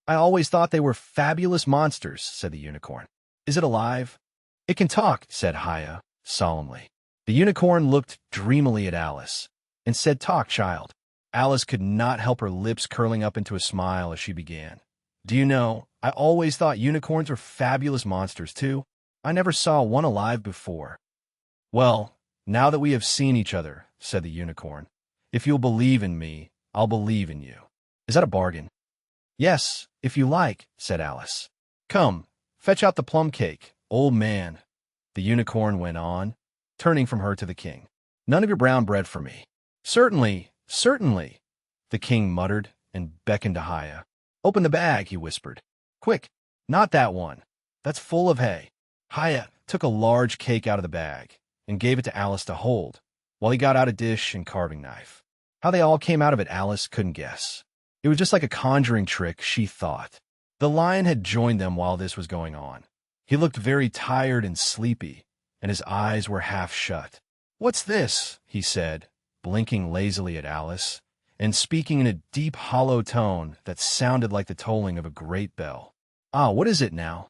Speaker 1: I always thought they were fabulous monsters, said the unicorn. Is it alive? It can talk, said Haya, solemnly. The unicorn looked dreamily at Alice, and said, Talk, child. Alice could not help her lips curling up into a smile as she began. Do you know, I always thought unicorns were fabulous monsters, too. I never saw one alive before. Well, now that we have seen each other, said the unicorn, if you'll believe in me, I'll believe in you. Is that a bargain? Yes, if you like, said Alice. Come, fetch out the plum cake, old man, the unicorn went on, turning from her to the king. None of your brown bread for me. Certainly, the king muttered and beckoned to Haya. Open the bag, he whispered. Quick, not that one. That's full of hay. Haya took a large cake out of the bag and gave it to Alice to hold, while he got out a dish and carving knife. How they all came out of it Alice couldn't guess. It was just like a conjuring trick, she thought. The lion had joined them while this was going on. He looked very tired and sleepy, and his eyes were half shut. What's this? He said, blinking lazily at Alice, and speaking in a deep, hollow tone that sounded like the tolling of a great bell. Ah, what is it now?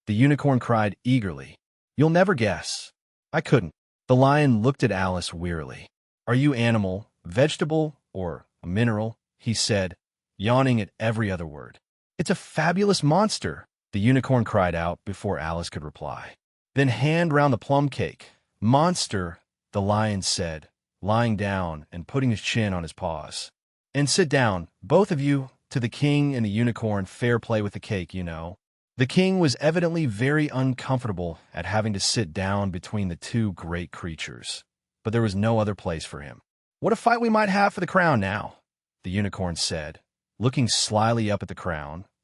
Speaker 1: The unicorn cried eagerly. You'll never guess. I couldn't. The lion looked at Alice wearily. Are you animal, vegetable, or a mineral? He said, yawning at every other word. It's a fabulous monster, the unicorn cried out before Alice could reply. Then hand round the plum cake. Monster, the lion said, lying down and putting his chin on his paws. And sit down, both of you, to the king and the unicorn. Fair play with the cake, you know. The king was evidently very uncomfortable at having to sit down between the two great creatures, but there was no other place for him. What a fight we might have for the crown now, the unicorn said, looking slyly up at the crown,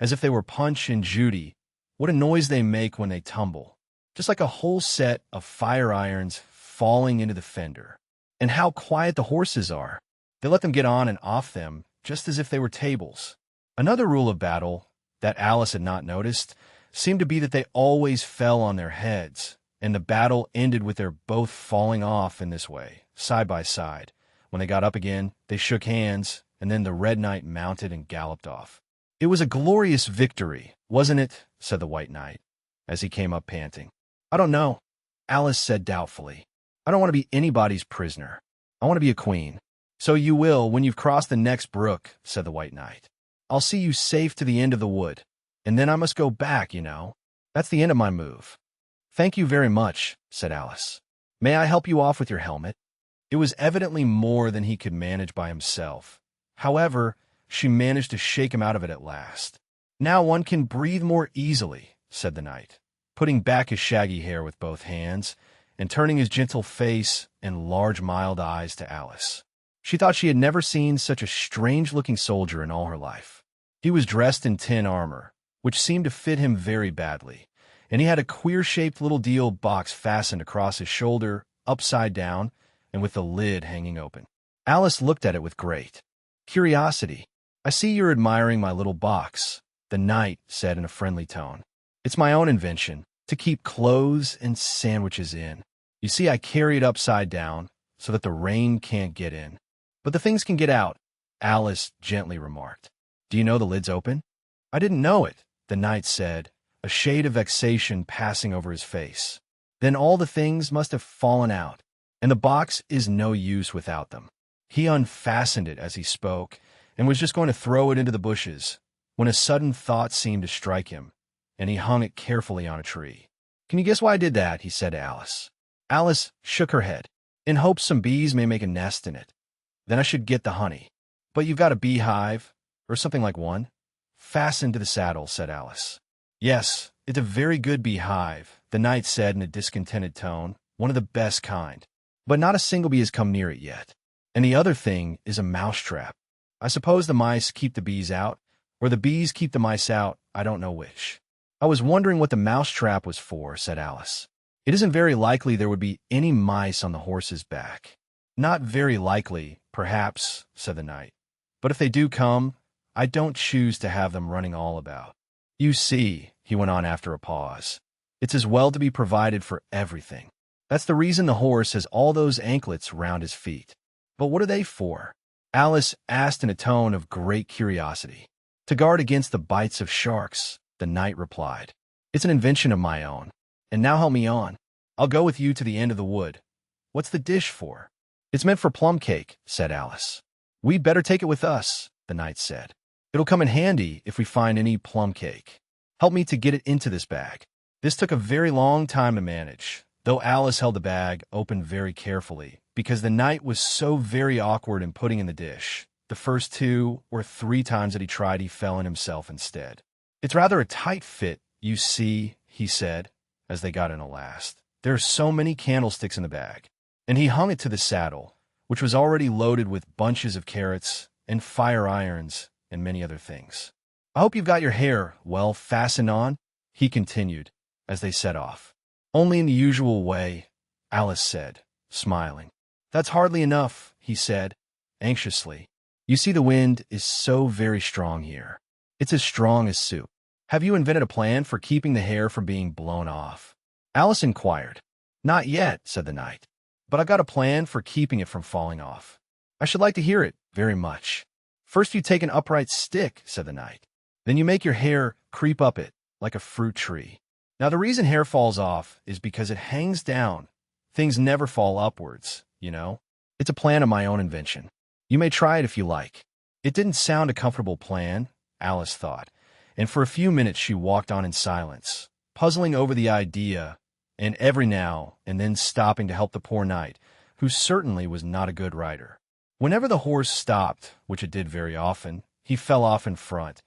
Speaker 1: as if they were Punch and Judy. What a noise they make when they tumble. Just like a whole set of fire irons falling into the fender. And how quiet the horses are. They let them get on and off them, just as if they were tables. Another rule of battle that Alice had not noticed seemed to be that they always fell on their heads, and the battle ended with their both falling off in this way, side by side. When they got up again, they shook hands, and then the Red Knight mounted and galloped off. "It was a glorious victory, wasn't it?" said the White Knight, as he came up panting. "I don't know," Alice said doubtfully. "I don't want to be anybody's prisoner. I want to be a queen." "So you will when you've crossed the next brook," said the White Knight. "I'll see you safe to the end of the wood, and then I must go back, you know. That's the end of my move." "Thank you very much," said Alice. "May I help you off with your helmet?" It was evidently more than he could manage by himself. However, she managed to shake him out of it at last. "Now one can breathe more easily," said the knight, putting back his shaggy hair with both hands and turning his gentle face and large mild eyes to Alice. She thought she had never seen such a strange-looking soldier in all her life. He was dressed in tin armor, which seemed to fit him very badly, and he had a queer-shaped little deal box fastened across his shoulder, upside down, and with the lid hanging open. Alice looked at it with great curiosity. "I see you're admiring my little box," the knight said in a friendly tone. "It's my own invention, to keep clothes and sandwiches in. You see, I carry it upside down, so that the rain can't get in. But the things can get out," Alice gently remarked. "Do you know the lid's open?" "I didn't know it," the knight said, a shade of vexation passing over his face. "Then all the things must have fallen out, and the box is no use without them." He unfastened it as he spoke, and was just going to throw it into the bushes, when a sudden thought seemed to strike him, and he hung it carefully on a tree. "Can you guess why I did that?" he said to Alice. Alice shook her head, "In hopes some bees may make a nest in it. Then I should get the honey." "But you've got a beehive, or something like one, fastened to the saddle," said Alice. "Yes, it's a very good beehive," the knight said in a discontented tone, "one of the best kind. But not a single bee has come near it yet. And the other thing is a mousetrap. I suppose the mice keep the bees out, or the bees keep the mice out, I don't know which." "I was wondering what the mousetrap was for," said Alice. "It isn't very likely there would be any mice on the horse's back." "Not very likely, perhaps," said the knight. "But if they do come, I don't choose to have them running all about. You see," he went on after a pause, "it's as well to be provided for everything. That's the reason the horse has all those anklets round his feet." "But what are they for?" Alice asked in a tone of great curiosity. "To guard against the bites of sharks," the knight replied. "It's an invention of my own. And now help me on. I'll go with you to the end of the wood. What's the dish for?" "It's meant for plum cake," said Alice. "We'd better take it with us," the knight said. "It'll come in handy if we find any plum cake. Help me to get it into this bag." This took a very long time to manage, though Alice held the bag open very carefully, because the knight was so very awkward in putting in the dish. The first 2 or 3 times that he tried, he fell in himself instead. "It's rather a tight fit, you see," he said, as they got in at last. "There are so many candlesticks in the bag." And he hung it to the saddle, which was already loaded with bunches of carrots and fire irons and many other things. "I hope you've got your hair well fastened on," he continued, as they set off. "Only in the usual way," Alice said, smiling. "That's hardly enough," he said, anxiously. "You see, the wind is so very strong here. It's as strong as soup. Have you invented a plan for keeping the hair from being blown off?" Alice inquired. "Not yet," said the knight, "but I've got a plan for keeping it from falling off. I should like to hear it very much." "First you take an upright stick," said the knight. "Then you make your hair creep up it, like a fruit tree. Now the reason hair falls off is because it hangs down. Things never fall upwards, you know. It's a plan of my own invention. You may try it if you like." It didn't sound a comfortable plan, Alice thought, and for a few minutes she walked on in silence, puzzling over the idea, and every now and then stopping to help the poor knight, who certainly was not a good rider. Whenever the horse stopped, which it did very often, he fell off in front,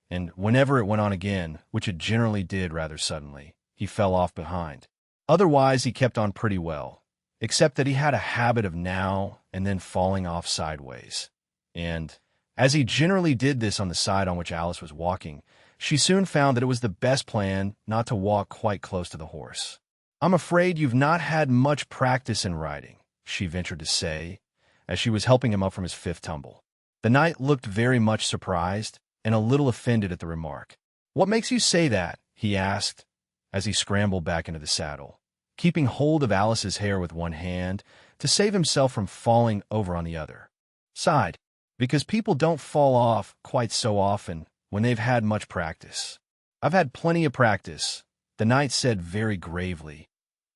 Speaker 1: and whenever it went on again, which it generally did rather suddenly, he fell off behind. Otherwise he kept on pretty well, except that he had a habit of now and then falling off sideways. And, as he generally did this on the side on which Alice was walking, she soon found that it was the best plan not to walk quite close to the horse. "I'm afraid you've not had much practice in riding," she ventured to say, as she was helping him up from his fifth tumble. The knight looked very much surprised and a little offended at the remark. "What makes you say that?" he asked, as he scrambled back into the saddle, keeping hold of Alice's hair with one hand to save himself from falling over on the other. Sighed, "Because people don't fall off quite so often when they've had much practice." "I've had plenty of practice," the knight said very gravely.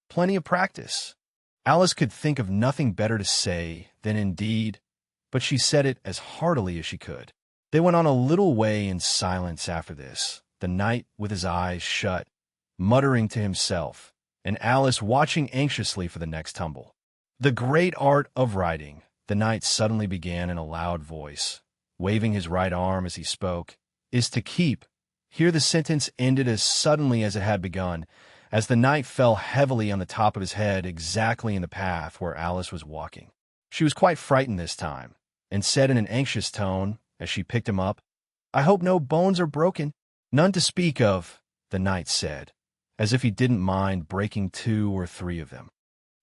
Speaker 1: "Plenty of practice." Alice could think of nothing better to say than indeed, but she said it as heartily as she could. They went on a little way in silence after this, the knight with his eyes shut, muttering to himself, and Alice watching anxiously for the next tumble. "The great art of riding," the knight suddenly began in a loud voice, waving his right arm as he spoke, "is to keep—" Here the sentence ended as suddenly as it had begun, as the knight fell heavily on the top of his head exactly in the path where Alice was walking. She was quite frightened this time, and said in an anxious tone, as she picked him up, "I hope no bones are broken." "None to speak of," the knight said, as if he didn't mind breaking 2 or 3 of them.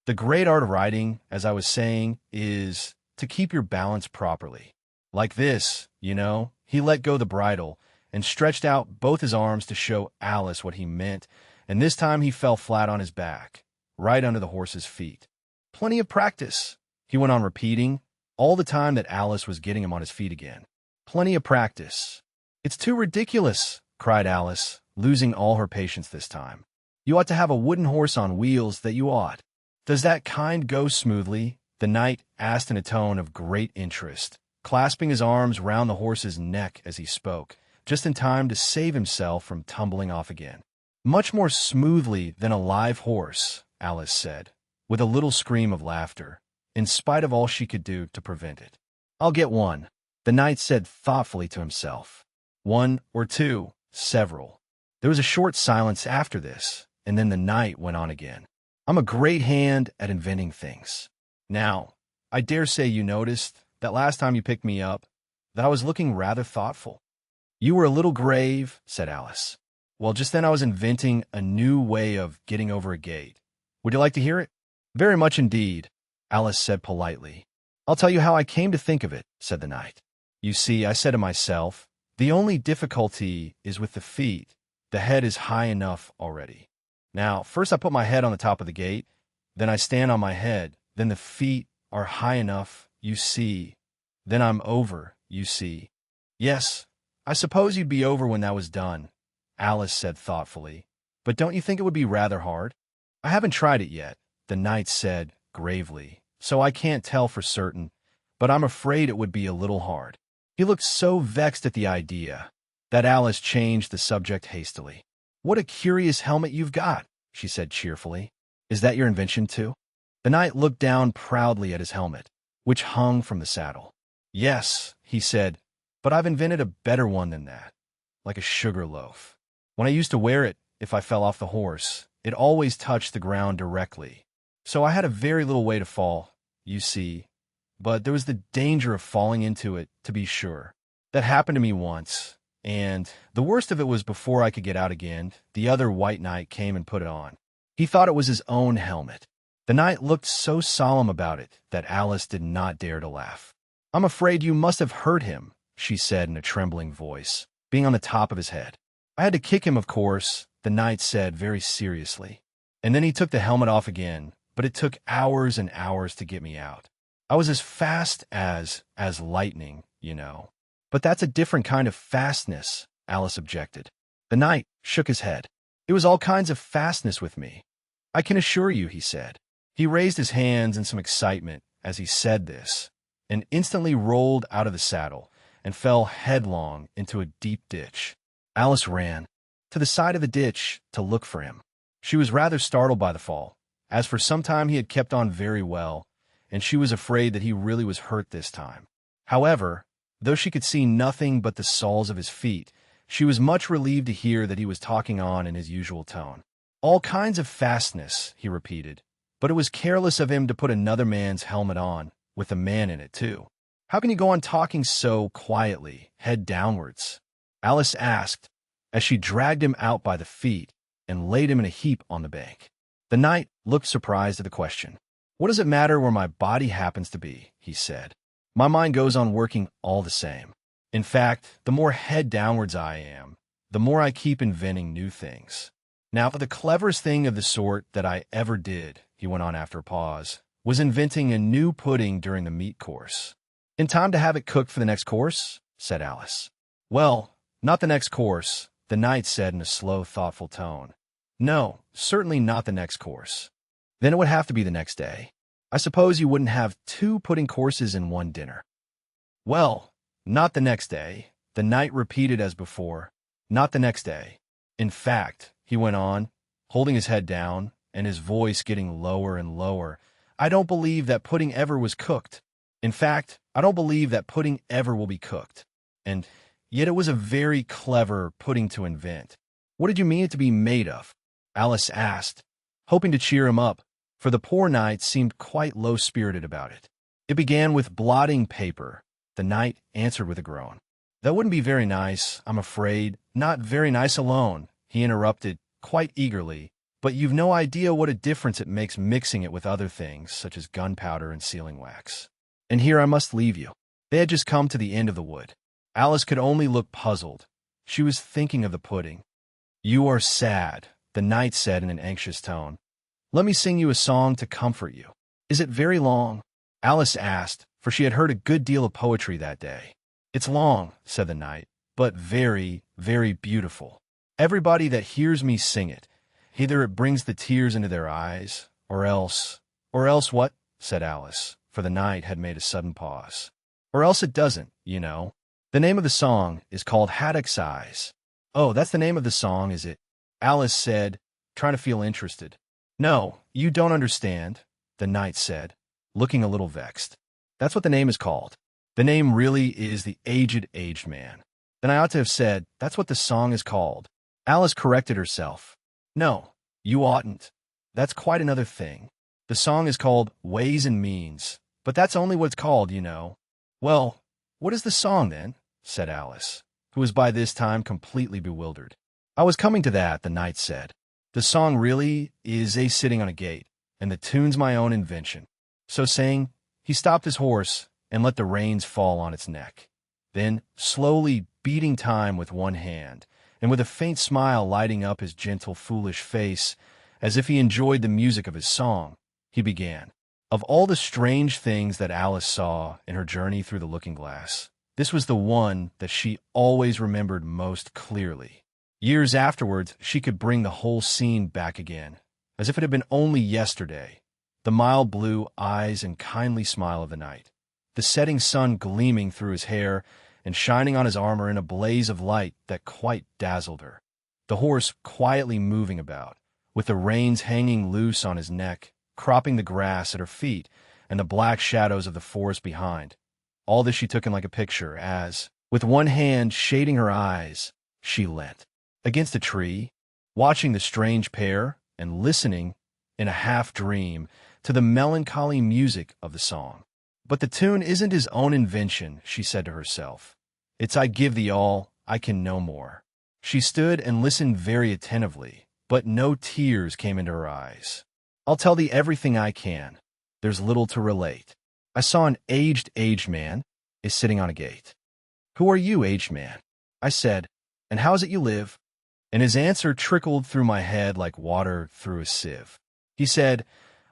Speaker 1: "The great art of riding, as I was saying, is to keep your balance properly. Like this, you know." He let go the bridle and stretched out both his arms to show Alice what he meant, and this time he fell flat on his back, right under the horse's feet. "Plenty of practice," he went on repeating, all the time that Alice was getting him on his feet again. "Plenty of practice." "It's too ridiculous," cried Alice, losing all her patience this time. "You ought to have a wooden horse on wheels, that you ought." "Does that kind go smoothly?" the knight asked in a tone of great interest, clasping his arms round the horse's neck as he spoke, just in time to save himself from tumbling off again. "Much more smoothly than a live horse," Alice said, with a little scream of laughter, in spite of all she could do to prevent it. "I'll get one," the knight said thoughtfully to himself. "1 or 2, several." There was a short silence after this, and then the knight went on again. "I'm a great hand at inventing things. Now, I dare say you noticed that last time you picked me up, that I was looking rather thoughtful." "You were a little grave," said Alice. "Well, just then I was inventing a new way of getting over a gate. Would you like to hear it?" "Very much indeed," Alice said politely. "I'll tell you how I came to think of it," said the knight. "You see, I said to myself, the only difficulty is with the feet. The head is high enough already. Now, first I put my head on the top of the gate, then I stand on my head, then the feet are high enough, you see. Then I'm over, you see." "Yes, I suppose you'd be over when that was done," Alice said thoughtfully. "But don't you think it would be rather hard?" "I haven't tried it yet," the knight said gravely, "so I can't tell for certain, but I'm afraid it would be a little hard." He looked so vexed at the idea that Alice changed the subject hastily. "What a curious helmet you've got," she said cheerfully. "Is that your invention too?" The knight looked down proudly at his helmet, which hung from the saddle. "Yes," he said, "but I've invented a better one than that, like a sugar loaf. When I used to wear it, if I fell off the horse, it always touched the ground directly. So I had a very little way to fall, you see, but there was the danger of falling into it, to be sure. That happened to me once, and the worst of it was before I could get out again, the other white knight came and put it on. He thought it was his own helmet." The knight looked so solemn about it that Alice did not dare to laugh. "I'm afraid you must have hurt him," she said in a trembling voice, being on the top of his head. "I had to kick him, of course," the knight said very seriously. "And then he took the helmet off again, but it took hours and hours to get me out. I was as fast as lightning, you know." "But that's a different kind of fastness," Alice objected. The knight shook his head. "It was all kinds of fastness with me, I can assure you," he said. He raised his hands in some excitement as he said this, and instantly rolled out of the saddle and fell headlong into a deep ditch. Alice ran to the side of the ditch to look for him. She was rather startled by the fall, as for some time he had kept on very well, and she was afraid that he really was hurt this time. However, though she could see nothing but the soles of his feet, she was much relieved to hear that he was talking on in his usual tone. "All kinds of fastness," he repeated, "but it was careless of him to put another man's helmet on, with a man in it, too. How can you go on talking so quietly, head downwards?" Alice asked, as she dragged him out by the feet and laid him in a heap on the bank. The knight looked surprised at the question. "What does it matter where my body happens to be?" he said. "My mind goes on working all the same. In fact, the more head downwards I am, the more I keep inventing new things. Now, the cleverest thing of the sort that I ever did," he went on after a pause, "was inventing a new pudding during the meat course." "In time to have it cooked for the next course?" said Alice. "Well, not the next course," the knight said in a slow, thoughtful tone. "No, certainly not the next course. Then it would have to be the next day. I suppose you wouldn't have 2 pudding courses in one dinner." "Well, not the next day," the knight repeated as before. "Not the next day. In fact," he went on, holding his head down and his voice getting lower and lower, "I don't believe that pudding ever was cooked. In fact, I don't believe that pudding ever will be cooked. And yet it was a very clever pudding to invent." "What did you mean it to be made of?" Alice asked, hoping to cheer him up, for the poor knight seemed quite low-spirited about it. "It began with blotting paper," the knight answered with a groan. "That wouldn't be very nice, I'm afraid. Not very nice alone," he interrupted quite eagerly, "but you've no idea what a difference it makes mixing it with other things, such as gunpowder and sealing wax. And here I must leave you." They had just come to the end of the wood. Alice could only look puzzled. She was thinking of the pudding. "You are sad," the knight said in an anxious tone. "Let me sing you a song to comfort you." "Is it very long?" Alice asked, for she had heard a good deal of poetry that day. "It's long," said the knight, "but very, very beautiful. Everybody that hears me sing it, either it brings the tears into their eyes, or else—" "Or else what?" said Alice, for the knight had made a sudden pause. "Or else it doesn't, you know. The name of the song is called Haddock's Eyes." "Oh, that's the name of the song, is it?" Alice said, trying to feel interested. "No, you don't understand," the knight said, looking a little vexed. "That's what the name is called. The name really is The Aged Man." "Then I ought to have said, that's what the song is called." Alice corrected herself. "No, you oughtn't. That's quite another thing. The song is called Ways and Means, but that's only what it's called, you know." "Well, what is the song, then?" said Alice, who was by this time completely bewildered. "I was coming to that," the knight said. "The song really is A Sitting on a Gate, and the tune's my own invention." So saying, he stopped his horse and let the reins fall on its neck. Then, slowly beating time with one hand, and with a faint smile lighting up his gentle, foolish face, as if he enjoyed the music of his song, he began. Of all the strange things that Alice saw in her journey through the looking-glass, this was the one that she always remembered most clearly. Years afterwards, she could bring the whole scene back again, as if it had been only yesterday. The mild blue eyes and kindly smile of the knight, the setting sun gleaming through his hair and shining on his armor in a blaze of light that quite dazzled her, the horse quietly moving about, with the reins hanging loose on his neck, cropping the grass at her feet, and the black shadows of the forest behind. All this she took in like a picture as, with one hand shading her eyes, she leant against a tree, watching the strange pair and listening, in a half-dream, to the melancholy music of the song. "But the tune isn't his own invention," she said to herself. "It's I give thee all, I can no more." She stood and listened very attentively, but no tears came into her eyes. "I'll tell thee everything I can. There's little to relate. I saw an aged man is sitting on a gate." "Who are you, aged man?" I said, "and how is it you live?" And his answer trickled through my head like water through a sieve. He said,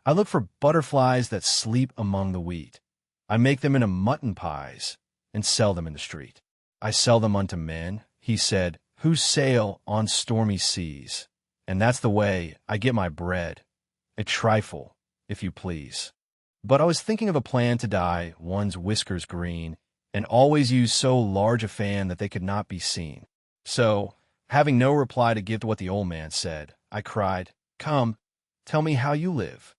Speaker 1: "I look for butterflies that sleep among the wheat. I make them into mutton pies and sell them in the street. I sell them unto men," he said, "who sail on stormy seas. And that's the way I get my bread. A trifle, if you please. But I was thinking of a plan to dye one's whiskers green and always use so large a fan that they could not be seen. So, having no reply to give to what the old man said, I cried, 'Come, tell me how you live,'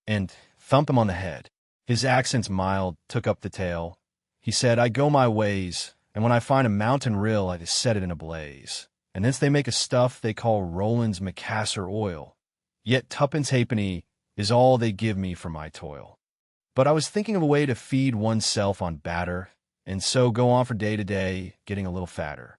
Speaker 1: and thumped him on the head. His accents mild took up the tale. He said, 'I go my ways, and when I find a mountain rill, I set it in a blaze. And thence they make a stuff they call Roland's Macassar oil. Yet tuppence halfpenny is all they give me for my toil. But I was thinking of a way to feed oneself on batter, and so go on from day to day, getting a little fatter.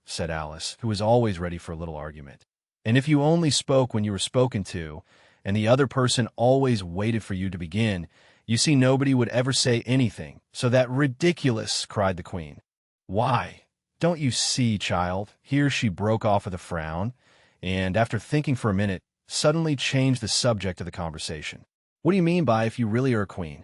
Speaker 1: said Alice, who was always ready for a little argument. And if you only spoke when you were spoken to, and the other person always waited for you to begin, you see nobody would ever say anything. So that ridiculous, cried the Queen. Why, don't you see, child? Here she broke off with a frown, and after thinking for a minute, suddenly changed the subject of the conversation. What do you mean by if you really are a queen?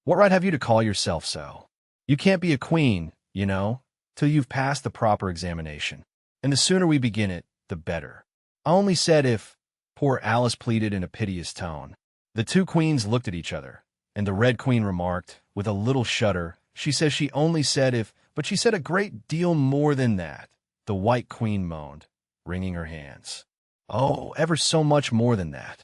Speaker 1: What right have you to call yourself so? You can't be a queen, you know, till you've passed the proper examination. And the sooner we begin it, the better. I only said if, poor Alice pleaded in a piteous tone. The two queens looked at each other, and the Red Queen remarked, with a little shudder, she says she only said if, but she said a great deal more than that. The White Queen moaned, wringing her hands. Oh, ever so much more than that.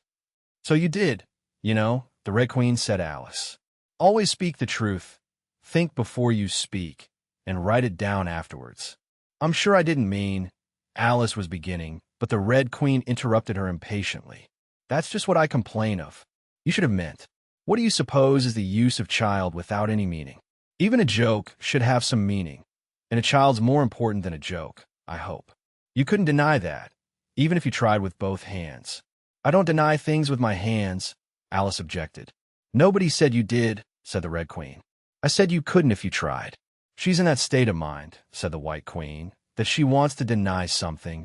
Speaker 1: So you did, you know, the Red Queen said Alice. Always speak the truth, think before you speak, and write it down afterwards. I'm sure I didn't mean, Alice was beginning, but the Red Queen interrupted her impatiently. That's just what I complain of. You should have meant. What do you suppose is the use of child without any meaning? Even a joke should have some meaning, and a child's more important than a joke, I hope. You couldn't deny that, even if you tried with both hands. I don't deny things with my hands, Alice objected. Nobody said you did, said the Red Queen. I said you couldn't if you tried. She's in that state of mind, said the White Queen, that she wants to deny something,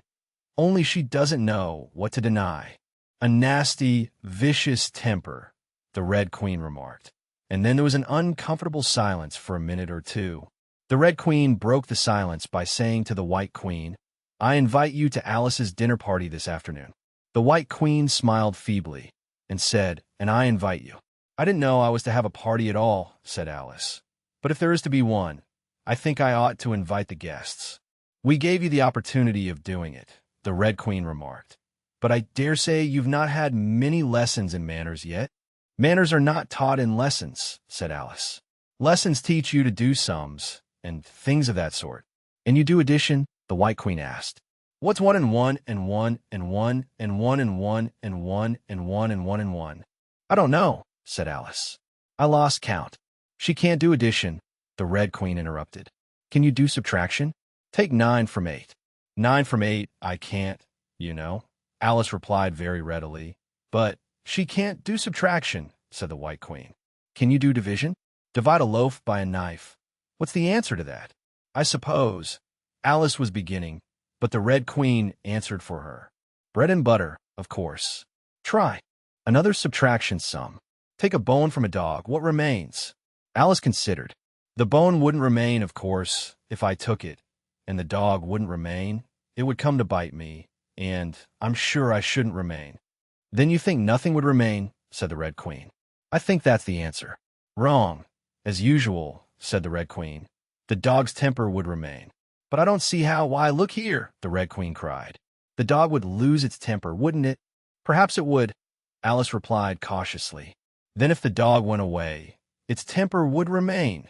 Speaker 1: only she doesn't know what to deny. A nasty, vicious temper, the Red Queen remarked. And then there was an uncomfortable silence for a minute or two. The Red Queen broke the silence by saying to the White Queen, I invite you to Alice's dinner party this afternoon. The White Queen smiled feebly and said, and I invite you. I didn't know I was to have a party at all, said Alice. But if there is to be one, I think I ought to invite the guests. We gave you the opportunity of doing it, the Red Queen remarked. But I dare say you've not had many lessons in manners yet. Manners are not taught in lessons, said Alice. Lessons teach you to do sums, and things of that sort. And you do addition? The White Queen asked. What's 1 and 1 and 1 and 1 and 1 and 1 and 1 and 1 and 1 and 1? I don't know, said Alice. I lost count. She can't do addition, the Red Queen interrupted. Can you do subtraction? Take 9 from 8. 9 from 8, I can't, you know, Alice replied very readily. But she can't do subtraction, said the White Queen. Can you do division? Divide a loaf by a knife. What's the answer to that? I suppose. Alice was beginning, but the Red Queen answered for her. Bread and butter, of course. Try. Another subtraction sum. Take a bone from a dog. What remains? Alice considered. The bone wouldn't remain, of course, if I took it, and the dog wouldn't remain. It would come to bite me, and I'm sure I shouldn't remain. Then you think nothing would remain, said the Red Queen. I think that's the answer. Wrong. As usual, said the Red Queen. The dog's temper would remain. But I don't see how. Why, look here, the Red Queen cried. The dog would lose its temper, wouldn't it? Perhaps it would, Alice replied cautiously. Then if the dog went away, its temper would remain,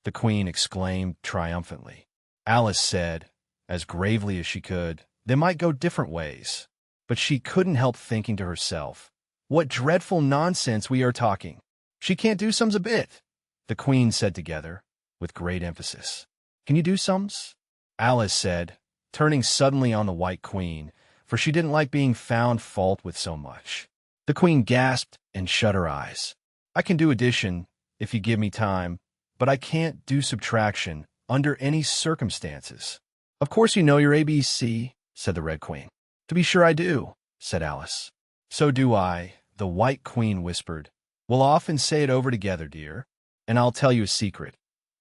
Speaker 1: the Queen exclaimed triumphantly. Alice said, as gravely as she could, they might go different ways. But she couldn't help thinking to herself, what dreadful nonsense we are talking. She can't do sums a bit, the Queen said together, with great emphasis. Can you do sums? Alice said, turning suddenly on the White Queen, for she didn't like being found fault with so much. The Queen gasped and shut her eyes. I can do addition, if you give me time, but I can't do subtraction under any circumstances. Of course you know your ABC, said the Red Queen. To be sure I do, said Alice. So do I, the White Queen whispered. We'll often say it over together, dear, and I'll tell you a secret.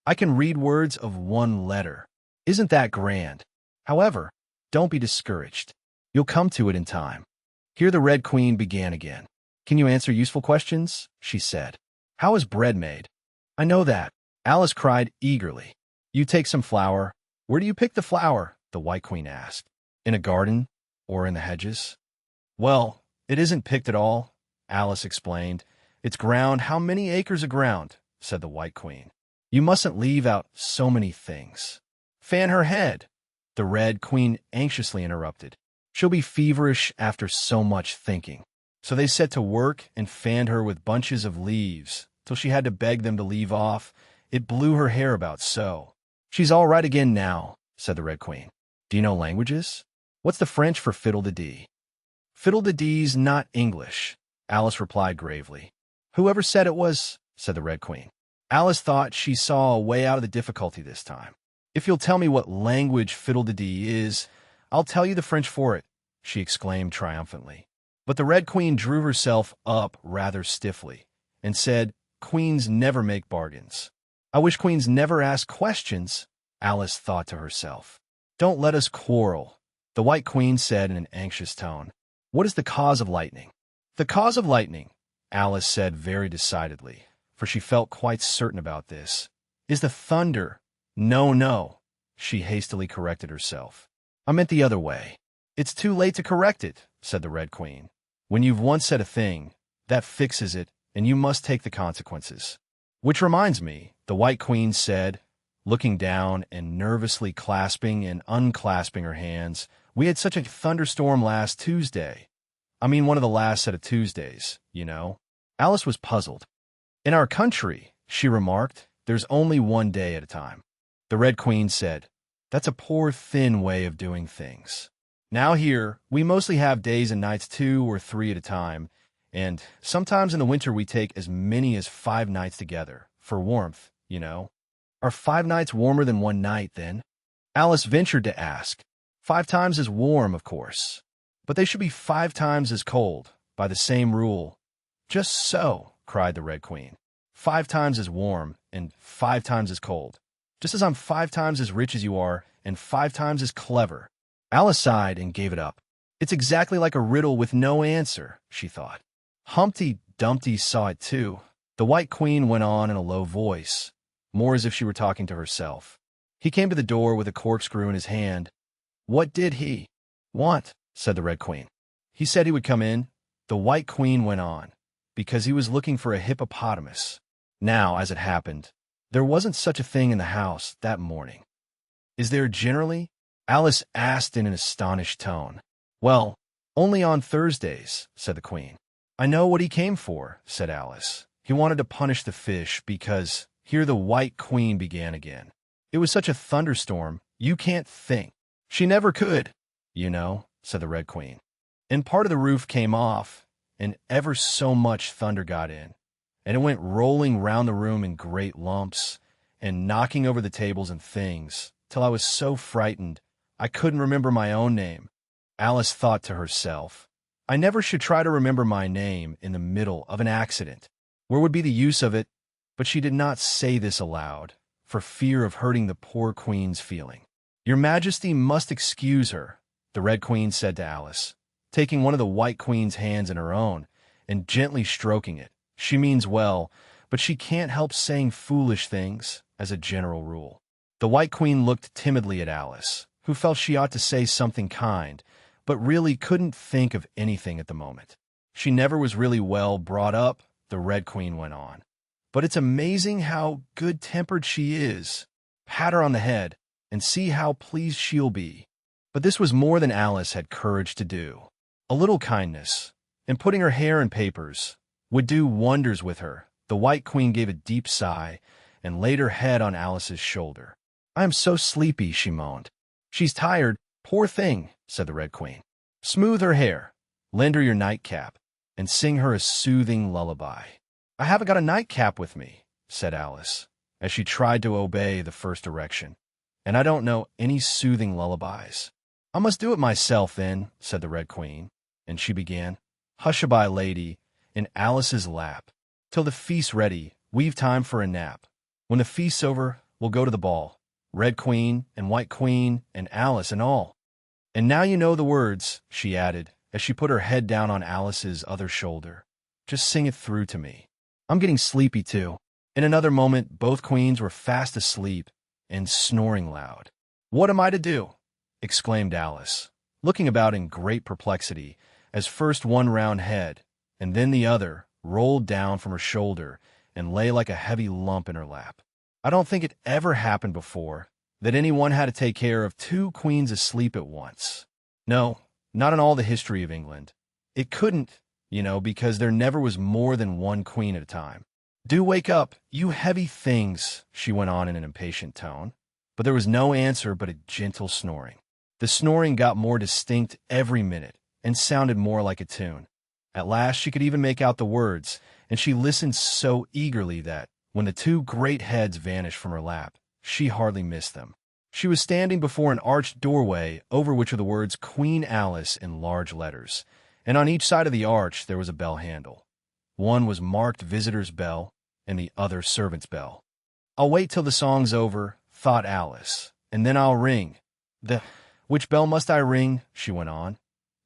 Speaker 1: I can read words of one letter. Isn't that grand? However, don't be discouraged. You'll come to it in time. Here the Red Queen began again. Can you answer useful questions? She said. How is bread made? I know that, Alice cried eagerly. You take some flour. Where do you pick the flour? The White Queen asked. In a garden? Or in the hedges? Well, it isn't picked at all, Alice explained. It's ground. How many acres of ground? Said the White Queen. You mustn't leave out so many things. Fan her head, the Red Queen anxiously interrupted. She'll be feverish after so much thinking. So they set to work and fanned her with bunches of leaves, till she had to beg them to leave off. It blew her hair about so. She's all right again now, said the Red Queen. Do you know languages? What's the French for fiddle-de-dee? Fiddle-de-dee's not English, Alice replied gravely. Whoever said it was, said the Red Queen. Alice thought she saw a way out of the difficulty this time. If you'll tell me what language fiddle-de-dee is, I'll tell you the French for it, she exclaimed triumphantly. But the Red Queen drew herself up rather stiffly and said, Queens never make bargains. I wish queens never ask questions, Alice thought to herself. Don't let us quarrel, the White Queen said in an anxious tone. What is the cause of lightning? The cause of lightning, Alice said very decidedly, for she felt quite certain about this, is the thunder. No, she hastily corrected herself. I meant the other way. It's too late to correct it, said the Red Queen. When you've once said a thing, that fixes it, and you must take the consequences. Which reminds me, the White Queen said, looking down and nervously clasping and unclasping her hands, we had such a thunderstorm last Tuesday. I mean one of the last set of Tuesdays, you know. Alice was puzzled. In our country, she remarked, there's only one day at a time. The Red Queen said, that's a poor, thin way of doing things. Now here, we mostly have days and nights 2 or 3 at a time, and sometimes in the winter we take as many as 5 nights together, for warmth, you know. Are 5 nights warmer than 1 night, then? Alice ventured to ask. 5 times as warm, of course. But they should be 5 times as cold, by the same rule. Just so, cried the Red Queen. 5 times as warm, and 5 times as cold. Just as I'm 5 times as rich as you are, and 5 times as clever. Alice sighed and gave it up. It's exactly like a riddle with no answer, she thought. Humpty Dumpty saw it too. The White Queen went on in a low voice, more as if she were talking to herself. He came to the door with a corkscrew in his hand. What did he want? Said the Red Queen. He said he would come in. The White Queen went on, because he was looking for a hippopotamus. Now, as it happened, there wasn't such a thing in the house that morning. Is there generally? Alice asked in an astonished tone. Well, only on Thursdays, said the Queen. I know what he came for, said Alice. He wanted to punish the fish because, here the White Queen began again. It was such a thunderstorm, you can't think. She never could, you know, said the Red Queen. And part of the roof came off, and ever so much thunder got in, and it went rolling round the room in great lumps, and knocking over the tables and things, till I was so frightened I couldn't remember my own name. Alice thought to herself, I never should try to remember my name in the middle of an accident. Where would be the use of it? But she did not say this aloud, for fear of hurting the poor Queen's feeling. Your Majesty must excuse her, the Red Queen said to Alice, taking one of the White Queen's hands in her own and gently stroking it. She means well, but she can't help saying foolish things, as a general rule. The White Queen looked timidly at Alice, who felt she ought to say something kind, but really couldn't think of anything at the moment. She never was really well brought up, the Red Queen went on. But it's amazing how good-tempered she is. Pat her on the head, and see how pleased she'll be. But this was more than Alice had courage to do. A little kindness, and putting her hair in papers, would do wonders with her. The White Queen gave a deep sigh, and laid her head on Alice's shoulder. I am so sleepy, she moaned. She's tired, poor thing, said the Red Queen. Smooth her hair, lend her your nightcap, and sing her a soothing lullaby. I haven't got a nightcap with me, said Alice, as she tried to obey the first direction, and I don't know any soothing lullabies. I must do it myself, then, said the Red Queen, and she began, Hush-a-bye, lady, in Alice's lap. Till the feast's ready, we've time for a nap. When the feast's over, we'll go to the ball. Red Queen and White Queen and Alice and all. And now you know the words, she added, as she put her head down on Alice's other shoulder. Just sing it through to me. I'm getting sleepy, too. In another moment, both queens were fast asleep and snoring loud. What am I to do? Exclaimed Alice, looking about in great perplexity, as first one round head, and then the other, rolled down from her shoulder and lay like a heavy lump in her lap. I don't think it ever happened before that anyone had to take care of 2 queens asleep at once. No, not in all the history of England. It couldn't, you know, because there never was more than 1 queen at a time. Do wake up, you heavy things, she went on in an impatient tone, but there was no answer but a gentle snoring. The snoring got more distinct every minute and sounded more like a tune. At last she could even make out the words, and she listened so eagerly that, when the two great heads vanished from her lap, she hardly missed them. She was standing before an arched doorway over which were the words Queen Alice in large letters, and on each side of the arch there was a bell handle. One was marked Visitor's Bell, and the other Servant's Bell. "I'll wait till the song's over," thought Alice, "and then I'll ring. Which bell must I ring?" she went on,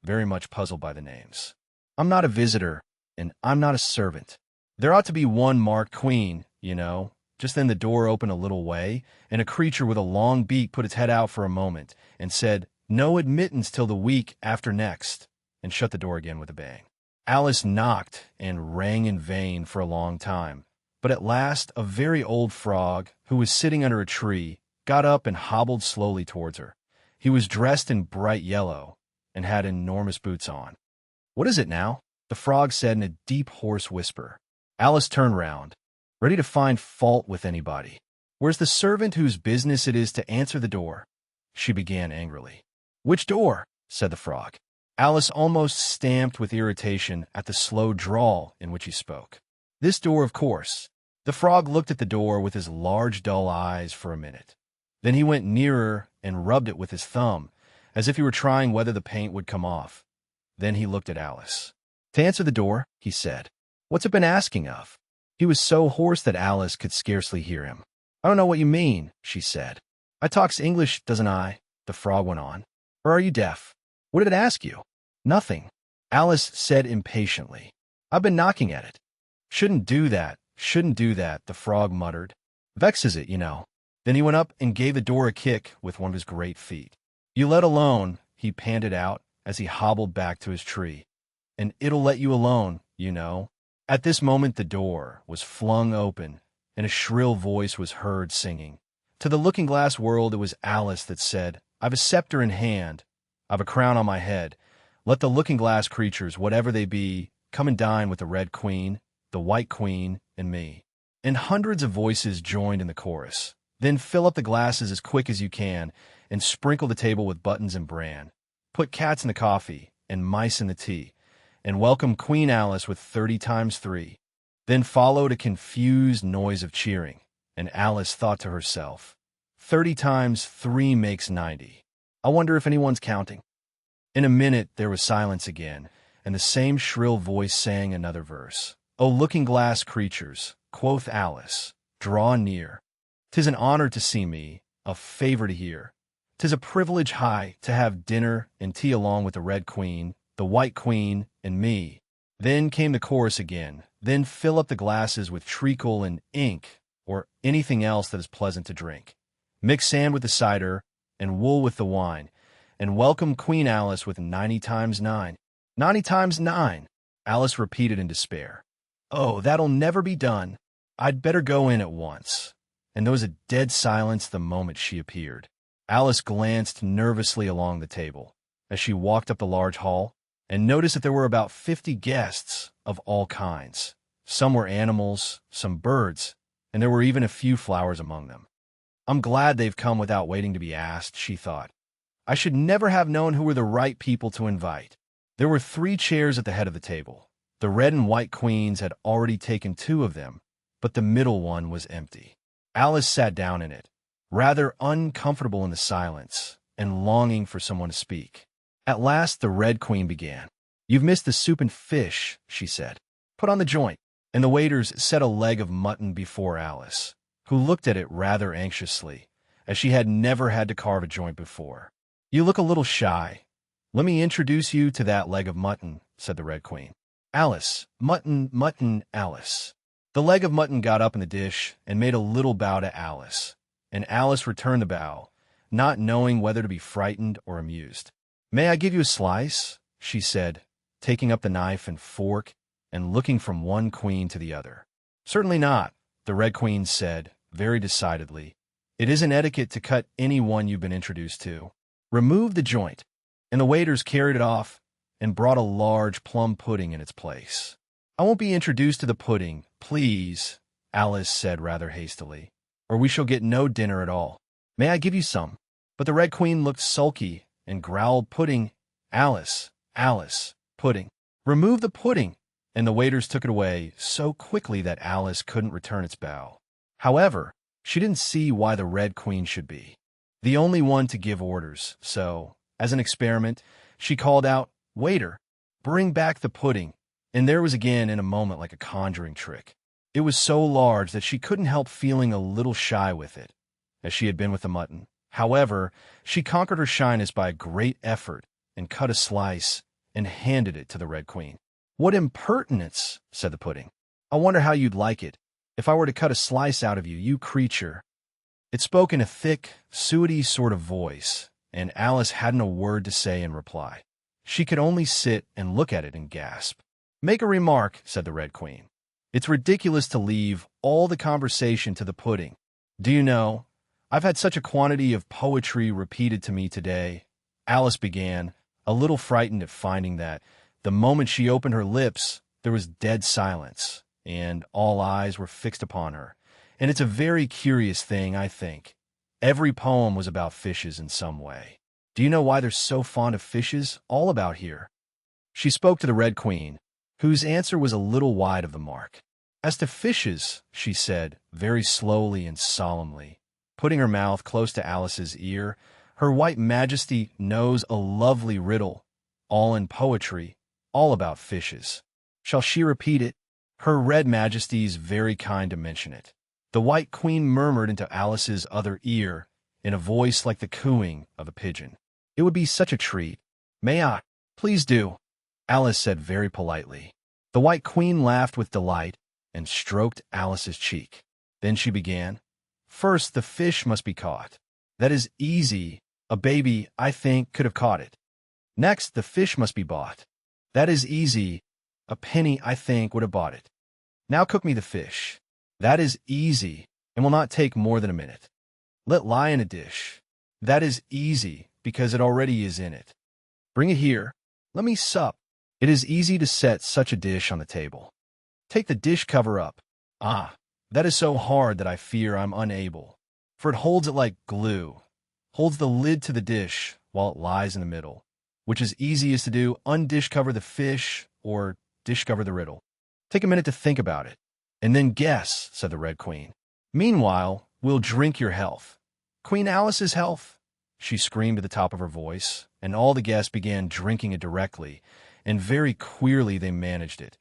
Speaker 1: very much puzzled by the names. "I'm not a visitor, and I'm not a servant. There ought to be one marked Queen, you know." Just then the door opened a little way, and a creature with a long beak put its head out for a moment and said, "No admittance till the week after next," and shut the door again with a bang. Alice knocked and rang in vain for a long time, but at last a very old frog, who was sitting under a tree, got up and hobbled slowly towards her. He was dressed in bright yellow and had enormous boots on. "What is it now?" the frog said in a deep, hoarse whisper. Alice turned round, ready to find fault with anybody. "Where's the servant whose business it is to answer the door?" she began angrily. "Which door?" said the frog. Alice almost stamped with irritation at the slow drawl in which he spoke. "This door, of course." The frog looked at the door with his large, dull eyes for a minute. Then he went nearer and rubbed it with his thumb, as if he were trying whether the paint would come off. Then he looked at Alice. "To answer the door," he said. "What's it been asking of?" He was so hoarse that Alice could scarcely hear him. "I don't know what you mean," she said. "I talks English, doesn't I?" the frog went on. "Or are you deaf? What did it ask you?" "Nothing," Alice said impatiently. "I've been knocking at it." Shouldn't do that, the frog muttered. "Vexes it, you know." Then he went up and gave the door a kick with one of his great feet. "You let alone," he panted out as he hobbled back to his tree. "And it'll let you alone, you know." At this moment the door was flung open, and a shrill voice was heard singing. To the looking-glass world it was Alice that said, "I've a scepter in hand, I've a crown on my head. Let the looking-glass creatures, whatever they be, come and dine with the Red Queen, the White Queen, and me." And hundreds of voices joined in the chorus. "Then fill up the glasses as quick as you can, and sprinkle the table with buttons and bran. Put cats in the coffee, and mice in the tea, and welcome Queen Alice with 30 times 3. Then followed a confused noise of cheering, and Alice thought to herself, 30 times 3 makes 90. I wonder if anyone's counting. In a minute there was silence again, and the same shrill voice sang another verse. "O looking-glass creatures," quoth Alice, "draw near. 'Tis an honor to see me, a favor to hear. 'Tis a privilege high to have dinner and tea along with the Red Queen, the White Queen, and me." Then came the chorus again. "Then fill up the glasses with treacle and ink, or anything else that is pleasant to drink. Mix sand with the cider, and wool with the wine, and welcome Queen Alice with 90 times 9. 90 times 9, Alice repeated in despair. "Oh, that'll never be done. I'd better go in at once." And there was a dead silence the moment she appeared. Alice glanced nervously along the table as she walked up the large hall, and noticed that there were about 50 guests of all kinds. Some were animals, some birds, and there were even a few flowers among them. "I'm glad they've come without waiting to be asked," she thought. "I should never have known who were the right people to invite." There were 3 chairs at the head of the table. The Red and White Queens had already taken 2 of them, but the middle one was empty. Alice sat down in it, rather uncomfortable in the silence, and longing for someone to speak. At last the Red Queen began. "You've missed the soup and fish," she said. "Put on the joint." And the waiters set a leg of mutton before Alice, who looked at it rather anxiously, as she had never had to carve a joint before. "You look a little shy. Let me introduce you to that leg of mutton," said the Red Queen. "Alice, mutton, mutton, Alice." The leg of mutton got up in the dish and made a little bow to Alice, and Alice returned the bow, not knowing whether to be frightened or amused. "May I give you a slice?" she said, taking up the knife and fork and looking from one queen to the other. "Certainly not," the Red Queen said, very decidedly. "It isn't etiquette to cut any one you've been introduced to. Remove the joint." And the waiters carried it off and brought a large plum pudding in its place. "I won't be introduced to the pudding, please," Alice said rather hastily, "or we shall get no dinner at all. May I give you some?" But the Red Queen looked sulky and growled, "Pudding, Alice, Alice, pudding. Remove the pudding." And the waiters took it away so quickly that Alice couldn't return its bow. However, she didn't see why the Red Queen should be the only one to give orders, so, as an experiment, she called out, "Waiter, bring back the pudding." And there was again in a moment like a conjuring trick. It was so large that she couldn't help feeling a little shy with it, as she had been with the mutton. However, she conquered her shyness by a great effort and cut a slice and handed it to the Red Queen. "What impertinence," said the pudding. "I wonder how you'd like it if I were to cut a slice out of you, you creature." It spoke in a thick, suety sort of voice, and Alice hadn't a word to say in reply. She could only sit and look at it and gasp. "Make a remark," said the Red Queen. "It's ridiculous to leave all the conversation to the pudding. Do you know, I've had such a quantity of poetry repeated to me today." Alice began, a little frightened at finding that, the moment she opened her lips, there was dead silence, and all eyes were fixed upon her. And it's a very curious thing, I think. Every poem was about fishes in some way. Do you know why they're so fond of fishes all about here? She spoke to the Red Queen, whose answer was a little wide of the mark. "As to fishes," she said, very slowly and solemnly, putting her mouth close to Alice's ear, "Her White Majesty knows a lovely riddle, all in poetry, all about fishes." Shall she repeat it? "Her Red Majesty's very kind to mention it," the White Queen murmured into Alice's other ear, in a voice like the cooing of a pigeon. "It would be such a treat." "May I?" "Please do," Alice said very politely. The White Queen laughed with delight and stroked Alice's cheek. Then she began, "First, the fish must be caught. That is easy. A baby, I think, could have caught it. Next, the fish must be bought. That is easy. A penny, I think, would have bought it. Now cook me the fish. That is easy, and will not take more than a minute. Let lie in a dish. That is easy, because it already is in it. Bring it here. Let me sup. It is easy to set such a dish on the table. Take the dish cover up. Ah, that is so hard that I fear I'm unable, for it holds it like glue, holds the lid to the dish while it lies in the middle. Which is easiest to do, undish cover the fish or dish cover the riddle? Take a minute to think about it, and then guess," said the Red Queen. "Meanwhile, we'll drink your health." "Queen Alice's health," she screamed at the top of her voice, and all the guests began drinking it directly, and very queerly they managed it.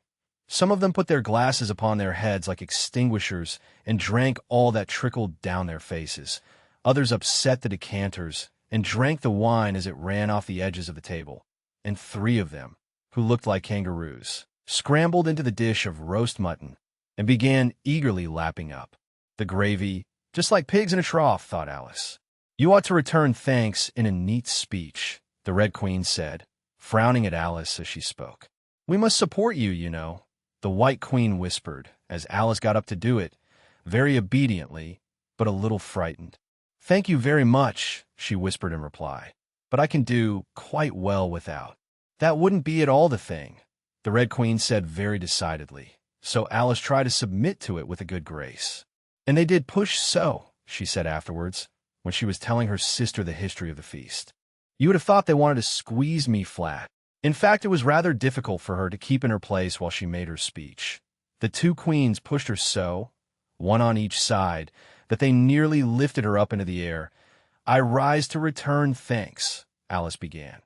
Speaker 1: Some of them put their glasses upon their heads like extinguishers and drank all that trickled down their faces. Others upset the decanters and drank the wine as it ran off the edges of the table. And 3 of them, who looked like kangaroos, scrambled into the dish of roast mutton and began eagerly lapping up the gravy, just like pigs in a trough, thought Alice. "You ought to return thanks in a neat speech," the Red Queen said, frowning at Alice as she spoke. "We must support you, you know," the White Queen whispered, as Alice got up to do it, very obediently, but a little frightened. "Thank you very much," she whispered in reply, "but I can do quite well without." "That wouldn't be at all the thing," the Red Queen said very decidedly, so Alice tried to submit to it with a good grace. "And they did push so," she said afterwards, when she was telling her sister the history of the feast. "You would have thought they wanted to squeeze me flat." In fact, it was rather difficult for her to keep in her place while she made her speech. The 2 queens pushed her so, one on each side, that they nearly lifted her up into the air. "I rise to return thanks," Alice began.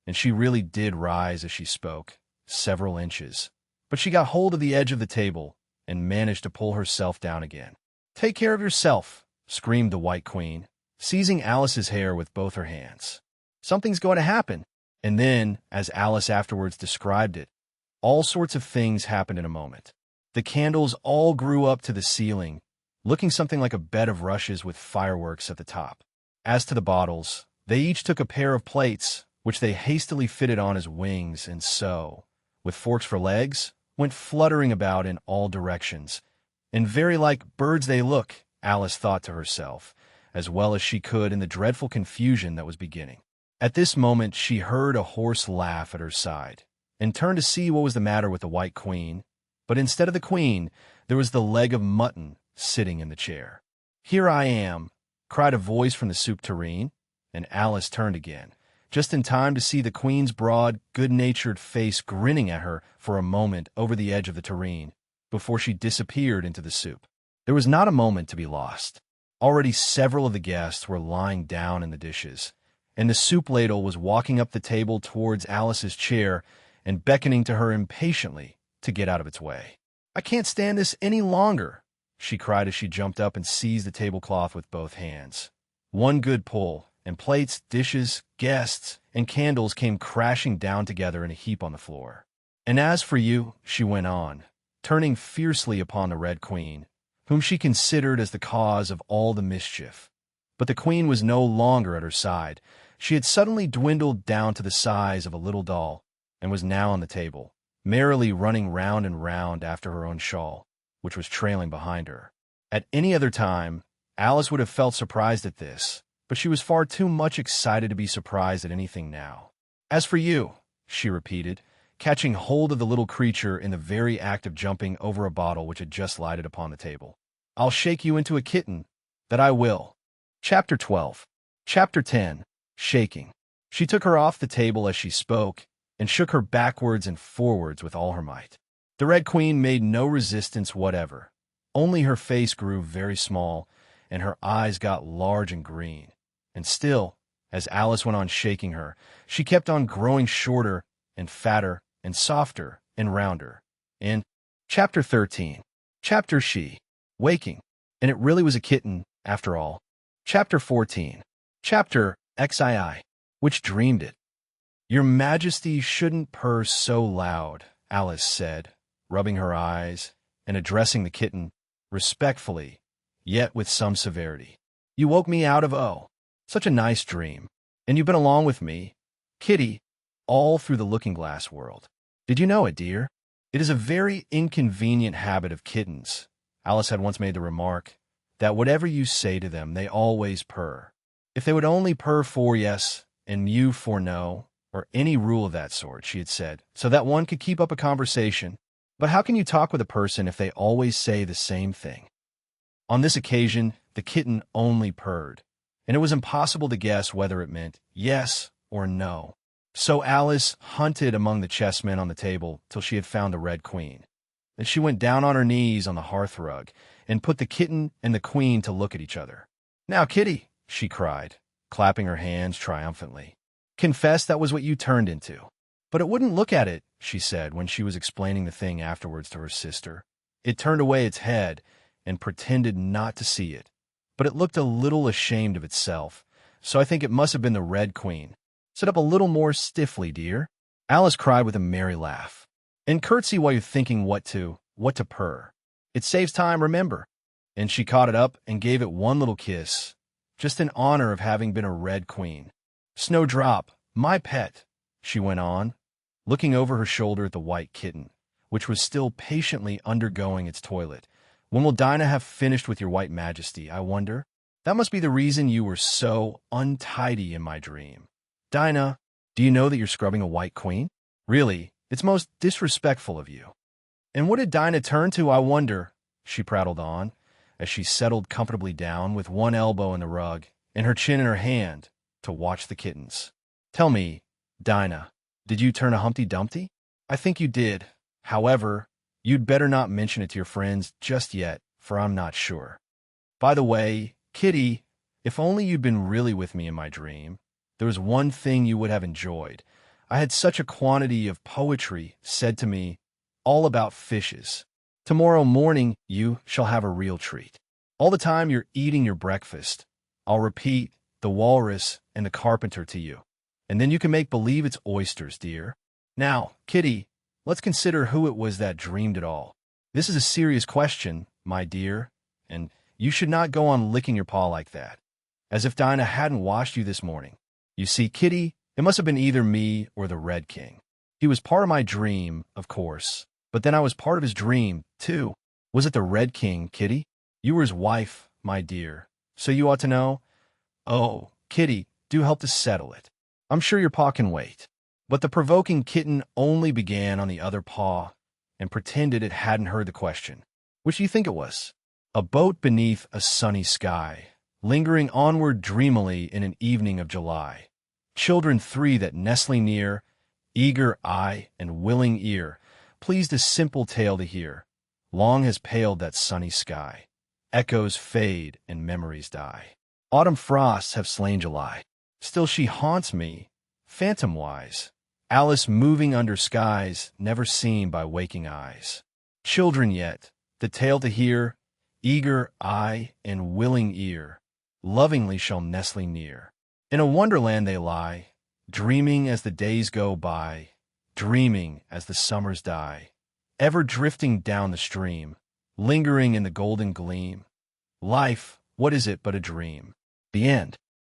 Speaker 1: And she really did rise as she spoke, several inches. But she got hold of the edge of the table and managed to pull herself down again. "Take care of yourself," screamed the White Queen, seizing Alice's hair with both her hands. "Something's going to happen." And then, as Alice afterwards described it, all sorts of things happened in a moment. The candles all grew up to the ceiling, looking something like a bed of rushes with fireworks at the top. As to the bottles, they each took a pair of plates, which they hastily fitted on as wings, and so, with forks for legs, went fluttering about in all directions. And very like birds they look, Alice thought to herself, as well as she could in the dreadful confusion that was beginning. At this moment she heard a hoarse laugh at her side, and turned to see what was the matter with the White Queen, but instead of the Queen, there was the leg of mutton sitting in the chair. "Here I am," cried a voice from the soup tureen, and Alice turned again, just in time to see the queen's broad, good-natured face grinning at her for a moment over the edge of the tureen, before she disappeared into the soup. There was not a moment to be lost. Already several of the guests were lying down in the dishes, and the soup ladle was walking up the table towards Alice's chair and beckoning to her impatiently to get out of its way. "I can't stand this any longer," she cried as she jumped up and seized the tablecloth with both hands. One good pull, and plates, dishes, guests, and candles came crashing down together in a heap on the floor. "And as for you," she went on, turning fiercely upon the Red Queen, whom she considered as the cause of all the mischief. But the queen was no longer at her side. She had suddenly dwindled down to the size of a little doll, and was now on the table, merrily running round and round after her own shawl, which was trailing behind her. At any other time, Alice would have felt surprised at this, but she was far too much excited to be surprised at anything now. "As for you," she repeated, catching hold of the little creature in the very act of jumping over a bottle which had just lighted upon the table, "I'll shake you into a kitten, that I will." Chapter 12. Chapter 10. Shaking. She took her off the table as she spoke, and shook her backwards and forwards with all her might. The Red Queen made no resistance whatever. Only her face grew very small, and her eyes got large and green. And still, as Alice went on shaking her, she kept on growing shorter and fatter and softer and rounder. In Chapter 13. Chapter She. Waking. And it really was a kitten, after all. Chapter 14. Chapter XIII. Which dreamed it. "Your Majesty shouldn't purr so loud," Alice said, rubbing her eyes and addressing the kitten, respectfully, yet with some severity. "You woke me out of such a nice dream, and you've been along with me, Kitty, all through the looking-glass world. Did you know it, dear? It is a very inconvenient habit of kittens," Alice had once made the remark, "that whatever you say to them, they always purr. If they would only purr for yes and mew for no, or any rule of that sort," she had said, "so that one could keep up a conversation. But how can you talk with a person if they always say the same thing?" On this occasion, the kitten only purred, and it was impossible to guess whether it meant yes or no. So Alice hunted among the chessmen on the table till she had found the Red Queen. Then she went down on her knees on the hearthrug and put the kitten and the queen to look at each other. "Now, Kitty," she cried, clapping her hands triumphantly, "confess that was what you turned into." "But it wouldn't look at it," she said when she was explaining the thing afterwards to her sister. "It turned away its head and pretended not to see it. But it looked a little ashamed of itself, so I think it must have been the Red Queen. Sit up a little more stiffly, dear," Alice cried with a merry laugh, "and curtsy while you're thinking what to purr. It saves time, remember." And she caught it up and gave it one little kiss, just in honor of having been a Red Queen. "Snowdrop, my pet," she went on, looking over her shoulder at the white kitten, which was still patiently undergoing its toilet. "When will Dinah have finished with your white majesty, I wonder? That must be the reason you were so untidy in my dream. Dinah, do you know that you're scrubbing a white queen? Really, it's most disrespectful of you. And what did Dinah turn to, I wonder?" she prattled on, as she settled comfortably down with one elbow in the rug and her chin in her hand to watch the kittens. "Tell me, Dinah, did you turn a Humpty Dumpty? I think you did. However, you'd better not mention it to your friends just yet, for I'm not sure. By the way, Kitty, if only you'd been really with me in my dream, there was one thing you would have enjoyed. I had such a quantity of poetry said to me, all about fishes. Tomorrow morning you shall have a real treat. All the time you're eating your breakfast, I'll repeat the walrus and the carpenter to you, and then you can make believe it's oysters, dear. Now, Kitty, let's consider who it was that dreamed it all. This is a serious question, my dear, and you should not go on licking your paw like that, as if Dinah hadn't washed you this morning. You see, Kitty, it must have been either me or the Red King. He was part of my dream, of course, but then I was part of his dream, too. Was it the Red King, Kitty? You were his wife, my dear, so you ought to know. Oh, Kitty, do help to settle it. I'm sure your paw can wait." But the provoking kitten only began on the other paw and pretended it hadn't heard the question. "Which do you think it was?" "A boat beneath a sunny sky, lingering onward dreamily in an evening of July," Children three that nestling near, eager eye and willing ear, pleased a simple tale to hear. Long has paled that sunny sky. Echoes fade and memories die. Autumn frosts have slain July. Still she haunts me, phantom-wise. Alice moving under skies never seen by waking eyes. Children yet, the tale to hear, eager eye and willing ear, lovingly shall nestling near. In a wonderland they lie, dreaming as the days go by, dreaming as the summers die, ever drifting down the stream, lingering in the golden gleam. Life, what is it but a dream? The end.